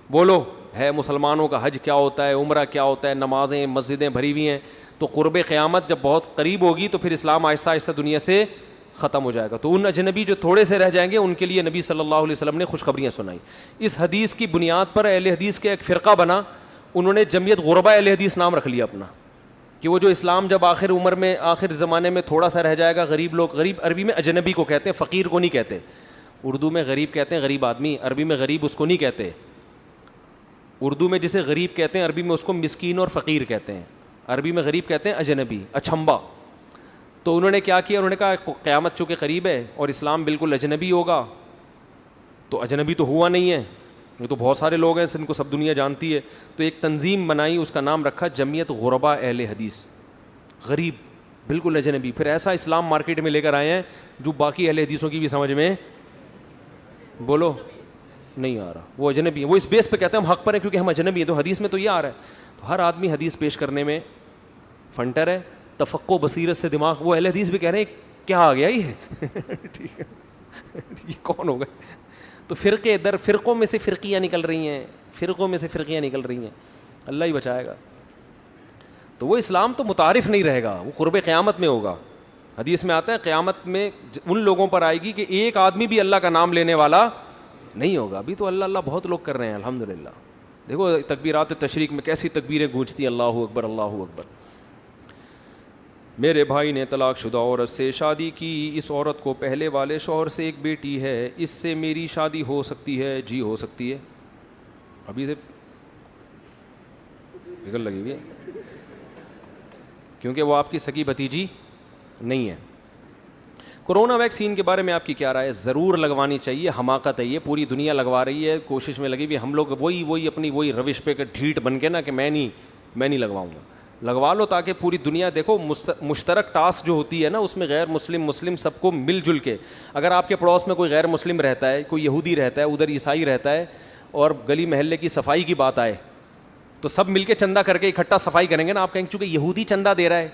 بولو ہے. مسلمانوں کا حج کیا ہوتا ہے, عمرہ کیا ہوتا ہے, نمازیں, مسجدیں بھری ہوئی ہیں. تو قرب قیامت جب بہت قریب ہوگی تو پھر اسلام آہستہ آہستہ دنیا سے ختم ہو جائے گا. تو ان اجنبی جو تھوڑے سے رہ جائیں گے ان کے لیے نبی صلی اللہ علیہ وسلم نے خوشخبریاں سنائی. اس حدیث کی بنیاد پر اہل حدیث کے ایک فرقہ بنا, انہوں نے جمعیت غرباء اہل حدیث نام رکھ لیا اپنا, کہ وہ جو اسلام جب آخر عمر میں آخر زمانے میں تھوڑا سا رہ جائے گا, غریب لوگ, غریب عربی میں اجنبی کو کہتے ہیں, فقیر کو نہیں کہتے. اردو میں غریب کہتے ہیں غریب آدمی, عربی میں غریب اس کو نہیں کہتے. اردو میں جسے غریب کہتے ہیں عربی میں اس کو مسکین اور فقیر کہتے ہیں, عربی میں غریب کہتے ہیں اجنبی, اچھمبا. تو انہوں نے کیا کیا, انہوں نے کہا قیامت چونکہ قریب ہے اور اسلام بالکل اجنبی ہوگا, تو اجنبی تو ہوا نہیں ہے, یہ تو بہت سارے لوگ ہیں جن کو سب دنیا جانتی ہے. تو ایک تنظیم بنائی, اس کا نام رکھا جمعیت غرباء اہل حدیث, غریب بالکل اجنبی. پھر ایسا اسلام مارکیٹ میں لے کر آئے ہیں جو باقی اہل حدیثوں کی بھی سمجھ میں بولو نہیں آ رہا. وہ اجنبی ہیں, وہ اس بیس پہ کہتے ہیں ہم حق پر ہیں کیونکہ ہم اجنبی ہیں. تو حدیث میں تو یہ آ رہا ہے. تو ہر آدمی حدیث پیش کرنے میں فنٹر ہے, تفقع بصیرت سے دماغ. وہ اہل حدیث بھی کہہ رہے ہیں کیا آ گیا یہ ٹھیک ہے, یہ کون ہو گئے. تو فرقے در فرقوں میں سے فرقیاں نکل رہی ہیں, فرقوں میں سے فرقیاں نکل رہی ہیں, اللہ ہی بچائے گا. تو وہ اسلام تو متعارف نہیں رہے گا, وہ قرب قیامت میں ہوگا. حدیث میں آتا ہے قیامت میں ان لوگوں پر آئے گی کہ ایک آدمی بھی اللہ کا نام لینے والا نہیں ہوگا. ابھی تو اللہ اللہ بہت لوگ کر رہے ہیں الحمدللہ, دیکھو تکبیرات تشریق میں کیسی تکبیریں گونجتی ہیں, اللہ اکبر اللہ اکبر. میرے بھائی نے طلاق شدہ عورت سے شادی کی, اس عورت کو پہلے والے شوہر سے ایک بیٹی ہے, اس سے میری شادی ہو سکتی ہے؟ جی ہو سکتی ہے. ابھی سے فکر لگی ہوئی ہے کیونکہ وہ آپ کی سکی بھتیجی نہیں ہے. کرونا ویکسین کے بارے میں آپ کی کیا رائے؟ ضرور لگوانی چاہیے, حماقت ہے یہ, پوری دنیا لگوا رہی ہے, کوشش میں لگی ہوئی, ہم لوگ وہی اپنی وہی روش پہ ڈھیٹ بن کے نا کہ میں نہیں لگواؤں گا. لگوا لو تاکہ پوری دنیا دیکھو. مشترک ٹاسک جو ہوتی ہے نا اس میں غیر مسلم سب کو مل جل کے, اگر آپ کے پڑوس میں کوئی غیر مسلم رہتا ہے, کوئی یہودی رہتا ہے, ادھر عیسائی رہتا ہے, اور گلی محلے کی صفائی کی بات آئے تو سب مل کے چندہ کر کے اکٹھا صفائی کریں گے نا. آپ کہیں چونکہ یہودی چندہ دے رہا ہے,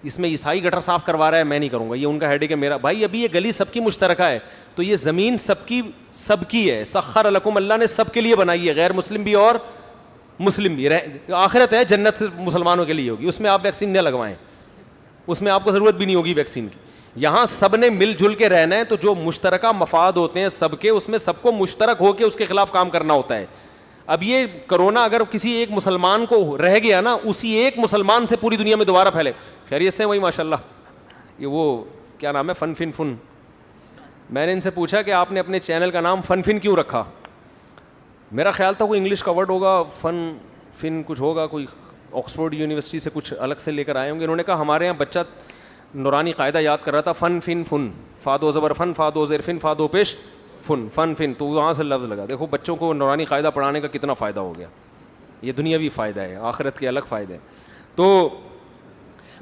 اس میں عیسائی گٹر صاف کروا رہا ہے, میں نہیں کروں گا, یہ ان کا ہیڈیک ہے. میرا بھائی ابھی یہ گلی سب کی مشترکہ ہے, تو یہ زمین سب کی ہے. سخر لکم, اللہ نے سب کے لیے بنائی ہے, غیر مسلم بھی اور مسلم بھی. آخرت ہے, جنت مسلمانوں کے لیے ہوگی, اس میں آپ ویکسین نہ لگوائیں, اس میں آپ کو ضرورت بھی نہیں ہوگی ویکسین کی. یہاں سب نے مل جل کے رہنا ہے, تو جو مشترکہ مفاد ہوتے ہیں سب کے, اس میں سب کو مشترک ہو کے اس کے خلاف کام کرنا ہوتا ہے. اب یہ کرونا اگر کسی ایک مسلمان کو رہ گیا نا, اسی ایک مسلمان سے پوری دنیا میں دوبارہ پھیلے. خیریت سے وہی ماشاء اللہ, یہ وہ کیا نام ہے, فن. میں نے ان سے پوچھا کہ آپ نے اپنے چینل کا نام فن کیوں رکھا؟ میرا خیال تھا کوئی انگلش کا ورڈ ہوگا, فن کچھ ہوگا, کوئی آکسفورڈ یونیورسٹی سے کچھ الگ سے لے کر آئے ہوں گے. انہوں نے کہا ہمارے یہاں بچہ نورانی قاعدہ یاد کر رہا تھا, فن, فادو زبر فن, فادو زیر فن, فادو پیش فن, تو وہاں سے لفظ لگا. دیکھو بچوں کو نورانی قاعدہ پڑھانے کا کتنا فائدہ ہو گیا. یہ دنیاوی فائدہ ہے, آخرت کے الگ فائدے ہیں. تو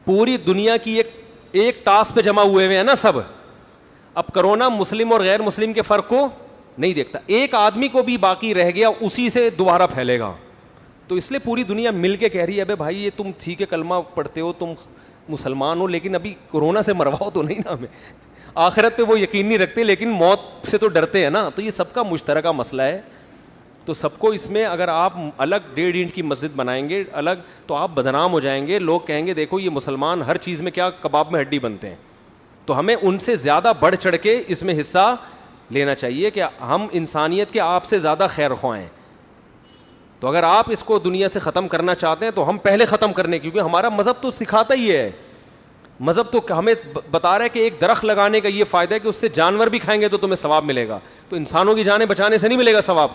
پوری دنیا کی ایک ٹاسک پہ جمع ہوئے ہیں نا سب. اب کرونا مسلم اور غیر مسلم کے فرق کو نہیں دیکھتا, ایک آدمی کو بھی باقی رہ گیا اسی سے دوبارہ پھیلے گا. تو اس لیے پوری دنیا مل کے کہہ رہی ہے ابے بھائی یہ تم ٹھیک ہے کلمہ پڑھتے ہو, تم مسلمان ہو, لیکن ابھی کرونا سے مرواؤ تو نہیں نا ہمیں. آخرت پہ وہ یقین نہیں رکھتے لیکن موت سے تو ڈرتے ہیں نا. تو یہ سب کا مشترکہ مسئلہ ہے. تو سب کو اس میں اگر آپ الگ 1.5 اینٹ کی مسجد بنائیں گے الگ, تو آپ بدنام ہو جائیں گے. لوگ کہیں گے دیکھو یہ مسلمان ہر چیز میں کیا کباب میں ہڈی بنتے ہیں. تو ہمیں ان سے زیادہ بڑھ چڑھ کے اس میں حصہ لینا چاہیے کہ ہم انسانیت کے آپ سے زیادہ خیر خواہ ہیں. تو اگر آپ اس کو دنیا سے ختم کرنا چاہتے ہیں تو ہم پہلے ختم کرنے, کیونکہ ہمارا مذہب تو سکھاتا ہی ہے. مذہب تو ہمیں بتا رہا ہے کہ ایک درخت لگانے کا یہ فائدہ ہے کہ اس سے جانور بھی کھائیں گے تو تمہیں ثواب ملے گا, تو انسانوں کی جانیں بچانے سے نہیں ملے گا ثواب.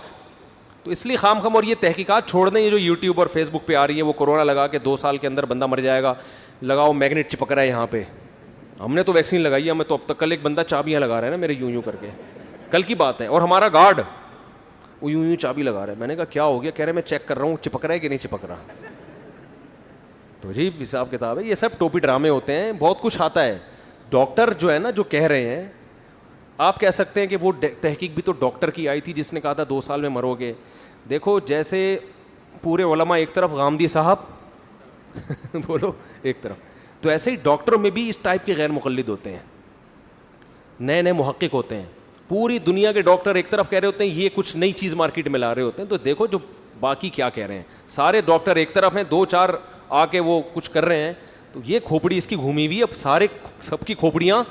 تو اس لیے خام اور یہ تحقیقات چھوڑ دیں, یہ جو یوٹیوب اور فیس بک پہ آ رہی ہیں, وہ کورونا لگا کے 2 سال کے اندر بندہ مر جائے گا, لگاؤ میگنیٹ چپک رہا ہے یہاں پہ. ہم نے تو ویکسین لگائی ہے, ہمیں تو اب تک کل ایک بندہ چابیاں لگا رہا ہے نا میرے یوں کر کے, کل کی بات ہے, اور ہمارا گارڈ وہ یوں چابی لگا رہا ہے. میں نے کہا کیا ہو گیا؟ کہہ رہے میں چیک کر رہا ہوں چپک رہا ہے کہ نہیں چپک رہا. تو جی حساب کتاب ہے, یہ سب ٹوپی ڈرامے ہوتے ہیں, بہت کچھ آتا ہے. ڈاکٹر جو ہے نا جو کہہ رہے ہیں, آپ کہہ سکتے ہیں کہ وہ تحقیق بھی تو ڈاکٹر کی آئی تھی جس نے کہا تھا 2 سال میں مرو گے. دیکھو جیسے پورے علماء ایک طرف, غامدی صاحب بولو ایک طرف, تو ایسے ہی ڈاکٹروں میں بھی اس ٹائپ کے غیر مقلد ہوتے ہیں, نئے محقق ہوتے ہیں. پوری دنیا کے ڈاکٹر ایک طرف کہہ رہے ہوتے ہیں, یہ کچھ نئی چیز مارکیٹ میں لا رہے ہوتے ہیں. تو دیکھو جو باقی کیا کہہ رہے ہیں, سارے ڈاکٹر ایک طرف ہیں, 2-4 آ کے وہ کچھ کر رہے ہیں. تو یہ کھوپڑی اس کی گھومی ہوئی, اب سب کی کھوپڑیاں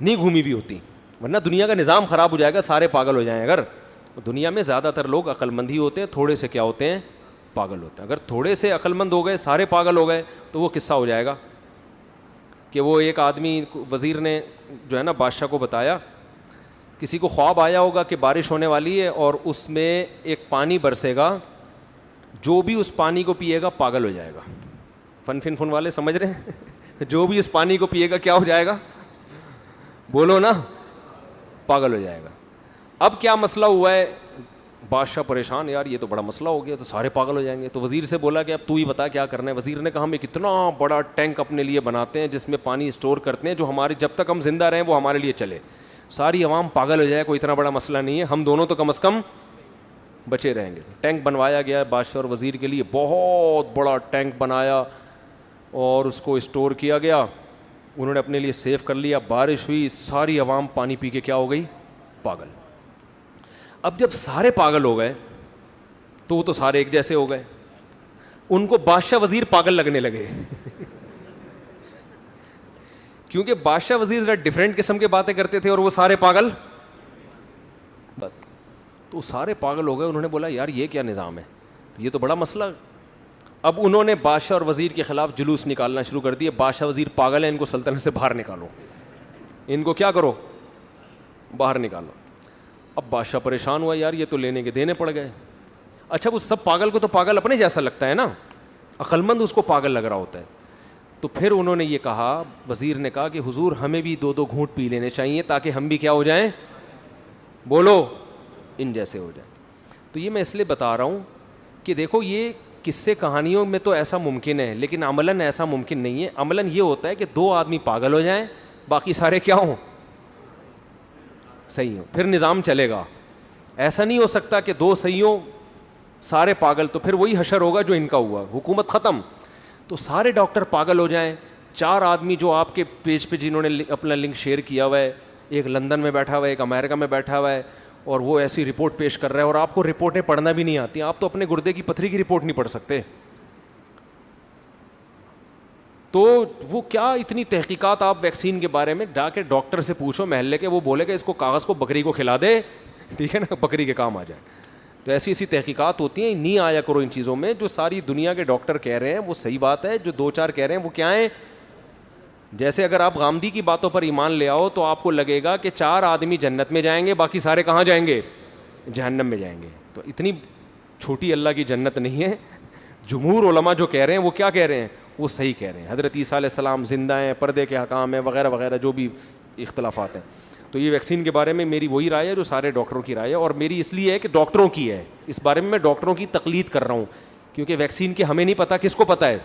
نہیں گھومی ہوئی ہوتی, ورنہ دنیا کا نظام خراب ہو جائے گا, سارے پاگل ہو جائیں. اگر دنیا میں زیادہ تر لوگ عقل مند ہی ہوتے ہیں, تھوڑے سے کیا ہوتے ہیں, پاگل ہوتے ہیں. اگر تھوڑے سے عقل مند ہو گئے, سارے پاگل ہو گئے, تو وہ قصہ ہو جائے گا کہ وہ ایک آدمی وزیر نے جو ہے نا بادشاہ کو بتایا, کسی کو خواب آیا ہوگا کہ بارش ہونے والی ہے اور اس میں ایک پانی برسے گا, جو بھی اس پانی کو پیے گا پاگل ہو جائے گا. فن والے سمجھ رہے ہیں, جو بھی اس پانی کو پیے گا کیا ہو جائے گا, بولو نا, پاگل ہو جائے گا. اب کیا مسئلہ ہوا ہے, بادشاہ پریشان, یار یہ تو بڑا مسئلہ ہو گیا, تو سارے پاگل ہو جائیں گے. تو وزیر سے بولا کہ اب تو ہی بتا کیا کرنا ہے. وزیر نے کہا ہم ایک اتنا بڑا ٹینک اپنے لیے بناتے ہیں جس میں پانی اسٹور کرتے ہیں, جو ہمارے جب تک ہم زندہ رہیں وہ ہمارے لیے چلے. ساری عوام پاگل ہو جائے, کوئی اتنا بڑا مسئلہ نہیں ہے, ہم دونوں تو کم از کم بچے رہیں گے. ٹینک بنوایا گیا بادشاہ اور وزیر کے لیے, بہت بڑا ٹینک بنایا اور اس کو اسٹور کیا گیا. انہوں نے اپنے لیے سیو کر لیا. بارش ہوئی, ساری عوام پانی پی کے کیا ہو گئی, پاگل. اب جب سارے پاگل ہو گئے تو وہ تو سارے ایک جیسے ہو گئے, ان کو بادشاہ وزیر پاگل لگنے لگے کیونکہ بادشاہ وزیر ذرا ڈفرینٹ قسم کے باتیں کرتے تھے اور وہ سارے پاگل. تو سارے پاگل ہو گئے. انہوں نے بولا یار یہ کیا نظام ہے, یہ تو بڑا مسئلہ. اب انہوں نے بادشاہ اور وزیر کے خلاف جلوس نکالنا شروع کر دیا. بادشاہ وزیر پاگل ہیں, ان کو سلطنت سے باہر نکالو, ان کو کیا کرو, باہر نکالو. اب بادشاہ پریشان ہوا, یار یہ تو لینے کے دینے پڑ گئے. اچھا وہ سب پاگل کو تو پاگل اپنے جیسا لگتا ہے نا, عقل مند اس کو پاگل لگ رہا ہوتا ہے. تو پھر انہوں نے یہ کہا, وزیر نے کہا کہ حضور ہمیں بھی 2 گھونٹ پی لینے چاہیے تاکہ ہم بھی کیا ہو جائیں, بولو, ان جیسے ہو جائیں. تو یہ میں اس لیے بتا رہا ہوں کہ دیکھو یہ قصے کہانیوں میں تو ایسا ممکن ہے, لیکن عملاً ایسا ممکن نہیں ہے. عملاً یہ ہوتا ہے کہ 2 آدمی پاگل ہو جائیں, باقی سارے کیا ہوں, صحیح ہوں, پھر نظام چلے گا. ایسا نہیں ہو سکتا کہ 2 صحیح ہوں سارے پاگل, تو پھر وہی حشر ہوگا جو ان کا ہوا, حکومت ختم. تو سارے ڈاکٹر پاگل ہو جائیں. 4 آدمی جو آپ کے پیج پہ جنہوں نے اپنا لنک شیئر کیا ہوا ہے, ایک لندن میں بیٹھا ہوا ہے, ایک امریکہ میں بیٹھا ہوا ہے, اور وہ ایسی رپورٹ پیش کر رہا ہے, اور آپ کو رپورٹیں پڑھنا بھی نہیں آتی. آپ تو اپنے گردے کی پتھری کی رپورٹ نہیں پڑھ سکتے. تو وہ کیا اتنی تحقیقات آپ ویکسین کے بارے میں جا کے ڈاکٹر سے پوچھو محلے کے, وہ بولے کہ اس کو کاغذ کو بکری کو کھلا دے, ٹھیک ہے نا, بکری کے کام آ جائے. تو ایسی تحقیقات ہوتی ہیں, نہیں آیا کرو ان چیزوں میں. جو ساری دنیا کے ڈاکٹر کہہ رہے ہیں وہ صحیح بات ہے, جو 2-4 کہہ رہے ہیں وہ کیا ہیں. جیسے اگر آپ غامدی کی باتوں پر ایمان لے آؤ تو آپ کو لگے گا کہ 4 آدمی جنت میں جائیں گے, باقی سارے کہاں جائیں گے, جہنم میں جائیں گے. تو اتنی چھوٹی اللہ کی جنت نہیں ہے. جمہور علماء جو کہہ رہے ہیں وہ کیا کہہ رہے ہیں, وہ صحیح کہہ رہے ہیں. حضرت عیسیٰ علیہ السلام زندہ ہیں, پردے کے حکام ہیں, وغیرہ وغیرہ جو بھی اختلافات ہیں. تو یہ ویکسین کے بارے میں میری وہی رائے ہے جو سارے ڈاکٹروں کی رائے ہے, اور میری اس لیے ہے کہ ڈاکٹروں کی ہے. اس بارے میں ڈاکٹروں کی تقلید کر رہا ہوں, کیونکہ ویکسین کی ہمیں نہیں پتہ, کس کو پتہ ہے.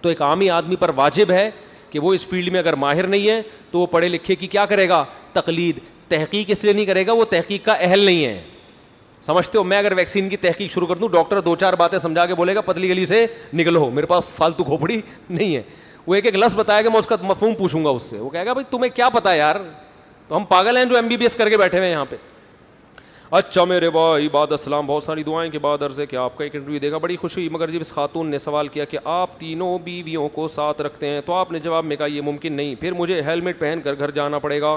تو ایک عامی آدمی پر واجب ہے کہ وہ اس فیلڈ میں اگر ماہر نہیں ہے تو وہ پڑھے لکھے کی کیا کرے گا, تقلید. تحقیق اس لیے نہیں کرے گا, وہ تحقیق کا اہل نہیں ہے. سمجھتے ہو, میں اگر ویکسین کی تحقیق شروع کر دوں, ڈاکٹر 2-4 باتیں سمجھا کے بولے گا پتلی گلی سے نکلو, میرے پاس فالتو کھوپڑی نہیں ہے. وہ ایک لفظ بتائے گا, میں اس کا مفہوم پوچھوں گا اس سے, وہ کہے گا بھائی تمہیں کیا پتا ہے یار, تو ہم پاگل ہیں جو MBBS کر کے بیٹھے ہوئے ہیں یہاں پہ. اچھا میرے بھائی بعد السلام, بہت ساری دعائیں کے بعد عرض ہے کہ آپ کا ایک انٹرویو دیکھا, بڑی خوشی ہوئی, مگر جب اس خاتون نے سوال کیا کہ آپ تینوں بیویوں کو ساتھ رکھتے ہیں تو آپ نے جواب میں کہا یہ ممکن نہیں, پھر مجھے ہیلمٹ پہن کر گھر جانا پڑے گا.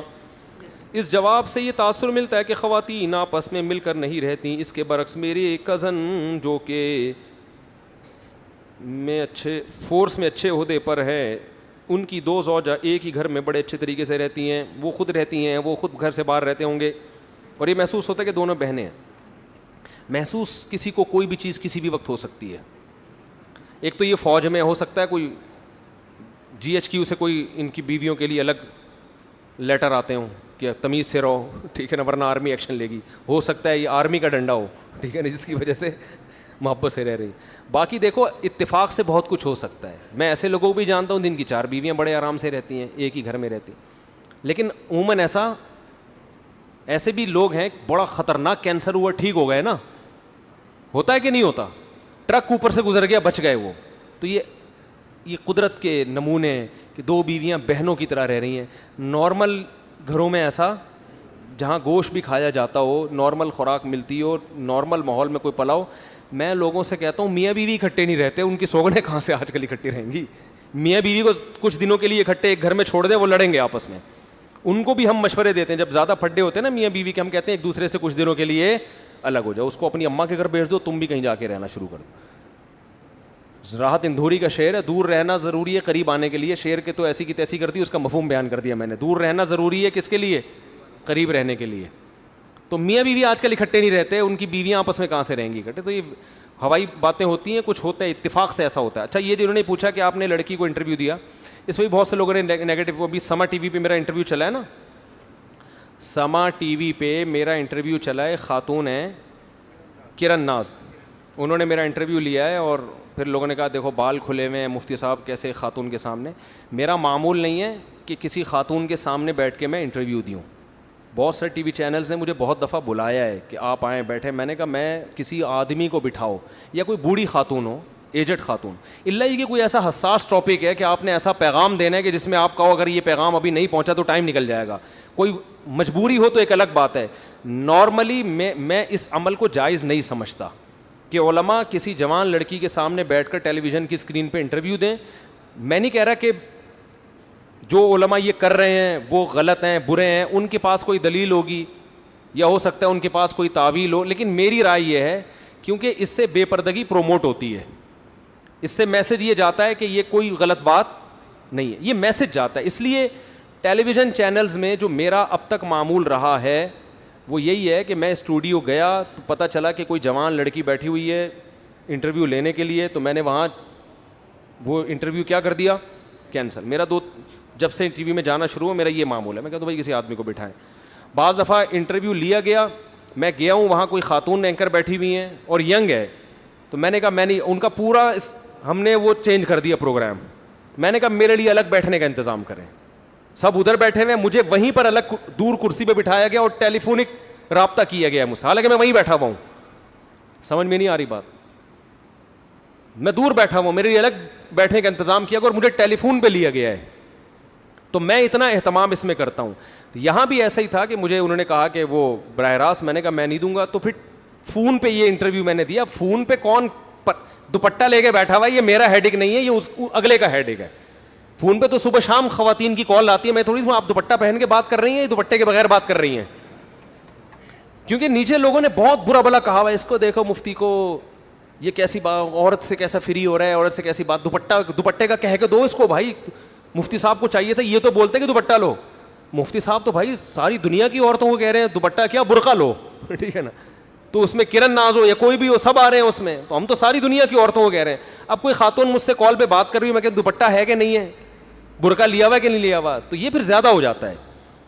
اس جواب سے یہ تاثر ملتا ہے کہ خواتین آپس میں مل کر نہیں رہتی. اس کے برعکس میری کزن جو کہ فورس میں اچھے عہدے پر ہے, ان کی 2 زوجہ ایک ہی گھر میں بڑے اچھے طریقے سے رہتی ہیں. وہ خود رہتی ہیں, وہ خود گھر سے باہر رہتے ہوں گے, اور یہ محسوس ہوتا ہے کہ دونوں بہنیں ہیں. محسوس کسی کو کوئی بھی چیز کسی بھی وقت ہو سکتی ہے. ایک تو یہ فوج میں ہو سکتا ہے کوئی GHQ سے کوئی ان کی بیویوں کے لیے الگ لیٹر آتے ہوں کہ تمیز سے رہو, ٹھیک ہے نا, ورنہ آرمی ایکشن لے گی. ہو سکتا ہے یہ آرمی کا ڈنڈا ہو, ٹھیک ہے نا, جس کی وجہ سے محبت سے رہ رہی. باقی دیکھو اتفاق سے بہت کچھ ہو سکتا ہے. میں ایسے لوگوں کو بھی جانتا ہوں جن کی 4 بیویاں بڑے آرام سے رہتی ہیں, ایک ہی گھر میں رہتی. لیکن عموماً ایسے بھی لوگ ہیں, بڑا خطرناک کینسر ہوا, ٹھیک ہو گئے نا, ہوتا ہے کہ نہیں ہوتا, ٹرک اوپر سے گزر گیا, بچ گئے وہ. تو یہ قدرت کے نمونے ہیں کہ 2 بیویاں بہنوں کی طرح رہ رہی ہیں. نارمل گھروں میں ایسا, جہاں گوشت بھی کھایا جاتا ہو, نارمل خوراک ملتی ہو, نارمل ماحول میں کوئی پلاؤ. میں لوگوں سے کہتا ہوں میاں بیوی اکٹھے نہیں رہتے, ان کی سوگنیں کہاں سے آج کل اکٹھی رہیں گی. میاں بیوی کو کچھ دنوں کے لیے اکٹھے ایک گھر میں چھوڑ دیں, وہ لڑیں گے آپس میں. ان کو بھی ہم مشورے دیتے ہیں, جب زیادہ پھڈے ہوتے ہیں نا میاں بیوی کے, ہم کہتے ہیں ایک دوسرے سے کچھ دنوں کے لیے الگ ہو جاؤ. اس کو اپنی اماں کے گھر بھیج دو, تم بھی کہیں جا کے رہنا شروع کر دو. راحت اندھوری کا شعر ہے, دور رہنا ضروری ہے قریب آنے کے لیے. شعر کے تو ایسی کی تیسی کرتی ہے, اس کا مفہوم بیان کر دیا میں نے. دور رہنا ضروری ہے کس کے لیے, قریب رہنے کے لیے. تو میاں بیوی آج کل اکٹھے نہیں رہتے, ان کی بیویاں آپس میں کہاں سے رہیں گی اکٹھے. تو یہ ہوائی باتیں ہوتی ہیں, کچھ ہوتا ہے, اتفاق سے ایسا ہوتا ہے. اچھا یہ جو انہوں نے پوچھا کہ آپ نے لڑکی کو انٹرویو دیا, اس میں بھی بہت سے لوگوں نے نیگیٹو. ابھی سما ٹی وی پہ میرا انٹرویو چلا ہے نا, سما ٹی وی پہ میرا انٹرویو چلا ہے, خاتون ہیں کرن ناز, انہوں نے میرا انٹرویو لیا ہے. اور پھر لوگوں نے کہا دیکھو بال کھلے ہوئے ہیں مفتی صاحب, کیسے خاتون کے سامنے. میرا معمول نہیں ہے کہ کسی خاتون کے سامنے بیٹھ کے میں انٹرویو دوں. بہت سارے ٹی وی چینلز نے مجھے بہت دفعہ بلایا ہے کہ آپ آئیں بیٹھیں. میں نے کہا میں کسی آدمی کو بٹھاؤ, یا کوئی بوڑھی خاتون ہو, ایجڈ خاتون, اللہ ہی کہ کوئی ایسا حساس ٹاپک ہے کہ آپ نے ایسا پیغام دینا ہے کہ جس میں آپ کہو اگر یہ پیغام ابھی نہیں پہنچا تو ٹائم نکل جائے گا. کوئی مجبوری ہو تو ایک الگ بات ہے. نارملی میں اس عمل کو جائز نہیں سمجھتا کہ علماء کسی جوان لڑکی کے سامنے بیٹھ کر ٹیلی ویژن کی اسکرین پہ انٹرویو دیں. میں نہیں کہہ رہا کہ جو علماء یہ کر رہے ہیں وہ غلط ہیں, برے ہیں, ان کے پاس کوئی دلیل ہوگی یا ہو سکتا ہے ان کے پاس کوئی تعویل ہو. لیکن میری رائے یہ ہے کیونکہ اس سے بے پردگی پروموٹ ہوتی ہے, اس سے میسج یہ جاتا ہے کہ یہ کوئی غلط بات نہیں ہے, یہ میسج جاتا ہے. اس لیے ٹیلی ویژن چینلز میں جو میرا اب تک معمول رہا ہے وہ یہی ہے کہ میں اسٹوڈیو گیا تو پتہ چلا کہ کوئی جوان لڑکی بیٹھی ہوئی ہے انٹرویو لینے کے لیے, تو میں نے وہاں وہ انٹرویو کیا کر دیا, کینسل. میرا جب سے انٹرویو میں جانا شروع ہوا میرا یہ معمول ہے, میں کہتا ہوں بھائی کسی آدمی کو بٹھائیں. بعض دفعہ انٹرویو لیا گیا, میں گیا ہوں وہاں کوئی خاتون اینکر بیٹھی ہوئی ہیں اور ینگ ہے, تو میں نے کہا میں نہیں, ان کا پورا ہم نے وہ چینج کر دیا پروگرام. میں نے کہا میرے لیے الگ بیٹھنے کا انتظام کریں, سب ادھر بیٹھے ہوئے ہیں, مجھے وہیں پر الگ دور کرسی پہ بٹھایا گیا اور ٹیلی فونک رابطہ کیا گیا ہے مجھ سے, حالانکہ میں وہیں بیٹھا ہوا ہوں. سمجھ میں نہیں آ رہی بات, میں دور بیٹھا ہوا, میرے لیے الگ بیٹھنے کا انتظام کیا گیا اور مجھے ٹیلی فون پہ لیا گیا ہے. تو میں اتنا اہتمام اس میں کرتا ہوں. یہاں بھی ایسا ہی تھا کہ مجھے انہوں نے کہا کہ وہ براہ راست, میں نے کہا میں نہیں دوں گا. تو پھر فون پہ یہ انٹرویو میں نے دیا. فون پہ کون دوپٹہ لے کے بیٹھا ہوا ہے, یہ میرا ہیڈک نہیں ہے, یہ اس اگلے کا ہیڈک ہے. فون پہ تو صبح شام خواتین کی کال آتی ہے, میں تھوڑی آپ دوپٹہ پہن کے بات کر رہی ہیں, دوپٹے کے بغیر بات کر رہی ہیں, کیونکہ نیچے لوگوں نے بہت برا بلا کہا ہوا ہے, اس کو دیکھو مفتی کو, یہ کیسی بات, عورت سے کیسا فری ہو رہا ہے, عورت سے کیسی بات, دوپٹے کا کہہ کے دو اس کو. بھائی مفتی صاحب کو چاہیے تھا یہ تو بولتے کہ دوپٹہ لو. مفتی صاحب تو بھائی ساری دنیا کی عورتوں کو کہہ رہے ہیں دوپٹہ کیا, برقع لو, ٹھیک ہے نا. تو اس میں کرن ناز ہو یا کوئی بھی ہو, سب آ رہے ہیں اس میں, تو ہم تو ساری دنیا کی عورتوں کو کہہ رہے ہیں. اب کوئی خاتون مجھ سے کال پہ بات کر رہی ہے, میں کہ دوپٹہ ہے کہ نہیں ہے, برقع لیا ہوا کہ نہیں لیا ہوا, تو یہ پھر زیادہ ہو جاتا ہے.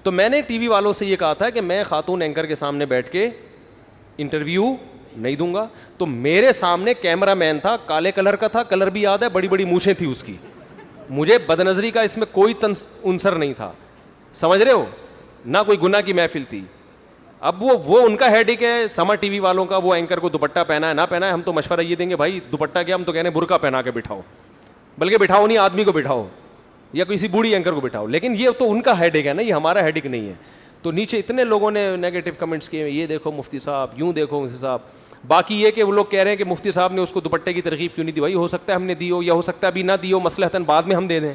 تو میں نے ٹی وی والوں سے یہ کہا تھا کہ میں خاتون اینکر کے سامنے بیٹھ کے انٹرویو نہیں دوں گا. تو میرے سامنے کیمرہ مین تھا, کالے کلر کا تھا, کلر بھی یاد ہے, بڑی بڑی مونچھیں تھی اس کی, مجھے بدنظری کا اس میں کوئی عنصر نہیں تھا, سمجھ رہے ہو, نہ کوئی گناہ کی محفل تھی. اب وہ ان کا ہیڈک ہے سما ٹی وی والوں کا, وہ اینکر کو دوپٹہ پہنا ہے نہ پہنا ہے. ہم تو مشورہ یہ دیں گے بھائی دوپٹہ کیا, ہم تو کہنے برقع پہنا کے بٹھاؤ, بلکہ بٹھاؤ نہیں, آدمی کو بٹھاؤ یا کسی بوڑھی اینکر کو بٹھاؤ. لیکن یہ تو ان کا ہیڈک ہے نا, یہ ہمارا ہیڈک نہیں ہے. تو نیچے اتنے لوگوں نے نیگیٹو کمنٹس کیے, یہ دیکھو مفتی صاحب, یوں دیکھو مفتی صاحب. باقی یہ کہ وہ لوگ کہہ رہے ہیں کہ مفتی صاحب نے اس کو دوپٹے کی ترغیب کیوں نہیں دی. بھائی ہو سکتا ہے ہم نے دی ہو, یا ہو سکتا ہے ابھی نہ دی ہو, مصلحتاً بعد میں ہم دے دیں.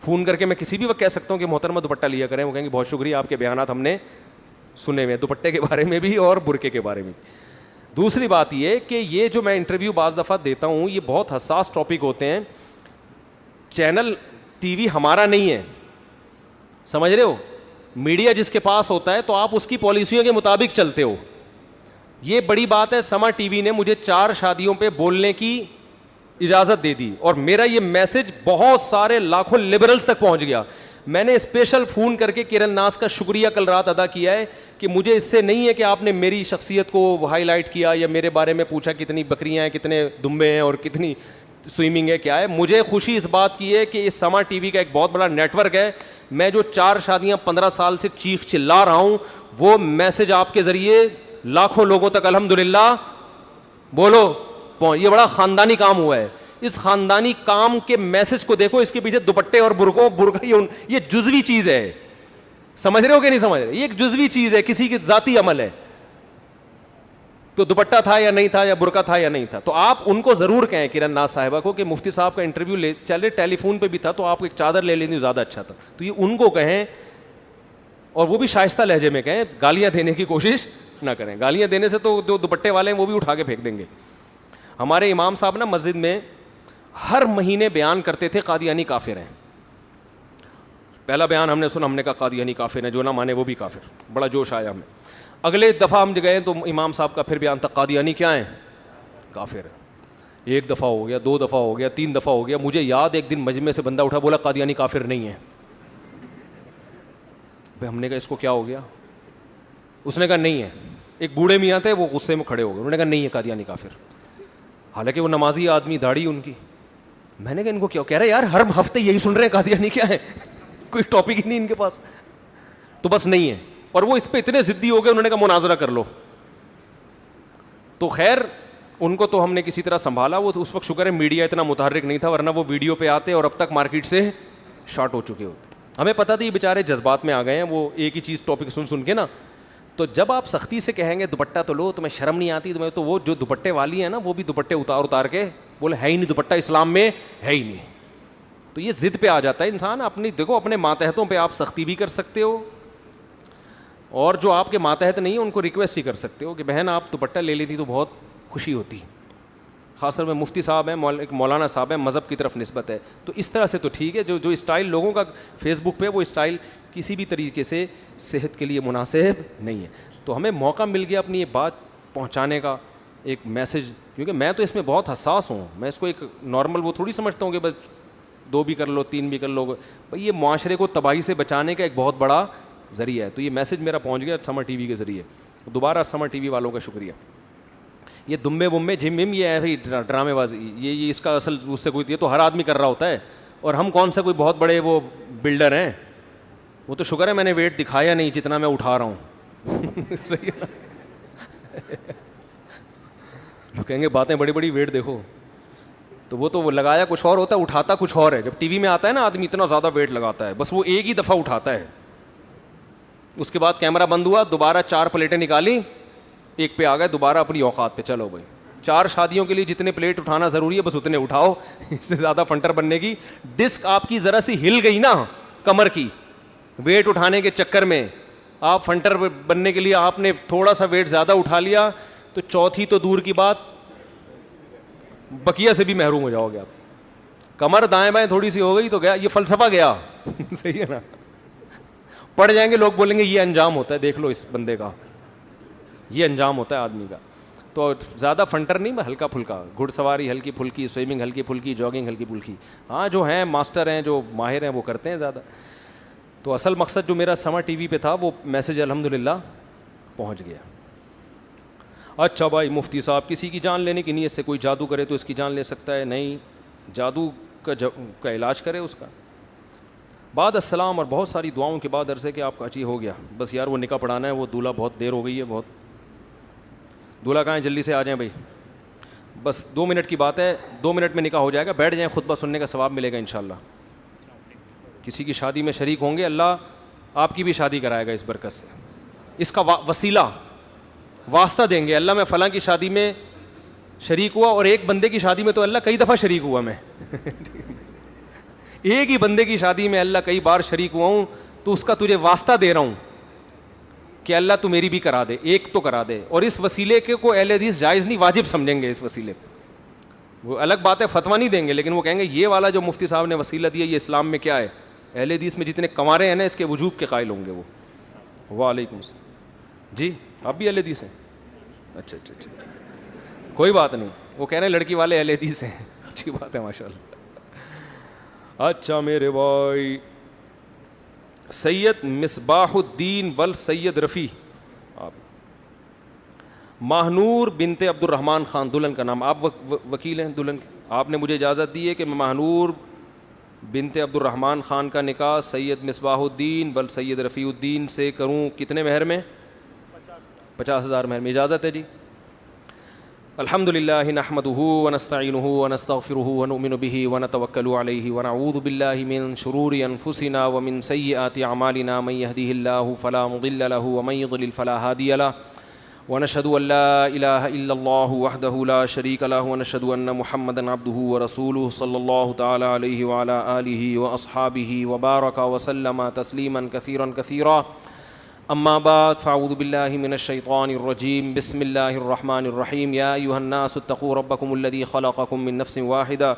فون کر کے میں کسی بھی وقت کہہ سکتا ہوں کہ محترمہ دوپٹہ لیا کریں, وہ کہیں گے بہت شکریہ, آپ کے بیانات ہم نے سنے ہوئے, دوپٹے کے بارے میں بھی اور برقعے کے بارے میں بھی. دوسری بات یہ کہ یہ جو میں انٹرویو بعض دفعہ دیتا ہوں یہ بہت حساس ٹاپک ہوتے ہیں. چینل ٹی وی ہمارا نہیں ہے, سمجھ رہے ہو, میڈیا جس کے پاس ہوتا ہے تو آپ اس کی پالیسیوں کے مطابق چلتے ہو. یہ بڑی بات ہے, سما ٹی وی نے مجھے 4 شادیوں پہ بولنے کی اجازت دے دی, اور میرا یہ میسج بہت سارے لاکھوں لبرلز تک پہنچ گیا. میں نے اسپیشل فون کر کے کرن ناز کا شکریہ کل رات ادا کیا ہے کہ مجھے اس سے نہیں ہے کہ آپ نے میری شخصیت کو ہائی لائٹ کیا یا میرے بارے میں پوچھا کتنی بکریاں ہیں, کتنے دمبے ہیں اور کتنی سوئمنگ ہے, کیا ہے. مجھے خوشی اس بات کی ہے کہ اس سما ٹی وی کا ایک بہت بڑا نیٹ ورک ہے. میں جو 4 شادیاں 15 سال سے چیخ چلا رہا ہوں وہ میسج آپ کے ذریعے لاکھوں لوگوں تک الحمدللہ بولو, یہ بڑا خاندانی کام ہوا ہے. اس خاندانی کام کے میسج کو دیکھو, اس کے پیچھے دوپٹے اور برقع یہ جزوی چیز ہے, سمجھ رہے ہو کہ نہیں سمجھ رہے, یہ ایک جزوی چیز ہے, کسی کی ذاتی عمل ہے. تو دوپٹہ تھا یا نہیں تھا, یا برقع تھا یا نہیں تھا, تو آپ ان کو ضرور کہیں کرن ناز صاحبہ کو کہ مفتی صاحب کا انٹرویو لے چلے, ٹیلی فون پہ بھی تھا تو آپ ایک چادر لے لیں زیادہ اچھا تھا. تو یہ ان کو کہیں, اور وہ بھی شائستہ لہجے میں کہیں, گالیاں دینے کی کوشش نہ کریں. گالیاں دینے سے تو جو دوپٹے والے ہیں وہ بھی اٹھا کے پھینک دیں گے. ہمارے امام صاحب نا مسجد میں ہر مہینے بیان کرتے تھے قادیانی کافر ہیں. پہلا بیان ہم نے سنا, ہم نے کہا قادیانی کافر ہیں, جو نہ مانے وہ بھی کافر. بڑا جوش آیا ہمیں. اگلے دفعہ ہم گئے تو امام صاحب کا پھر بیان تھا قادیانی کیا ہیں, کافر ہیں. 1 دفعہ ہو گیا, 2 دفعہ ہو گیا, 3 دفعہ ہو گیا. مجھے یاد ایک دن مجمع سے بندہ اٹھا بولا قادیانی کافر نہیں ہے. ہم نے کہا اس کو کیا ہو گیا, اس نے کہا نہیں ہے. ایک بوڑھے میاں تھے, وہ غصے میں کھڑے ہو گئے, انہوں نے کہا نہیں ہے قادیانی کافر, حالانکہ وہ نمازی آدمی, داڑھی ان کی. میں نے کہا ان کو کیا, کہہ رہے یار ہر ہفتے یہی سن رہے ہیں قادیانی کیا ہے, کوئی ٹاپک ہی نہیں ان کے پاس. تو بس نہیں ہے, اور وہ اس پہ اتنے ضدی ہو گئے, انہوں نے کہا مناظرہ کر لو. تو خیر ان کو تو ہم نے کسی طرح سنبھالا. وہ تو اس وقت شکر ہے میڈیا اتنا متحرک نہیں تھا, ورنہ وہ ویڈیو پہ آتے اور اب تک مارکیٹ سے شارٹ ہو چکے ہوتے. ہمیں پتہ تھی بیچارے جذبات میں آ گئے ہیں, وہ ایک ہی چیز ٹاپک سن کے نا. تو جب آپ سختی سے کہیں گے دوپٹہ تو لو, تمہیں شرم نہیں آتی تمہیں, تو وہ جو دوپٹے والی ہیں نا وہ بھی دوپٹے اتار کے بولے ہے ہی نہیں, دوپٹہ اسلام میں ہے ہی نہیں. تو یہ ضد پہ آ جاتا ہے انسان. اپنی دیکھو اپنے ماتحتوں پہ آپ سختی بھی کر سکتے ہو, اور جو آپ کے ماتحت نہیں ہیں ان کو ریکویسٹ ہی کر سکتے ہو کہ بہن آپ دوپٹہ لے لیتی تو بہت خوشی ہوتی. خاص طور پہ مفتی صاحب ہیں, ایک مولانا صاحب ہیں, مذہب کی طرف نسبت ہے, تو اس طرح سے تو ٹھیک ہے. جو اسٹائل لوگوں کا فیس بک پہ, وہ اسٹائل کسی بھی طریقے سے صحت کے لیے مناسب نہیں ہے. تو ہمیں موقع مل گیا اپنی یہ بات پہنچانے کا, ایک میسج, کیونکہ میں تو اس میں بہت حساس ہوں. میں اس کو ایک نارمل وہ تھوڑی سمجھتا ہوں کہ بس 2 بھی کر لو 3 بھی کر لو. بھائی یہ معاشرے کو تباہی سے بچانے کا ایک بہت بڑا ذریعہ ہے. تو یہ میسج میرا پہنچ گیا سمر ٹی وی کے ذریعے. دوبارہ سمر ٹی وی والوں کا شکریہ. یہ دمبے ومبے جم یہ ہے بھائی ڈرامے بازی, یہ اس کا اصل اس سے کوئی, یہ تو ہر آدمی کر رہا ہوتا ہے. اور ہم کون سا کوئی بہت بڑے وہ بلڈر ہیں. وہ تو شکر ہے میں نے ویٹ دکھایا نہیں جتنا میں اٹھا رہا ہوں. جو کہیں گے باتیں بڑی بڑی ویٹ دیکھو, تو وہ لگایا کچھ اور ہوتا ہے, اٹھاتا کچھ اور ہے. جب ٹی وی میں آتا ہے نا آدمی اتنا زیادہ ویٹ لگاتا ہے, بس وہ ایک ہی دفعہ اٹھاتا ہے. اس کے بعد کیمرہ بند ہوا, دوبارہ 4 پلیٹیں نکالی, ایک پہ آ گئے, دوبارہ اپنی اوقات پہ. چلو بھائی 4 شادیوں کے لیے جتنے پلیٹ اٹھانا ضروری ہے بس اتنے اٹھاؤ. اس سے زیادہ فنٹر بننے کی, ڈسک آپ کی ذرا سی ہل گئی نا کمر کی ویٹ اٹھانے کے چکر میں, آپ فنٹر بننے کے لیے آپ نے تھوڑا سا ویٹ زیادہ اٹھا لیا, تو چوتھی تو دور کی بات, بقیہ سے بھی محروم ہو جاؤ گے آپ. کمر دائیں بائیں تھوڑی سی ہو گئی تو گیا, یہ فلسفہ گیا. صحیح ہے نا. پڑ جائیں گے لوگ, بولیں گے یہ انجام ہوتا ہے, دیکھ لو اس بندے کا, یہ انجام ہوتا ہے آدمی کا. تو زیادہ فنٹر نہیں, ہلکا پھلکا, گھڑ سواری ہلکی پھلکی, سوئمنگ ہلکی پھلکی, جاگنگ ہلکی پھلکی. ہاں جو ہیں ماسٹر ہیں, جو ماہر ہیں, وہ کرتے ہیں زیادہ. تو اصل مقصد جو میرا سمر ٹی وی پہ تھا وہ میسج الحمدللہ پہنچ گیا. اچھا بھائی مفتی صاحب کسی کی جان لینے کی نیت سے کوئی جادو کرے تو اس کی جان لے سکتا ہے؟ نہیں, جادو کا علاج کرے اس کا. بعد السلام اور بہت ساری دعاؤں کے بعد عرض ہے کہ آپ کا اچھی ہو گیا, بس یار وہ نکاح پڑھانا ہے, وہ دولہا بہت دیر ہو گئی ہے, بہت دولہا کہاں ہے, جلدی سے آ جائیں بھائی, بس 2 منٹ کی بات ہے, 2 منٹ میں نکاح ہو جائے گا, بیٹھ جائیں, خطبہ سننے کا ثواب ملے گا انشاءاللہ. کسی کی شادی میں شریک ہوں گے, اللہ آپ کی بھی شادی کرائے گا اس برکت سے. اس کا وسیلہ واسطہ دیں گے, اللہ میں فلاں کی شادی میں شریک ہوا, اور ایک بندے کی شادی میں تو اللہ کئی دفعہ شریک ہوا, میں ایک ہی بندے کی شادی میں اللہ کئی بار شریک ہوا ہوں, تو اس کا تجھے واسطہ دے رہا ہوں کہ اللہ تو میری بھی کرا دے, ایک تو کرا دے. اور اس وسیلے کے کو اہل حدیث جائز نہیں, واجب سمجھیں گے اس وسیلے. وہ الگ بات ہے, فتویٰ نہیں دیں گے, لیکن وہ کہیں گے یہ والا جو مفتی صاحب نے وسیلہ دیا یہ اسلام میں کیا ہے. اہل حدیث میں جتنے کنوارے ہیں نا, اس کے وجوب کے قائل ہوں گے وہ. وعلیکم السلام. جی آپ بھی اہل حدیث ہیں؟ اچھا اچھا اچھا, کوئی بات نہیں, وہ کہہ رہے ہیں لڑکی والے اہل حدیث ہیں, اچھی بات ہے ماشاء اللہ. اچھا میرے بھائی, سید مصباح الدین ول سید رفیع, آپ ماہنور بنت عبد الرحمن خان, دلہن کا نام, آپ وکیل ہیں دلہن کے, آپ نے مجھے اجازت دی ہے کہ میں ماہنور بنت عبد الرحمن خان کا نکاح سید مصباح الدین ول سید رفیع الدین سے کروں. کتنے مہر میں؟ 50,000 مہر میں. اجازت ہے جی. الحمد للہ نحمده ونستعینه ونستغفره ونؤمن به ونتوکل علیہ ونعوذ باللہ من شرور انفسنا ومن سیئات اعمالنا, من یهده اللہ فلا مضل له ومن یضلل فلا هادی له, ونشهد ان لا الہ الا اللہ وحدہ لا شریک له, ونشهد ان محمدا عبدہ ورسولہ صلی اللہ تعالی علیہ وعلی آلہ واصحابہ وبارک وسلم تسلیما کثیرا کثیرا. اما بعد فاعوذ باللہ من الشیطان الرجیم, بسم اللہ الرحمن الرحیم. یا ایہا الناس اتقوا ربکم الذی خلقکم من نفس واحدہ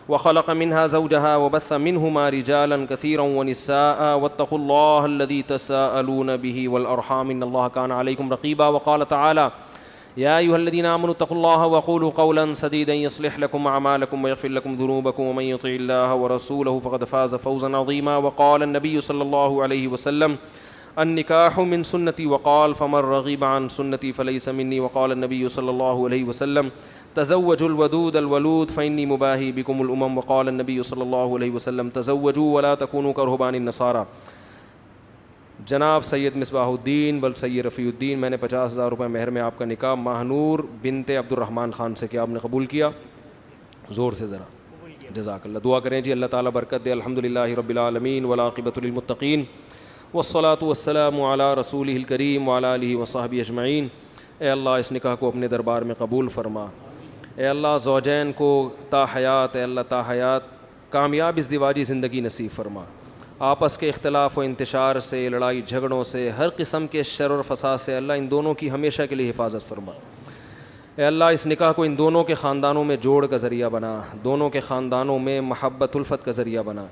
وخلق منها زوجها وبث منهما رجالا كثيرا ونساء واتقوا الله الذي تساءلون به والأرحام إن الله كان عليكم رقيبا. وقال تعالى يا أيها الذين آمنوا اتقوا الله وقولوا قولا سديدا يصلح لكم أعمالكم ويغفر لكم ذنوبكم ومن يطع الله ورسوله فقد فاز فوزا عظيما. وقال النبي صلى الله عليه وسلم النکاح من سنتی وقال فمن رغب عن سنتی فلیس منی. وقال النبی صلی اللہ علیہ وسلم تزوجوا الودود الولود فإنی مباہی بکم الامم. وقال النبی صلی اللہ علیہ وسلم تزوجوا ولا تکونوا کرہبان النصارى. جناب سید مصباح الدین بل سید رفیع الدین, میں نے 50,000 روپے مہر میں آپ کا نکاح ماہنور بنت عبد الرحمن خان سے کیا آپ نے قبول کیا؟ زور سے ذرا جزاک اللہ. دعا کریں جی اللہ تعالیٰ برکت دے. الحمدللہ رب العالمین والعاقبۃ للمتقین والصلاة والسلام علی رسولہ الکریم وعلی آلہ وصحبہ اجمعین. اے اللہ اس نکاح کو اپنے دربار میں قبول فرما. اے اللہ زوجین کو تا حیات, اے اللہ تا حیات کامیاب ازدواجی زندگی نصیب فرما. آپس کے اختلاف و انتشار سے, لڑائی جھگڑوں سے, ہر قسم کے شر اور فساد سے اللہ ان دونوں کی ہمیشہ کے لیے حفاظت فرما. اے اللہ اس نکاح کو ان دونوں کے خاندانوں میں جوڑ کا ذریعہ بنا، دونوں کے خاندانوں میں محبت الفت کا ذریعہ بنا،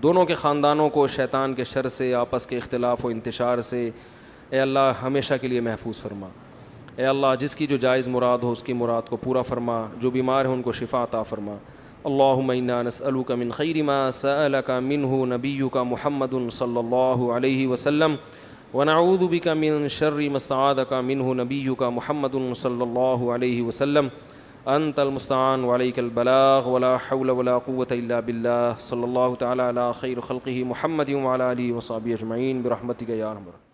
دونوں کے خاندانوں کو شیطان کے شر سے، آپس کے اختلاف و انتشار سے اے اللہ ہمیشہ کے لیے محفوظ فرما۔ اے اللہ جس کی جو جائز مراد ہو اس کی مراد کو پورا فرما، جو بیمار ہیں ان کو شفا عطا فرما۔ اللہم انا نسألک من خیر ما سألک منہ نبیک محمد صلی اللہ علیہ وسلم ونعوذ بک من شر ما استعاذک منہ نبیک محمد صلی اللہ علیہ وسلم انت المستعان وعلیک البلاغ ولا حول ولا قوة الا باللہ۔ صلی اللہ تعالی علی خیر خلقہ محمد وعلی آلہ وصحبہ اجمعین برحمتک یا ارحم الراحمین۔